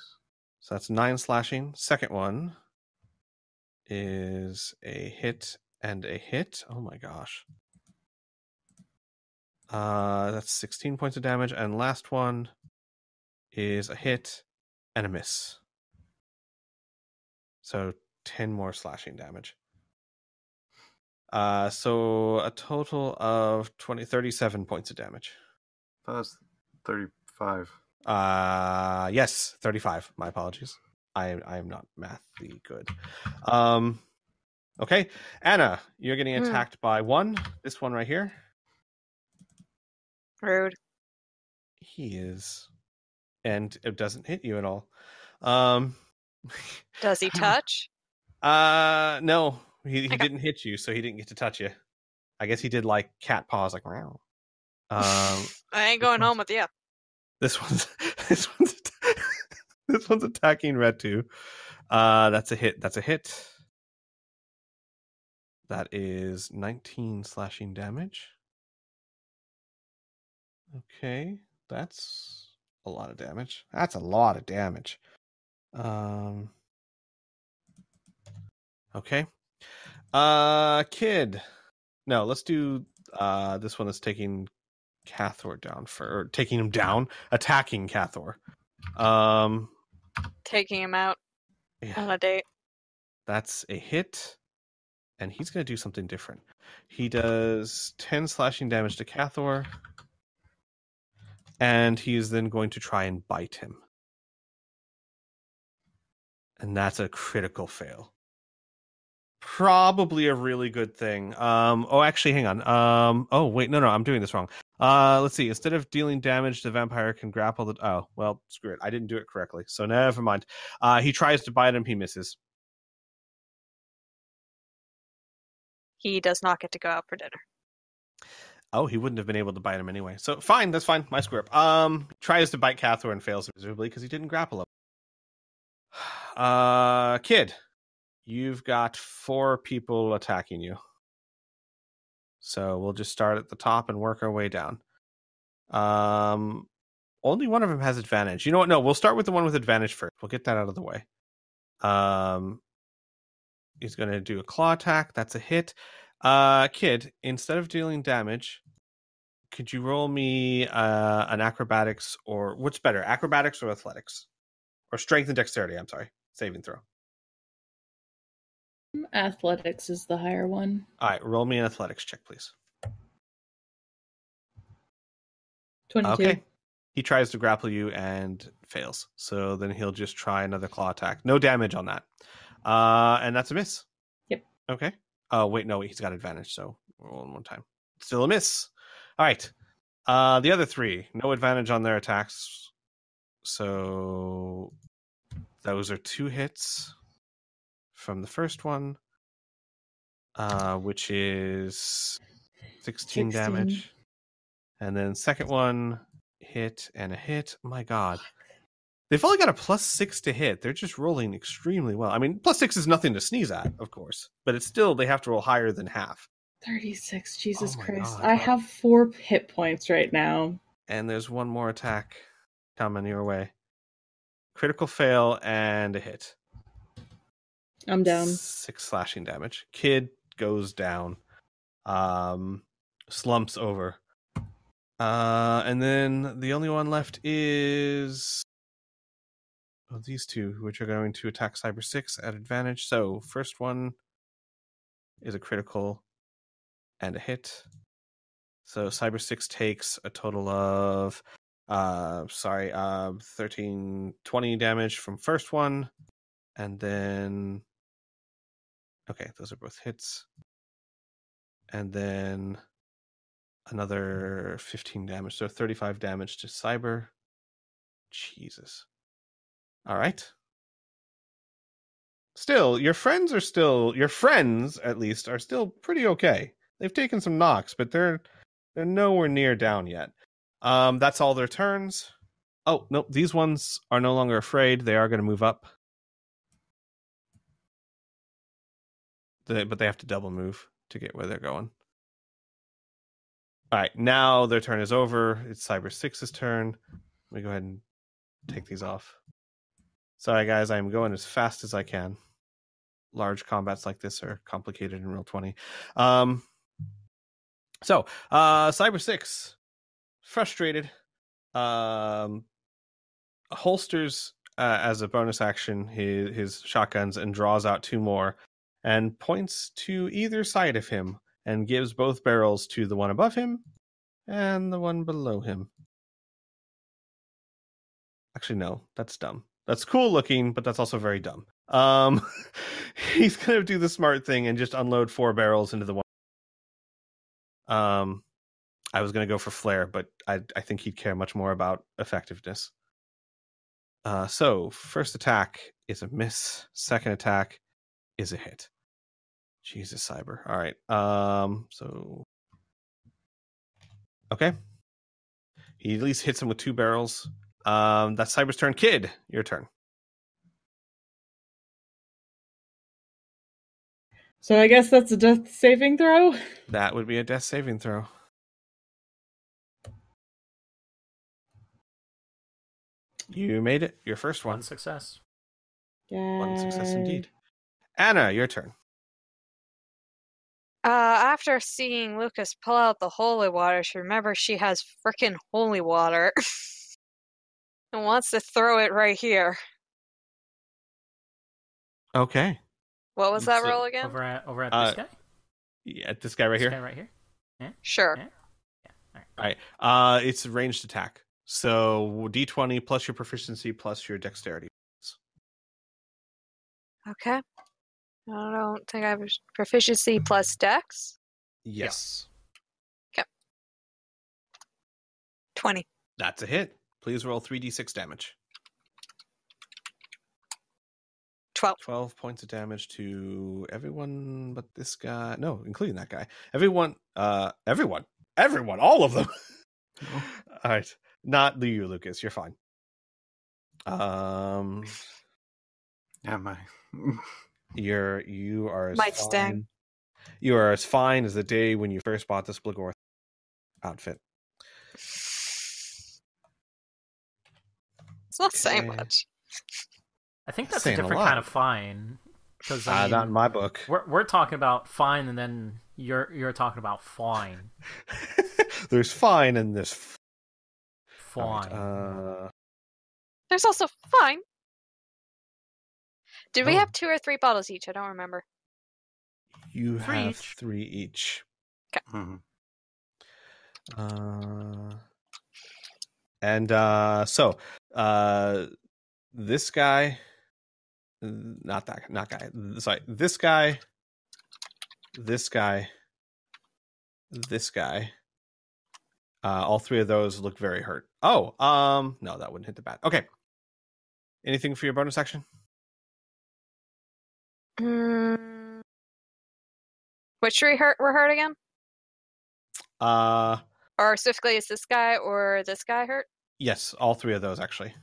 So that's 9 slashing. Second one is a hit and a hit. Oh my gosh. That's 16 points of damage. And last one is a hit and a miss. So 10 more slashing damage. So a total of 37 points of damage. That's 35. Yes, 35. My apologies. I am not mathy good. Okay, Anna, you're getting attacked by one. This one right here. Rude. He is, and it doesn't hit you at all. Does he touch? No, he Okay. didn't hit you, so he didn't get to touch you. I guess he did like cat paws, like wow. I ain't going home with you. This one's attacking Red 2. That's a hit. That's a hit. That is 19 slashing damage. Okay, that's a lot of damage. That's a lot of damage. Okay. Kid. No, let's do this one that's taking Cathor down or taking him down, attacking Cathor. Taking him out Yeah, on a date. that's a hit, and he's going to do something different. He does 10 slashing damage to Cathor, and he is then going to try and bite him. And that's a critical fail. Probably a really good thing. Oh, actually, hang on. Oh, wait, no, I'm doing this wrong. Let's see. Instead of dealing damage, the vampire can grapple the... Oh, well, screw it. I didn't do it correctly, so never mind. He tries to bite him. He misses. He does not get to go out for dinner. Oh, he wouldn't have been able to bite him anyway. So, fine. That's fine. My screw up. Tries to bite Cathor and fails miserably because he didn't grapple him. Kid, you've got 4 people attacking you. So we'll just start at the top and work our way down. Only one of them has advantage. You know what? No, we'll start with the one with advantage first. We'll get that out of the way. He's going to do a claw attack. That's a hit. Kid, instead of dealing damage, could you roll me an acrobatics, or what's better, acrobatics or athletics? Or strength and dexterity, I'm sorry. Saving throw. Athletics is the higher one. All right, roll me an athletics check, please. 22. Okay. He tries to grapple you and fails. So then he'll just try another claw attack. No damage on that. And that's a miss. Yep. Okay. Oh, wait, no, he's got advantage, so roll one time. Still a miss. All right. The other 3, no advantage on their attacks. So those are 2 hits from the first one, which is 16 damage. And then second one, hit and a hit. My God. They've only got a +6 to hit. They're just rolling extremely well. I mean, +6 is nothing to sneeze at, of course. But it's still, they have to roll higher than half. 36. Jesus Christ. God. I have 4 hit points right now. And there's one more attack coming your way. Critical fail and a hit. I'm down. 6 slashing damage. Kid goes down. Slumps over. And then the only one left is these two, which are going to attack Cyber 6 at advantage. So first one is a critical and a hit. So Cyber 6 takes a total of 13, 20 damage from first one. And then okay, those are both hits. And then another 15 damage. So 35 damage to Cyber. Jesus. All right. Still, your friends at least are still pretty okay. They've taken some knocks, but they're nowhere near down yet. That's all their turns. Oh, no, these ones are no longer afraid. They are going to move up. But they have to double move to get where they're going. All right, now their turn is over. It's Cyber 6's turn. Let me go ahead and take these off. Sorry, guys, I'm going as fast as I can. Large combats like this are complicated in Roll20. So, Cyber 6, frustrated, holsters as a bonus action his shotguns and draws out two more and points to either side of him and gives both barrels to the one above him and the one below him. Actually, no, that's dumb. That's cool looking, but that's also very dumb. He's going to do the smart thing and just unload 4 barrels into the one. I was going to go for flare, but I think he'd care much more about effectiveness. So, first attack is a miss. Second attack is a hit. Jesus, Cyber. All right. So, okay. He at least hits him with 2 barrels. That's Cyber's turn. Kid, your turn. So I guess that's a death saving throw? That would be a death saving throw. You made it. Your first one. One success. One success indeed. Anna, your turn. After seeing Lucas pull out the holy water, she remembers she has frickin' holy water and wants to throw it right here. Okay. What was that So, roll again? Over at this guy? Yeah, this guy right This here. guy right here? Yeah? Sure. Yeah? Yeah. All All right. It's a ranged attack. So D20 plus your proficiency plus your dexterity. Okay. I don't think I have proficiency plus dex. Yes. 20. That's a hit. Please roll 3d6 damage. 12. 12 points of damage to everyone but this guy. No, including that guy. Everyone, all of them. Oh. All right. Not you, Lucas. You're fine. Am I? You are as Might fine. sting. You are as fine as the day when you first bought the Splagorth outfit. It's not saying Okay. much. I think that's a Saying a different lot. kind of fine. Because Not in my book. we're talking about fine, and then you're talking about fine. There's fine and there's Fine. All right, There's also fine. Did we Oh. have 2 or 3 bottles each? I don't remember. you 3 have each. 3 each. Mhm. So this guy, not guy. Sorry, this guy, this guy, this guy. All 3 of those look very hurt. Oh, no, that wouldn't hit the bat. Okay. Anything for your bonus action? Which tree were hurt again? Uh, Or specifically, is this guy or this guy hurt? yes, all 3 of those actually.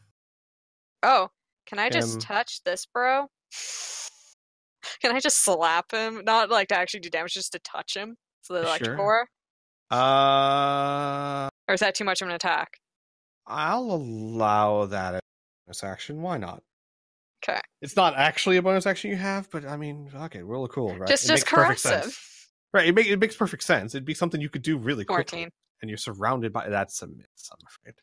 Oh, can I just Him. touch this bro? Can I just slap him? Not like to actually do damage, just to touch him. So the electric Sure. aura? Or is that too much of an attack? I'll allow that as a bonus action. Why not? Okay. It's not actually a bonus action you have, but I mean, okay, roll cool, right? Just It makes perfect sense. corrosive. Right, it makes perfect sense. It'd be something you could do really quickly. 14. and you're surrounded by that's a miss, I'm afraid.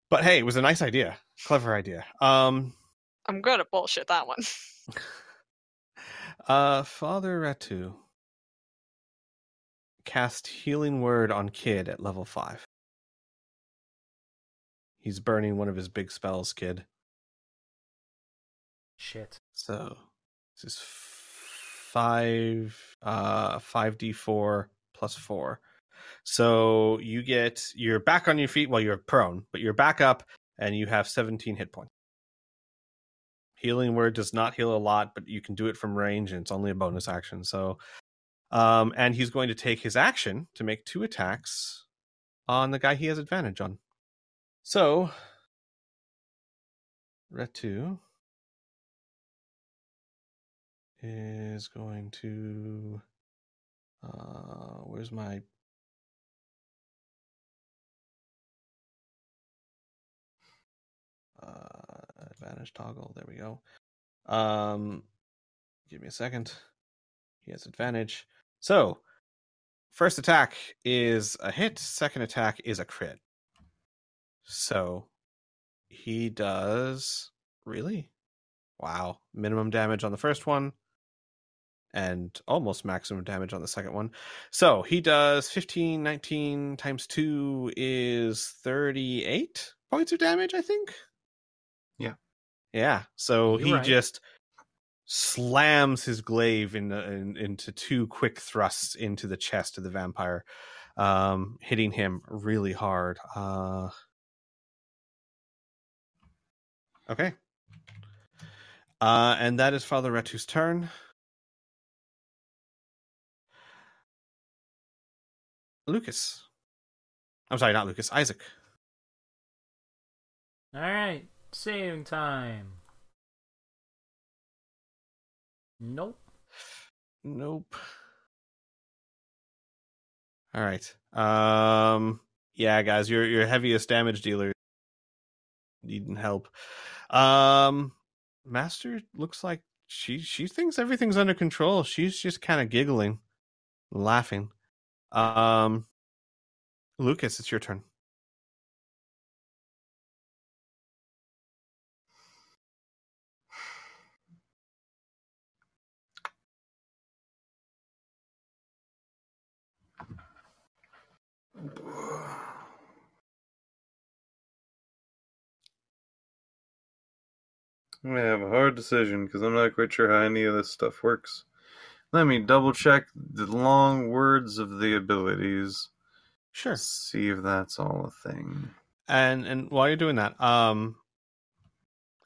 But hey, it was a nice idea. Clever idea. I'm gonna bullshit that one. Father Ratu cast Healing Word on Kid at level 5. He's burning one of his big spells, Kid. Shit. So this is 5d4 plus 4. So you're back on your feet while you're prone, but you're back up and you have 17 hit points. Healing Word does not heal a lot, but you can do it from range, and it's only a bonus action. So, and he's going to take his action to make 2 attacks on the guy he has advantage on. So, Retu is going to... where's my... advantage toggle? There we go. Give me a second. He has advantage. So, first attack is a hit. Second attack is a crit. So, he does... Really? Wow. Minimum damage on the first one. And almost maximum damage on the second one. So, he does 15, 19 times 2 is 38 points of damage, I think? Yeah. Yeah. So, You're he right. just slams his glaive into 2 quick thrusts into the chest of the vampire, hitting him really hard. Okay. And that is Father Retu's turn. Lucas. I'm sorry, not Lucas. Isaac. Alright, saving time. Nope. Nope. All right. Yeah, guys, your heaviest damage dealer needing help. Master looks like she thinks everything's under control. She's just kind of giggling, laughing. Lucas, it's your turn. I'm gonna have a hard decision because I'm not quite sure how any of this stuff works. Let me double check the long words of the abilities. Sure. See if that's all a thing. And while you're doing that,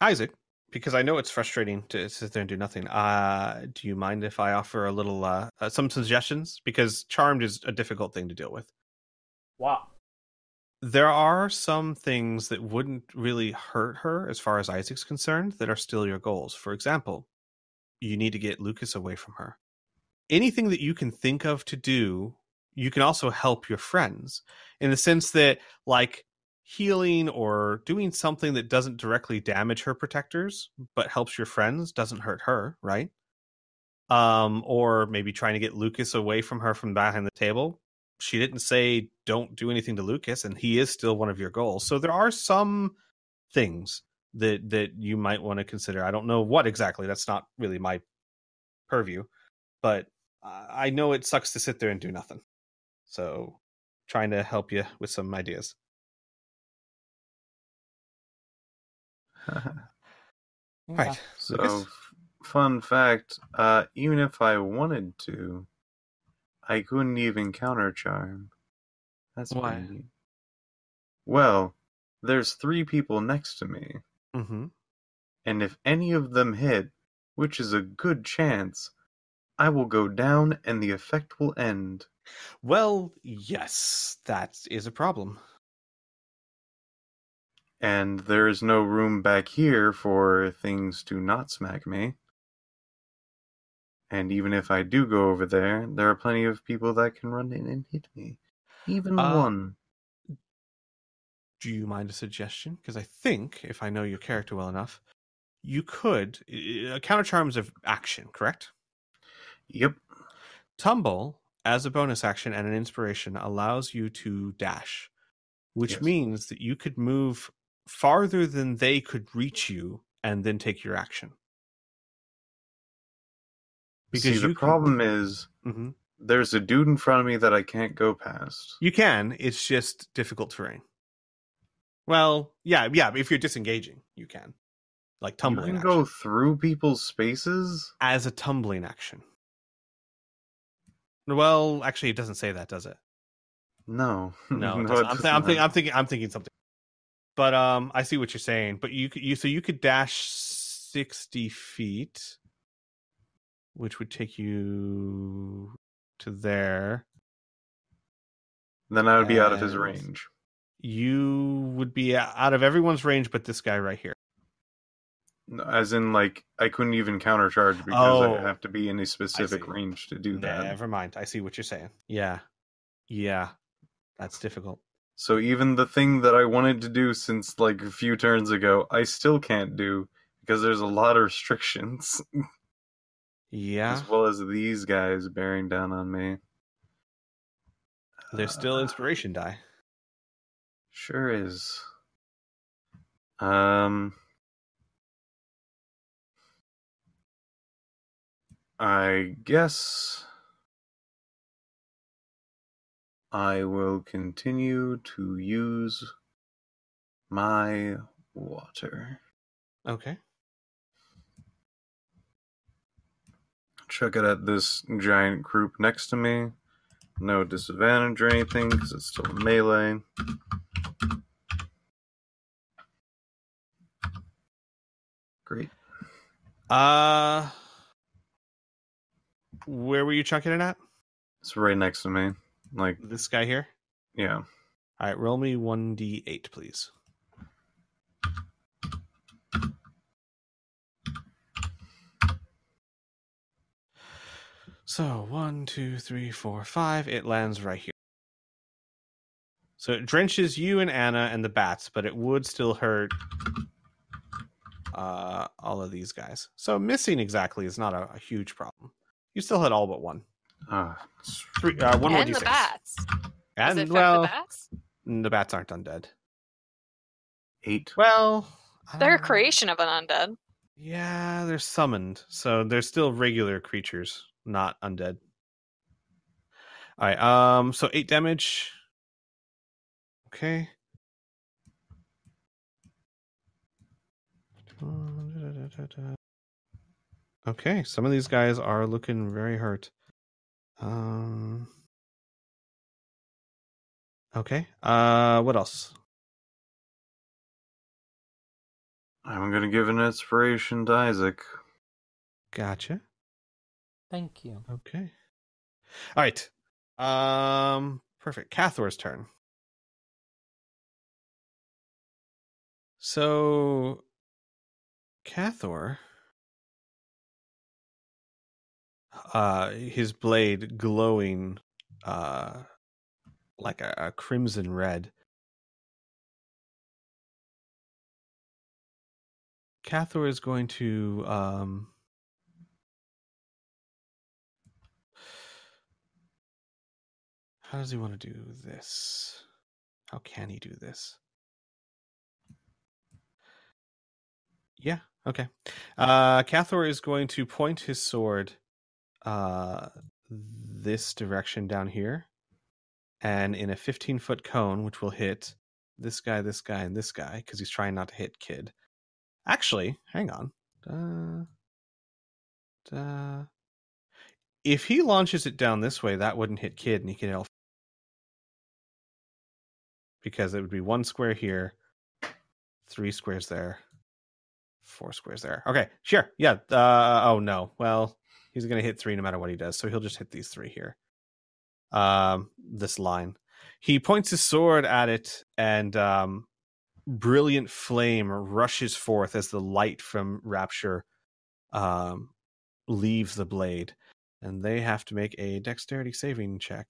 Isaac, because I know it's frustrating to sit there and do nothing. Do you mind if I offer a little some suggestions? Because charmed is a difficult thing to deal with. Wow. There are some things that wouldn't really hurt her as far as Isaac's concerned that are still your goals. For example, you need to get Lucas away from her. Anything that you can think of to do, you can also help your friends in the sense that, like, healing or doing something that doesn't directly damage her protectors but helps your friends doesn't hurt her, right? Or maybe trying to get Lucas away from her from behind the table. She didn't say don't do anything to Lucas, and he is still one of your goals. So there are some things that you might want to consider. I don't know what exactly. That's not really my purview, but I know it sucks to sit there and do nothing. So trying to help you with some ideas. Right. So, Lucas? fun fact, even if I wanted to, I couldn't even counter charm. That's Why? pretty neat. Well, there's 3 people next to me, Mm-hmm. and if any of them hit, which is a good chance, I will go down and the effect will end. Well, yes, that is a problem. And there is no room back here for things to not smack me. And even if I do go over there, there are plenty of people that can run in and hit me. Even one. Do you mind a suggestion? Because I think, if I know your character well enough, you could... counter charms of action, correct? Yep. Tumble as a bonus action and an inspiration, allows you to dash, which Yes. means that you could move farther than they could reach you and then take your action. See, the problem is Mhm. there's a dude in front of me that I can't go past. You can. It's just difficult terrain. Well, yeah. If you're disengaging, you can, like You tumbling. can action. go through people's spaces? As a tumbling action. Well, actually, it doesn't say that, does it? No. No, it No, doesn't. it I'm does not. thinking something. But I see what you're saying. But you could dash 60 feet, which would take you to there. Then I would be out of his And range. You would be out of everyone's range, but this guy right here. As in, like, I couldn't even countercharge because Oh. I have to be in a specific see. range to do that. Never mind. I see what you're saying. Yeah. That's difficult. So even the thing that I wanted to do since like a few turns ago, I still can't do because there's a lot of restrictions. Yeah. As well as these guys bearing down on me. There's still inspiration die. Sure is. I guess I will continue to use my water. Okay. Check it at this giant group next to me. No disadvantage or anything because it's still melee. Great. Where were you chucking it at? It's right next to me. Like, This guy here? yeah. All right, roll me 1d8, please. So 1, 2, 3, 4, 5. It lands right here. So it drenches you and Anna and the bats, but it would still hurt all of these guys. So missing exactly is not a huge problem. You still hit all but one. Three, one more And the d6. bats. Does it And affect well, the bats? the bats aren't undead. 8. Well, They're a creation of an undead. Yeah, they're summoned, so they're still regular creatures, not undead. All right, so 8 damage. Okay. Okay, some of these guys are looking very hurt. Okay. What else? I'm going to give an inspiration to Isaac. Gotcha. Thank you. Okay. All right. Perfect. Cathor's turn. So Cathor, his blade glowing like a crimson red. Cathor is going to how does he want to do this? How can he do this? Yeah, okay. Cathor is going to point his sword this direction down here, and in a 15-foot cone, which will hit this guy, and this guy, because he's trying not to hit Kid. Actually, hang on. If he launches it down this way, that wouldn't hit Kid, and he could help. Because it would be 1 square here, 3 squares there, 4 squares there. Okay, sure. Yeah. Oh, no. Well, he's going to hit 3 no matter what he does, so he'll just hit these 3 here. This line. He points his sword at it, and brilliant flame rushes forth as the light from Rapture leaves the blade. And they have to make a dexterity saving check.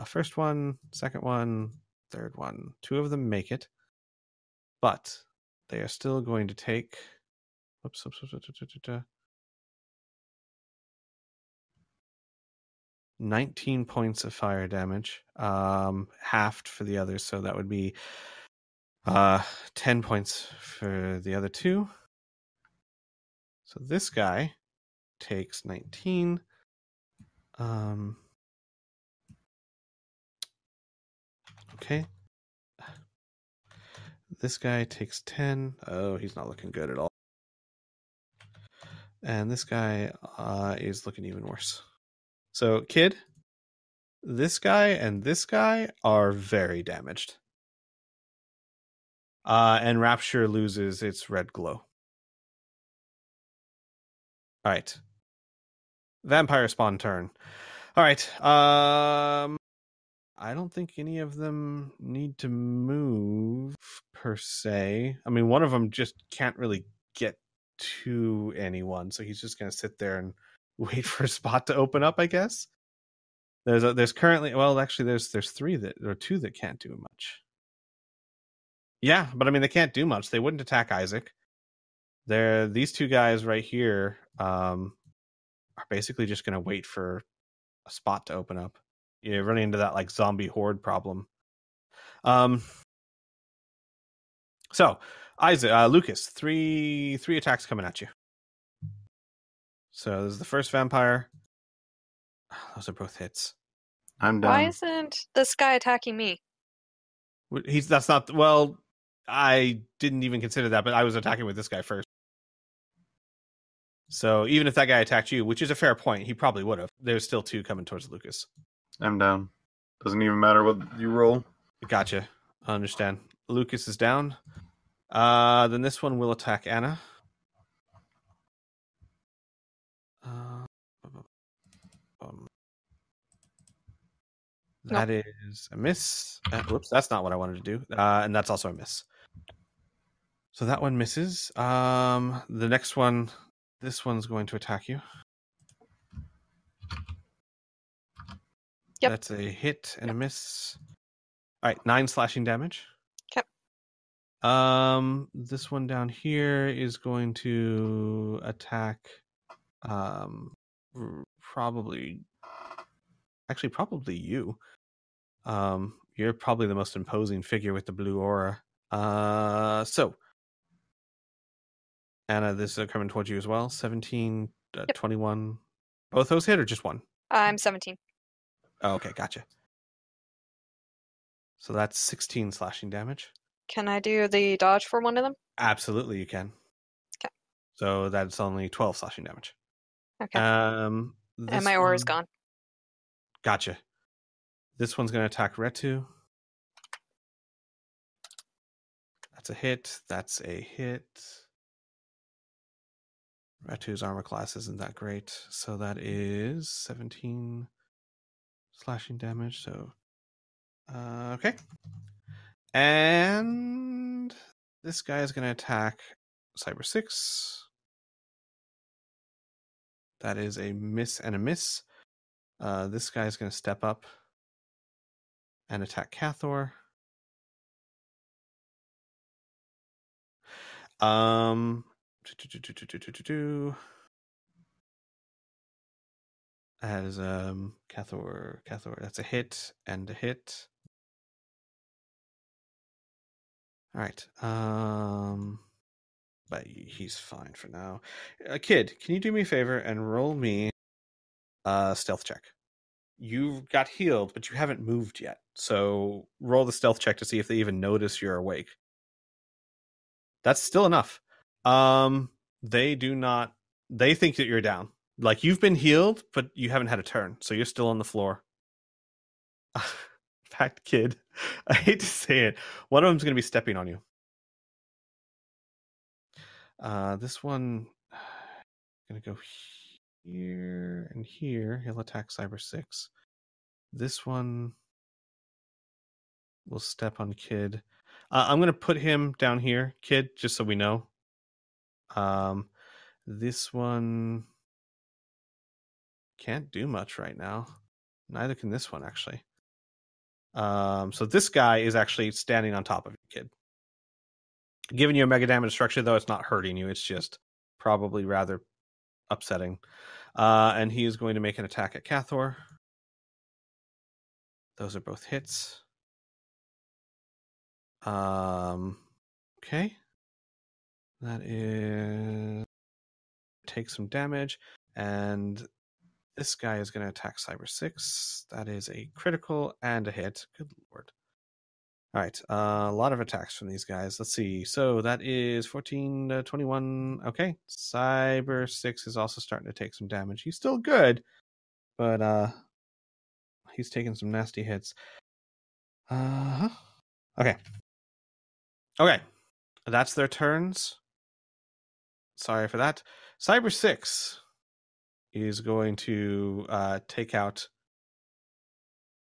First one, second one, third one. 2 of them make it. But they are still going to take... 19 points of fire damage, halved for the others, so that would be 10 points for the other two. So this guy takes 19. Okay. This guy takes 10. Oh, he's not looking good at all. And this guy is looking even worse. So, kid, this guy and this guy are very damaged. And Rapture loses its red glow. All right. Vampire spawn turn. All right. I don't think any of them need to move per se. I mean, one of them just can't really get to anyone, so he's just going to sit there and wait for a spot to open up, I guess. There's currently, well, actually there's two that can't do much. Yeah, but I mean they can't do much. They wouldn't attack Isaac. These two guys right here are basically just going to wait for a spot to open up. You're running into that like zombie horde problem. So Isaac, Lucas, three attacks coming at you. So this is the first vampire. Those are both hits. I'm down. Why isn't this guy attacking me? That's not, well, I didn't even consider that, but I was attacking with this guy first. So even if that guy attacked you, which is a fair point, he probably would have. There's still two coming towards Lucas. I'm down. Doesn't even matter what you roll. Gotcha. I understand. Lucas is down. Then this one will attack Anna. That is a miss. Whoops, that's not what I wanted to do. And that's also a miss. So that one misses. The next one, this one's going to attack you. Yep. That's a hit and a miss. All right, 9 slashing damage. Okay. This one down here is going to attack probably you. You're probably the most imposing figure with the blue aura. So Anna, this is coming towards you as well. 17, 21. Both those hit or just one? I'm 17. Oh, okay, gotcha. So that's 16 slashing damage. Can I do the dodge for one of them? Absolutely, you can. Okay. So that's only 12 slashing damage. Okay. And my aura is gone. Gotcha. This one's going to attack Retu. That's a hit. That's a hit. Retu's armor class isn't that great. So that is 17 slashing damage. So, okay. And this guy is going to attack Cyber 6. That is a miss and a miss. This guy is going to step up and attack Cathor. As Cathor, that's a hit and a hit. All right. But he's fine for now. Kid, can you do me a favor and roll me a stealth check? You got healed, but you haven't moved yet. So roll the stealth check to see if they even notice you're awake. That's still enough. They do not. They think that you're down. Like you've been healed, but you haven't had a turn, so you're still on the floor. In fact, kid, I hate to say it, one of them's going to be stepping on you. This one going to go here and here. He'll attack Cyber 6. This one will step on Kid. I'm going to put him down here, Kid, just so we know. This one can't do much right now. Neither can this one, actually. So this guy is actually standing on top of you, Kid. Giving you a mega damage structure, though, it's not hurting you. It's just probably rather upsetting. And he is going to make an attack at Cathor. Those are both hits. Okay. That is take some damage, and this guy is going to attack Cyber 6. That is a critical and a hit. Good lord. All right, a lot of attacks from these guys. Let's see. So that is 14 to 21. Okay, Cyber 6 is also starting to take some damage. He's still good, but he's taking some nasty hits. Okay. Okay. That's their turns. Sorry for that. Cyber 6 is going to take out...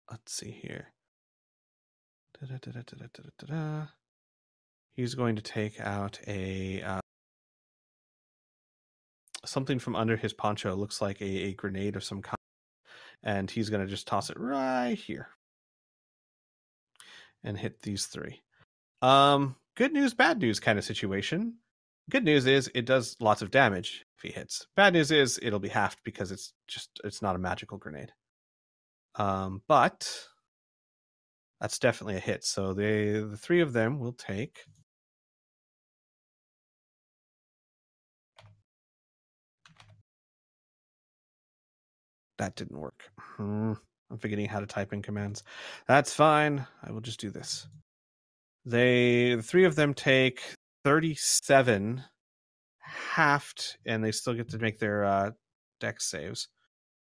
Let's see here. He's going to take out a... something from under his poncho. Looks like a grenade of some kind. And he's going to just toss it right here. And hit these three. Good news, bad news kind of situation. Good news is it does lots of damage if he hits. Bad news is it'll be halved because it's not a magical grenade. But that's definitely a hit. So the three of them will take... That didn't work. I'm forgetting how to type in commands. That's fine. I will just do this. The three of them take 37 halved, and they still get to make their dex saves.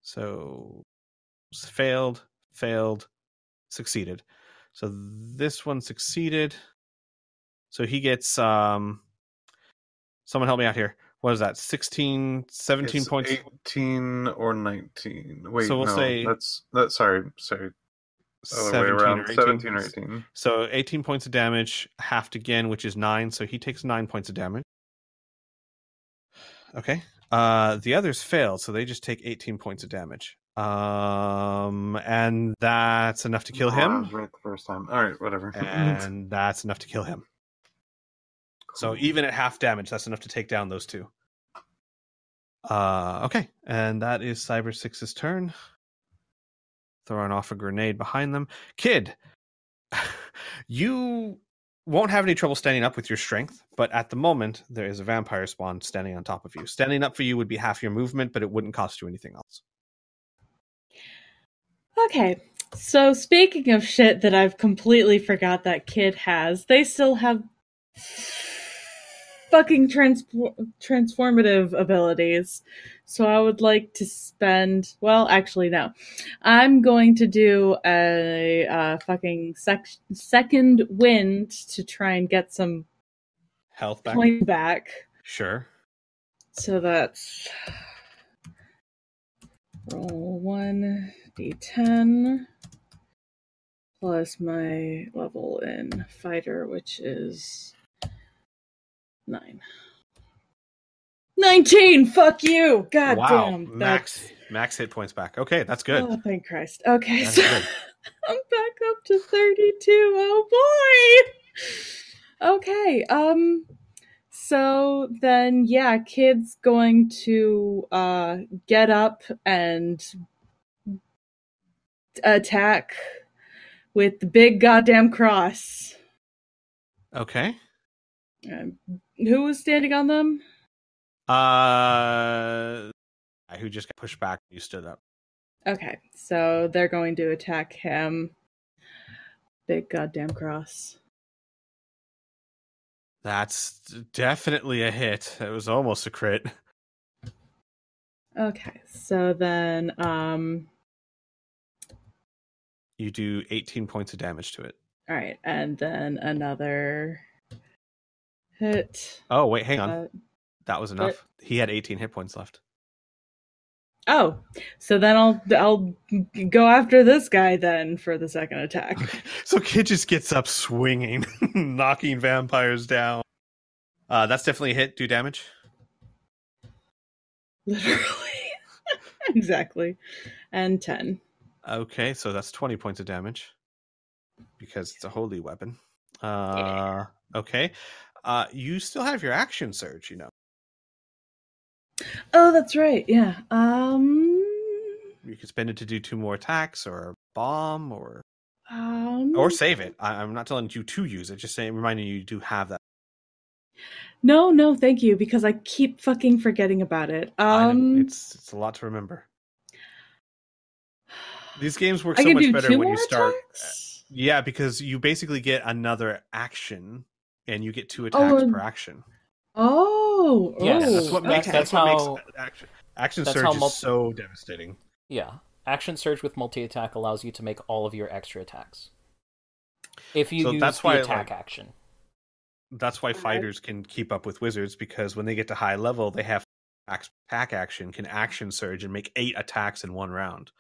So failed, succeeded. So this one succeeded. So he gets someone help me out here. What is that? 16, 17 It's points? 18 or 19. Wait, So we'll no, say that's sorry. Other way 17 around, or 18. 17 or 18. So 18 points of damage, halved again, which is 9. So he takes 9 points of damage. Okay. The others failed, so they just take 18 points of damage. And that's enough to kill I him. was right the first time. All right, whatever. And that's enough to kill him. So even at half damage, that's enough to take down those two. Okay. And that is Cyber 6's turn. Throwing off a grenade behind them. Kid, you won't have any trouble standing up with your strength, but at the moment, there is a vampire spawn standing on top of you. Standing up for you would be half your movement, but it wouldn't cost you anything else. Okay, so speaking of shit that I've completely forgot that Kid has, they still have fucking transformative abilities. So I would like to spend... Well, actually, no. I'm going to do a fucking second wind to try and get some Health back? point back. Sure. So that's... Roll 1d10 plus my level in fighter, which is 9. 19! Fuck you! God Wow. damn. Max hit points back. Okay, that's good. Oh, thank Christ. Okay, That's so good. I'm back up to 32. Oh boy! Okay, so then, yeah, Kid's going to get up and attack with the big goddamn cross. Okay. Who was standing on them? Who just got pushed back? You stood up. Okay, so they're going to attack him. Big goddamn cross. That's definitely a hit. It was almost a crit. Okay, so then You do 18 points of damage to it. all right, and then another hit. Oh, wait, hang on. That was enough. He had 18 hit points left. Oh, so then I'll go after this guy then for the second attack. So Kid just gets up swinging, knocking vampires down. That's definitely a hit. Do damage. Literally. Exactly. And 10. Okay, so that's 20 points of damage because it's a holy weapon. Yeah. Okay. You still have your action surge, you know. Oh, that's right. Yeah. You could spend it to do 2 more attacks or a bomb or Or save it. I'm not telling you to use it, just saying, reminding you do have that. No, thank you, because I keep fucking forgetting about it. I know. It's a lot to remember. These games work I so can much do better 2 when more you start. attacks? Yeah, because you basically get another action, and you get 2 attacks per action. Oh, Yes. Yeah, that's what makes okay. action that's surge how is so devastating. Yeah. Action surge with multi-attack allows you to make all of your extra attacks. If you use the attack action. That's why fighters can keep up with wizards, because when they get to high level, they have attack action, can action surge, and make 8 attacks in 1 round.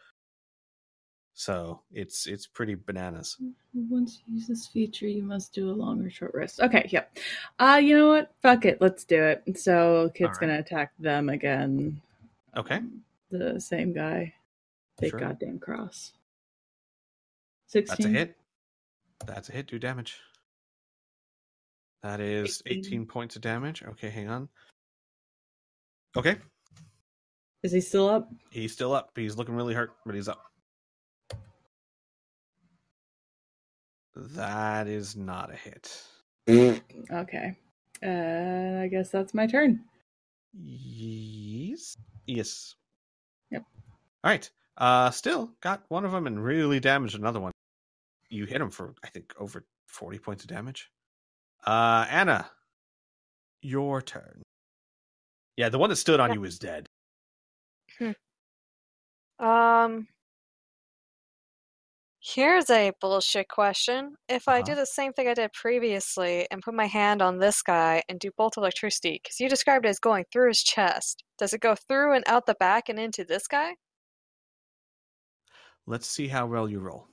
So it's pretty bananas. Once you use this feature, you must do a long or short rest. Okay, yep. You know what? Fuck it, let's do it. So Kit's gonna attack them again. Okay. The same guy. Big goddamn cross. 16. That's a hit. That's a hit. Do damage. That is 18 points of damage. Okay, hang on. Okay. Is he still up? He's still up. He's looking really hurt, but he's up. That is not a hit. Okay. I guess that's my turn. Yes. Yep. All right. Still got one of them and really damaged another one. You hit him for, I think, over 40 points of damage. Anna, your turn. Yeah, the one that stood on you is dead. Here's a bullshit question. If I do the same thing I did previously and put my hand on this guy and do bolt electricity, because you described it as going through his chest, does it go through and out the back and into this guy? Let's see how well you roll.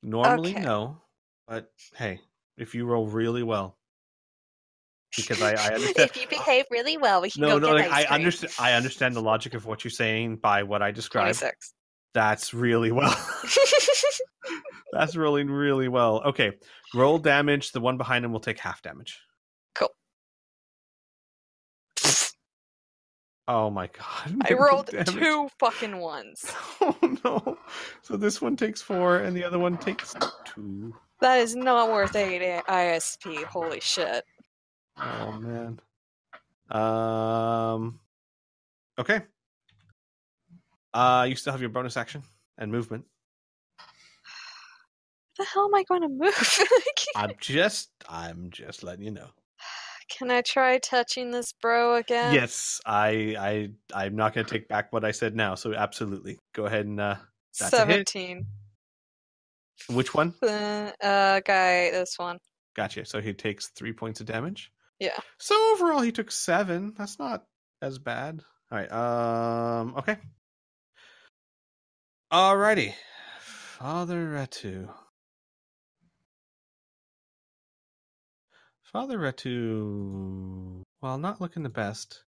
Normally, no. But, hey, if you roll really well. Because I understand. If you behave really well, we can go get ice cream. I understand the logic of what you're saying by what I described. 26. That's really well. That's rolling really well. Okay, roll damage. The one behind him will take half damage. Cool. Oh my god. I rolled 2 fucking ones. Oh no. So this one takes 4 and the other one takes 2. That is not worth 8 ISP. Holy shit. Oh man. Okay. You still have your bonus action and movement. The hell am I going to move? I'm just letting you know. Can I try touching this bro again? Yes, I'm not going to take back what I said now. So absolutely, go ahead and that's 17. A hit. Which one? Guy, this one. Gotcha. So he takes 3 points of damage. Yeah. So overall, he took 7. That's not as bad. All right. Okay. Alrighty. Father Retu. Father Retu, while not looking the best,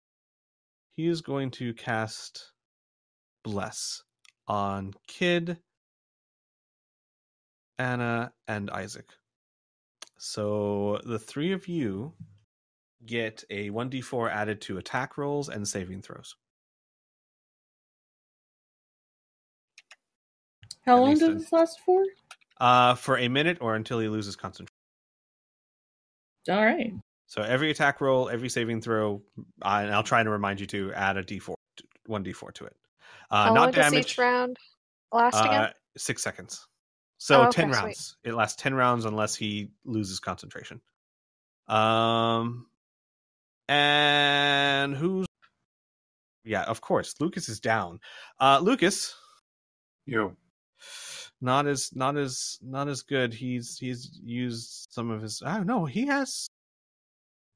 he is going to cast Bless on Kid, Anna, and Isaac. So the 3 of you get a 1d4 added to attack rolls and saving throws. How long does this last for? For a minute or until he loses concentration. All right. So every attack roll, every saving throw, and I'll try to remind you to add a d4, 1d4 to it. How not long damage. does each round last again? 6 seconds. So okay, 10 rounds. Sweet. It lasts 10 rounds unless he loses concentration. And who's... Yeah, of course. Lucas is down. Lucas. Yo. Not as good. He's used some of his... I don't know. He has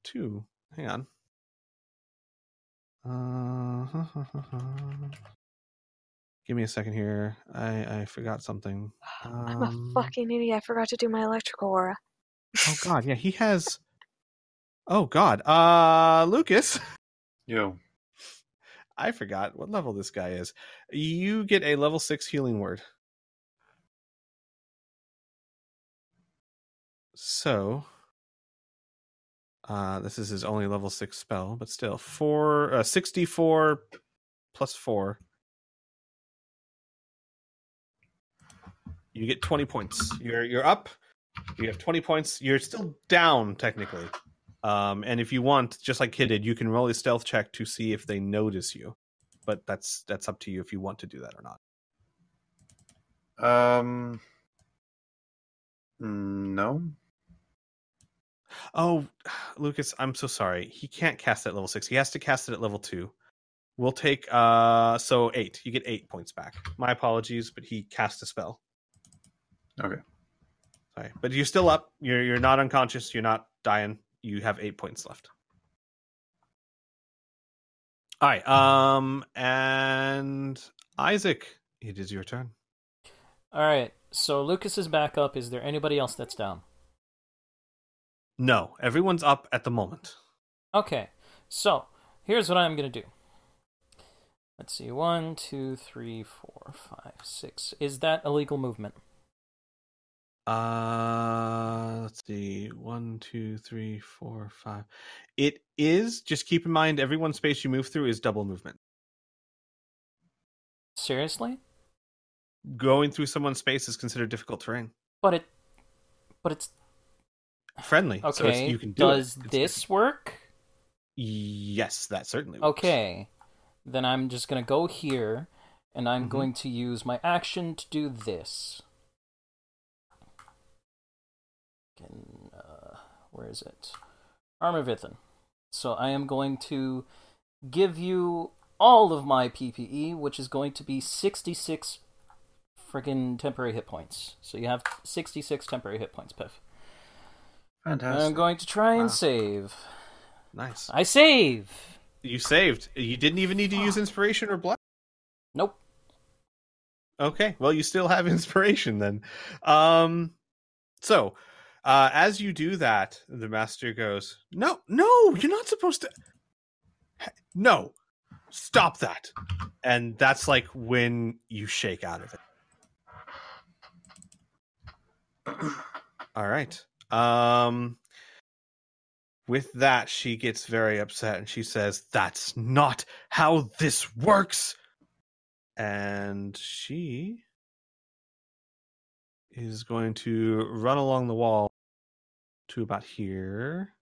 2. Hang on. Give me a second here. I forgot something. I'm a fucking idiot. I forgot to do my electrical aura. Oh god, yeah, he has... Oh god. Lucas. Yo. I forgot what level this guy is. You get a level 6 healing word. So, this is his only level 6 spell, but still 64 plus 4. You get 20 points. You're up. You have 20 points. You're still down technically. And if you want, just like Kid did, you can roll a stealth check to see if they notice you. But that's up to you if you want to do that or not. No. Oh, Lucas, I'm so sorry. He can't cast it at level 6. He has to cast it at level 2. We'll take so 8. You get 8 points back. My apologies, but he cast a spell. Okay. Sorry, but you're still up. You're not unconscious. You're not dying. You have 8 points left. All right. And Isaac, it is your turn. All right. So Lucas is back up. Is there anybody else that's down? No, everyone's up at the moment. Okay. So here's what I'm gonna do. Let's see. 1, 2, 3, 4, 5, 6. Is that illegal movement? Let's see. 1, 2, 3, 4, 5. It is. Just keep in mind, every one space you move through is double movement. Seriously? Going through someone's space is considered difficult terrain. But it's Friendly. okay. So you can do Does it. this work? Yes, that certainly works. Okay. Then I'm just gonna go here, and I'm Mhm. going to use my action to do this. Where is it? Armor Vithin. So I am going to give you all of my PPE, which is going to be 66 friggin' temporary hit points. So you have 66 temporary hit points, Piph. Fantastic. I'm going to try and Wow. save. Nice. I save! You saved. You didn't even need to use inspiration or blood. Nope. Okay, well, you still have inspiration then. So, as you do that, the master goes, No, you're not supposed to. No, stop that. And that's like when you shake out of it. All right. With that, she gets very upset and she says, That's not how this works. And she is going to run along the wall to about here.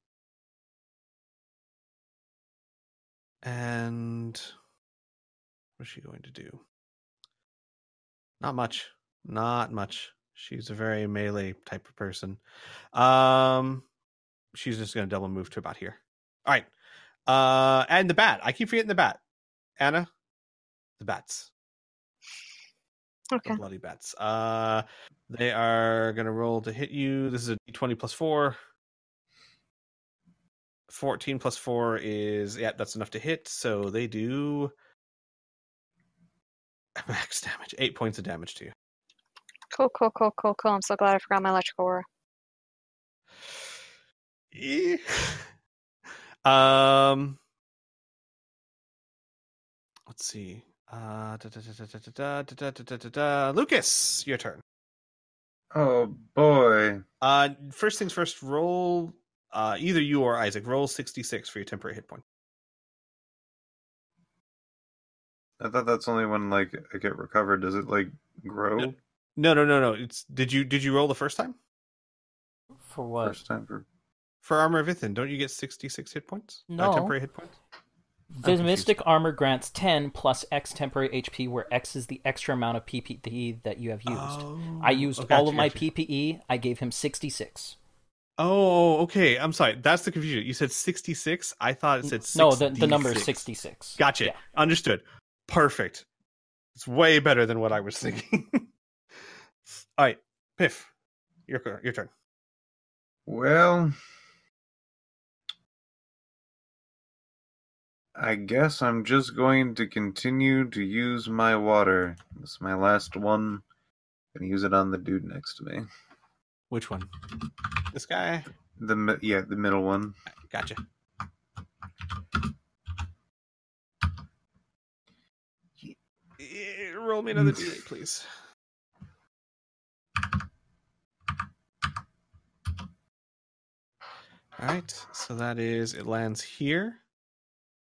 And what's she going to do? Not much. Not much. She's a very melee type of person. She's just going to double move to about here. All right. And the bat. I keep forgetting the bat. Anna, the bats. Okay. The bloody bats. They are going to roll to hit you. This is a d20 plus 4. 14 plus 4 is, that's enough to hit. So they do max damage. 8 points of damage to you. Cool. I'm so glad I forgot my electrical aura. Yeah. Let's see. Lucas, your turn. Oh boy. First things first, roll either you or Isaac, roll 66 for your temporary hit point. I thought that's only when like I get recovered. Does it like grow? No. It's did you roll the first time? For what? First time For Armor of Vithin, don't you get 66 hit points? No. Temporary hit points? The Mystic Armor grants 10 plus X temporary HP, where X is the extra amount of PPE that you have used. I used all of my PPE. I gave him 66. Oh, okay. I'm sorry. That's the confusion. You said 66. I thought it said 66. No, the number is 66. Gotcha. Yeah. Understood. Perfect. It's way better than what I was thinking. All right, Piph, your turn. Well, I guess I'm just going to continue to use my water. This is my last one. I'm gonna use it on the dude next to me. Which one? This guy? The middle one. Gotcha. Roll me another d8, please. All right, so that is, it lands here,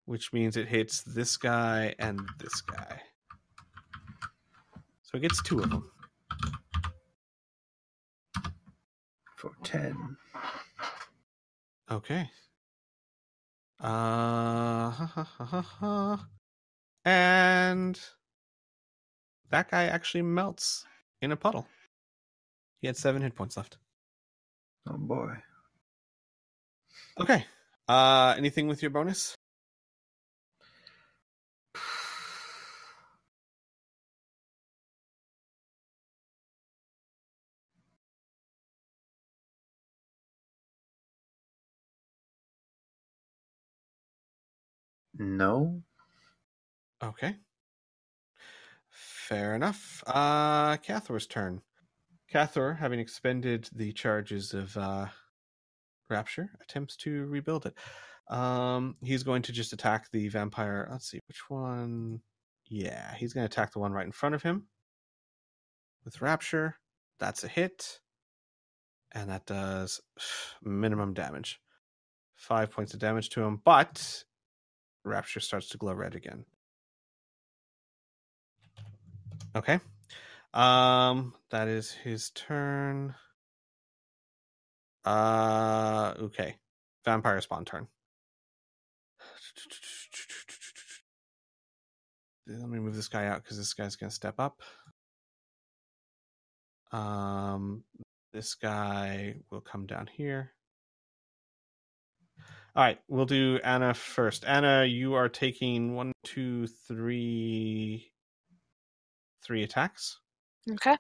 which means it hits this guy and this guy. So it gets 2 of them. for 10. Okay. And that guy actually melts in a puddle. He had 7 hit points left. Oh boy. Okay. Anything with your bonus? No. Okay. Fair enough. Cathor's turn. Cathor, having expended the charges of Rapture, attempts to rebuild it. He's going to just attack the vampire. Let's see, which one? Yeah, he's going to attack the one right in front of him with Rapture. That's a hit. And that does minimum damage. 5 points of damage to him, but Rapture starts to glow red again. Okay. That is his turn. Okay. Vampire spawn turn. Let me move this guy out because this guy's gonna step up. This guy will come down here. All right, we'll do Anna first. Anna, you are taking 1, 2, 3 attacks. Okay.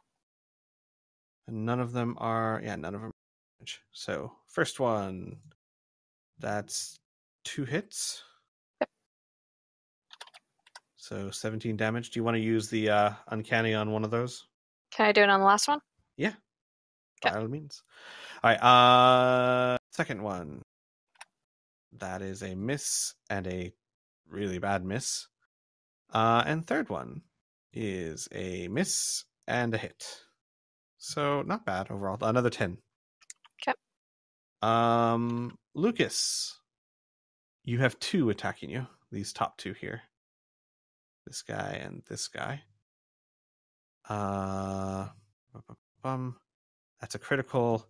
And none of them are damage. So first one, that's 2 hits. Yep. So 17 damage. Do you want to use the uncanny on one of those? Can I do it on the last one? Yeah. Okay. By all means. All right. Second one. That is a miss and a really bad miss. And third one is a miss and a hit. So not bad overall. Another 10. Okay. Lucas, you have 2 attacking you. These top 2 here. This guy and this guy. That's a critical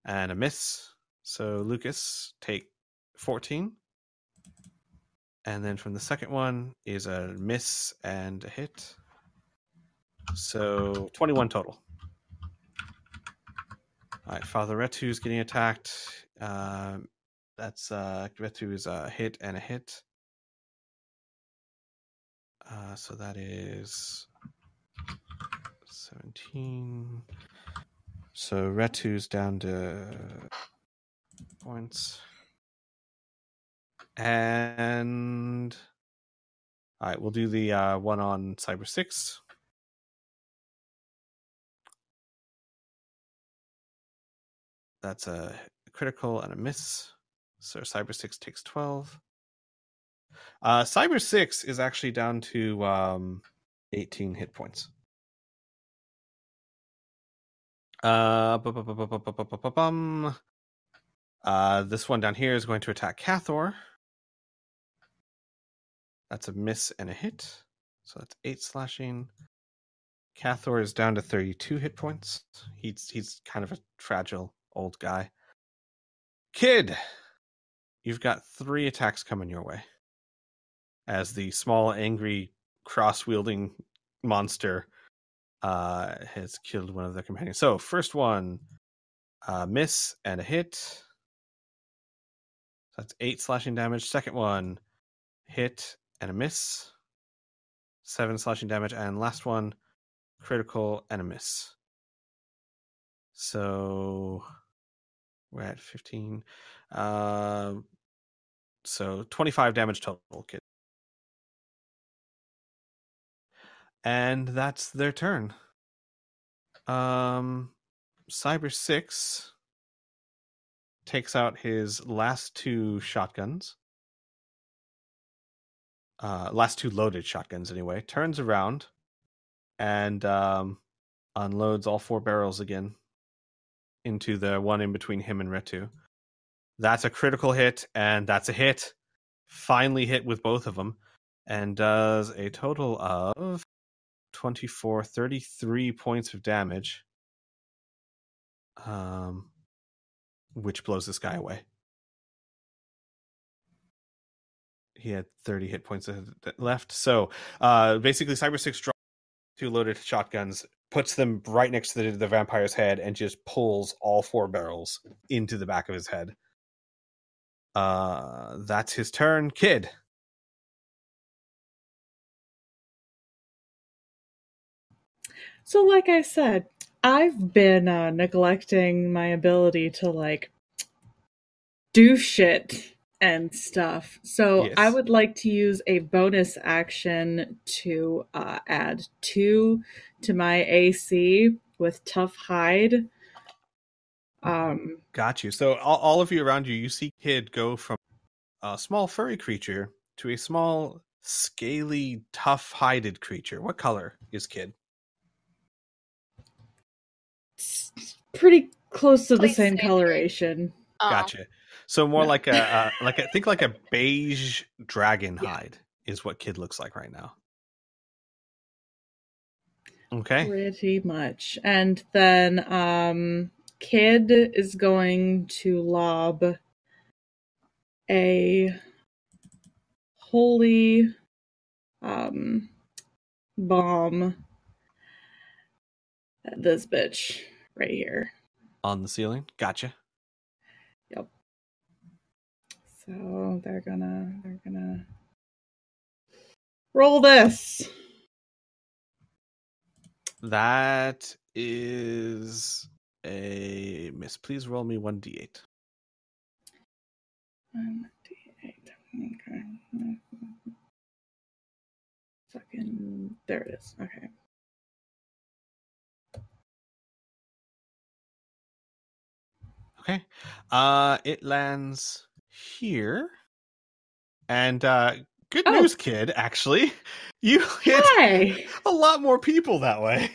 and a miss. So Lucas, take 14. And then from the second one is a miss and a hit. So 21 total. All right, Father Retu's getting attacked. That's Retu is a hit and a hit. So that is 17. So Retu's down to points. And all right, we'll do the one on Cyber 6. That's a critical and a miss. So Cyber 6 takes 12. Cyber 6 is actually down to 18 hit points. This one down here is going to attack Cathor. That's a miss and a hit. So that's 8 slashing. Cathor is down to 32 hit points. He's kind of a fragile old guy. Kid, you've got 3 attacks coming your way. As the small, angry, cross-wielding monster has killed one of their companions. So, first one, miss and a hit. That's 8 slashing damage. Second one, hit and a miss. 7 slashing damage. And last one, critical and a miss. So, we're at 15. So, 25 damage total, kid. And that's their turn. Cyber 6 takes out his last 2 shotguns. Last 2 loaded shotguns, anyway. Turns around and unloads all 4 barrels again into the one in between him and Retu. That's a critical hit, and that's a hit. Finally hit with both of them. And does a total of 33 points of damage. which blows this guy away. He had 30 hit points left. So basically, Cyber 6 drops 2 loaded shotguns, puts them right next to the vampire's head, and just pulls all 4 barrels into the back of his head. That's his turn. Kid. So, like I said, I've been neglecting my ability to, like, do shit and stuff. So Yes. I would like to use a bonus action to add 2 to my AC with Tough Hide. Got you. So all of you around you, you see Kid go from a small furry creature to a small, scaly, tough-hided creature. What color is Kid? It's pretty close to the Please same say coloration. Oh. Gotcha. So more No. like think like a beige dragon hide is what Kid looks like right now. Okay. Pretty much. And then Kid is going to lob a holy bomb at this bitch right here. On the ceiling. Gotcha. Yep. So they're gonna roll this. That is a miss. Please roll me 1d8. 1d8. Okay. Fucking there it is. Okay. Okay. It lands here. And good news, Kid, actually. You hit Hey! a lot more people that way.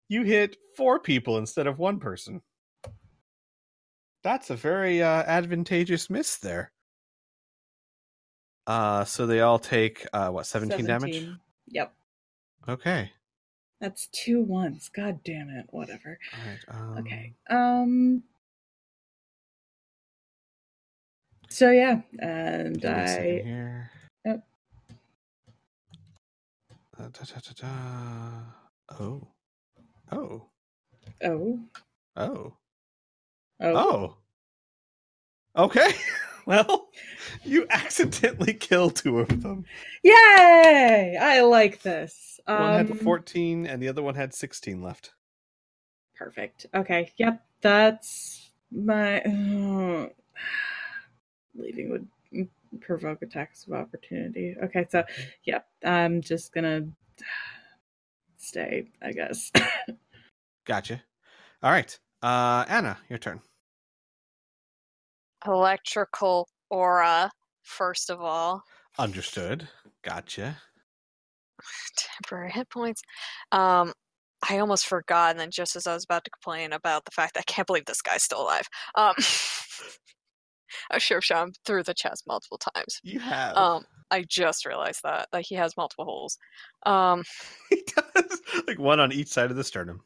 You hit 4 people instead of 1 person. That's a very advantageous miss there. So they all take 17 damage? Yep. Okay. That's 2 ones. God damn it. Whatever. All right. Okay. So yeah, and Give me a second here. Yep. Oh. Oh. Oh. Oh. Oh. Oh. Okay. Well, you accidentally killed 2 of them. Yay! I like this. One had 14 and the other one had 16 left. Perfect. Okay. Yep. That's my leaving would provoke attacks of opportunity. Okay, so yep, I'm just gonna stay, I guess. Gotcha. All right. Anna, your turn. Electrical aura, first of all. Understood. Gotcha. Temporary hit points. I almost forgot, and then just as I was about to complain about the fact that I can't believe this guy's still alive, I should have shot him through the chest multiple times. You have. I just realized that. Like, he has multiple holes. He does. Like one on each side of the sternum.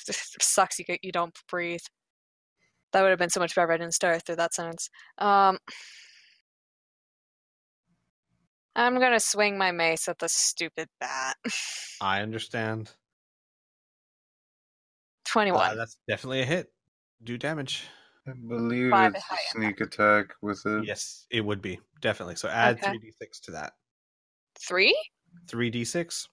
It sucks you don't breathe. That would have been so much better if I didn't start through that sentence. I'm gonna swing my mace at the stupid bat. I understand. 21. That's definitely a hit. Do damage. I believe 5 it's high a sneak attack with it. Yes, it would be. Definitely. So add Okay. 3d6 to that. 3? 3d6?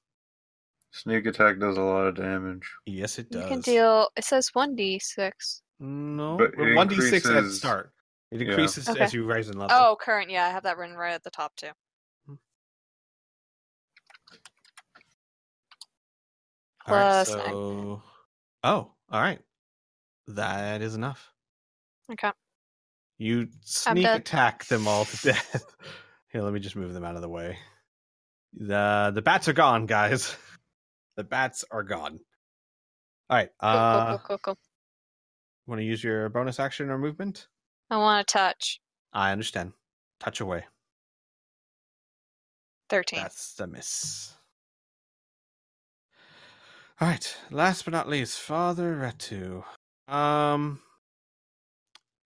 Sneak attack does a lot of damage. Yes, it You does. can deal. It says 1d6. No, But it 1d6 at the increases- start. It yeah. increases Okay. as you rise in level. Oh, current. Yeah, I have that written right at the top too. All right, Plus so... Oh, all right. That is enough. Okay. You sneak dead. attack them all to death. Here, let me just move them out of the way. The bats are gone, guys. The bats are gone. All right. Cool. Want to use your bonus action or movement? I want to touch. I understand. Touch away. 13. That's the miss. All right. Last but not least, Father Retu.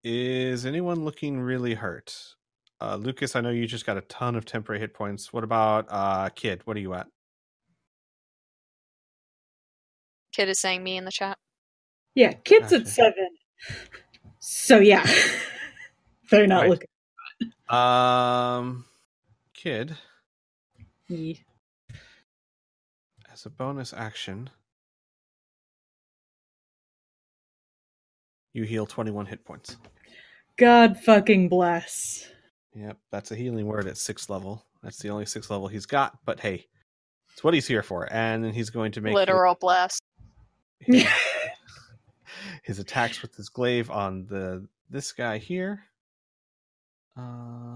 Is anyone looking really hurt? Lucas, I know you just got a ton of temporary hit points. What about Kid? What are you at? Kid is saying me in the chat. Yeah, Kit's Gotcha. at 7. So yeah, they're not Right. looking. Kid, Yeah. as a bonus action, you heal 21 hit points. God fucking bless. Yep, that's a healing word at 6th level. That's the only 6th level he's got, but hey, it's what he's here for. And then he's going to make Literal bless. his attacks with his glaive on this guy here.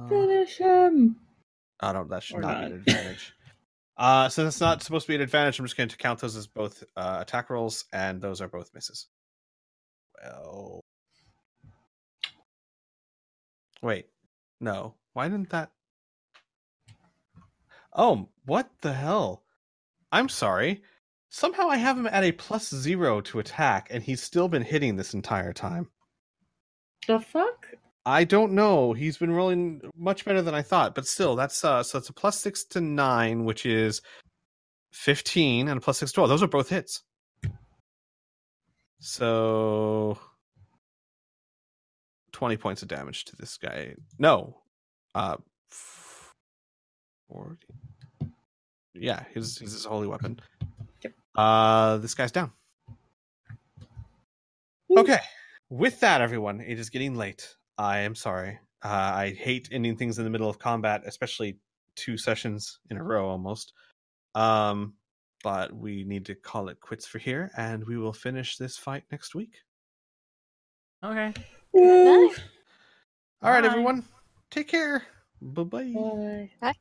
Finish him. Oh no, that should Or not be not. an advantage. So that's not supposed to be an advantage. I'm just going to count those as both attack rolls, and those are both misses. Well, wait, no. Why didn't that? Oh, what the hell? I'm sorry. Somehow I have him at a +0 to attack, and he's still been hitting this entire time. The fuck? I don't know. He's been rolling much better than I thought, but still, that's so it's a +6 to 9, which is 15, and a +6 to 12. Those are both hits. So 20 points of damage to this guy. No, 40. Yeah, his holy weapon. This guy's down. Okay. With that, everyone, it is getting late. I am sorry. I hate ending things in the middle of combat, especially 2 sessions in a row almost. But we need to call it quits for here, and we will finish this fight next week. Okay. Woo. All right, Bye. everyone. Take care. Bye-bye. Bye. Bye.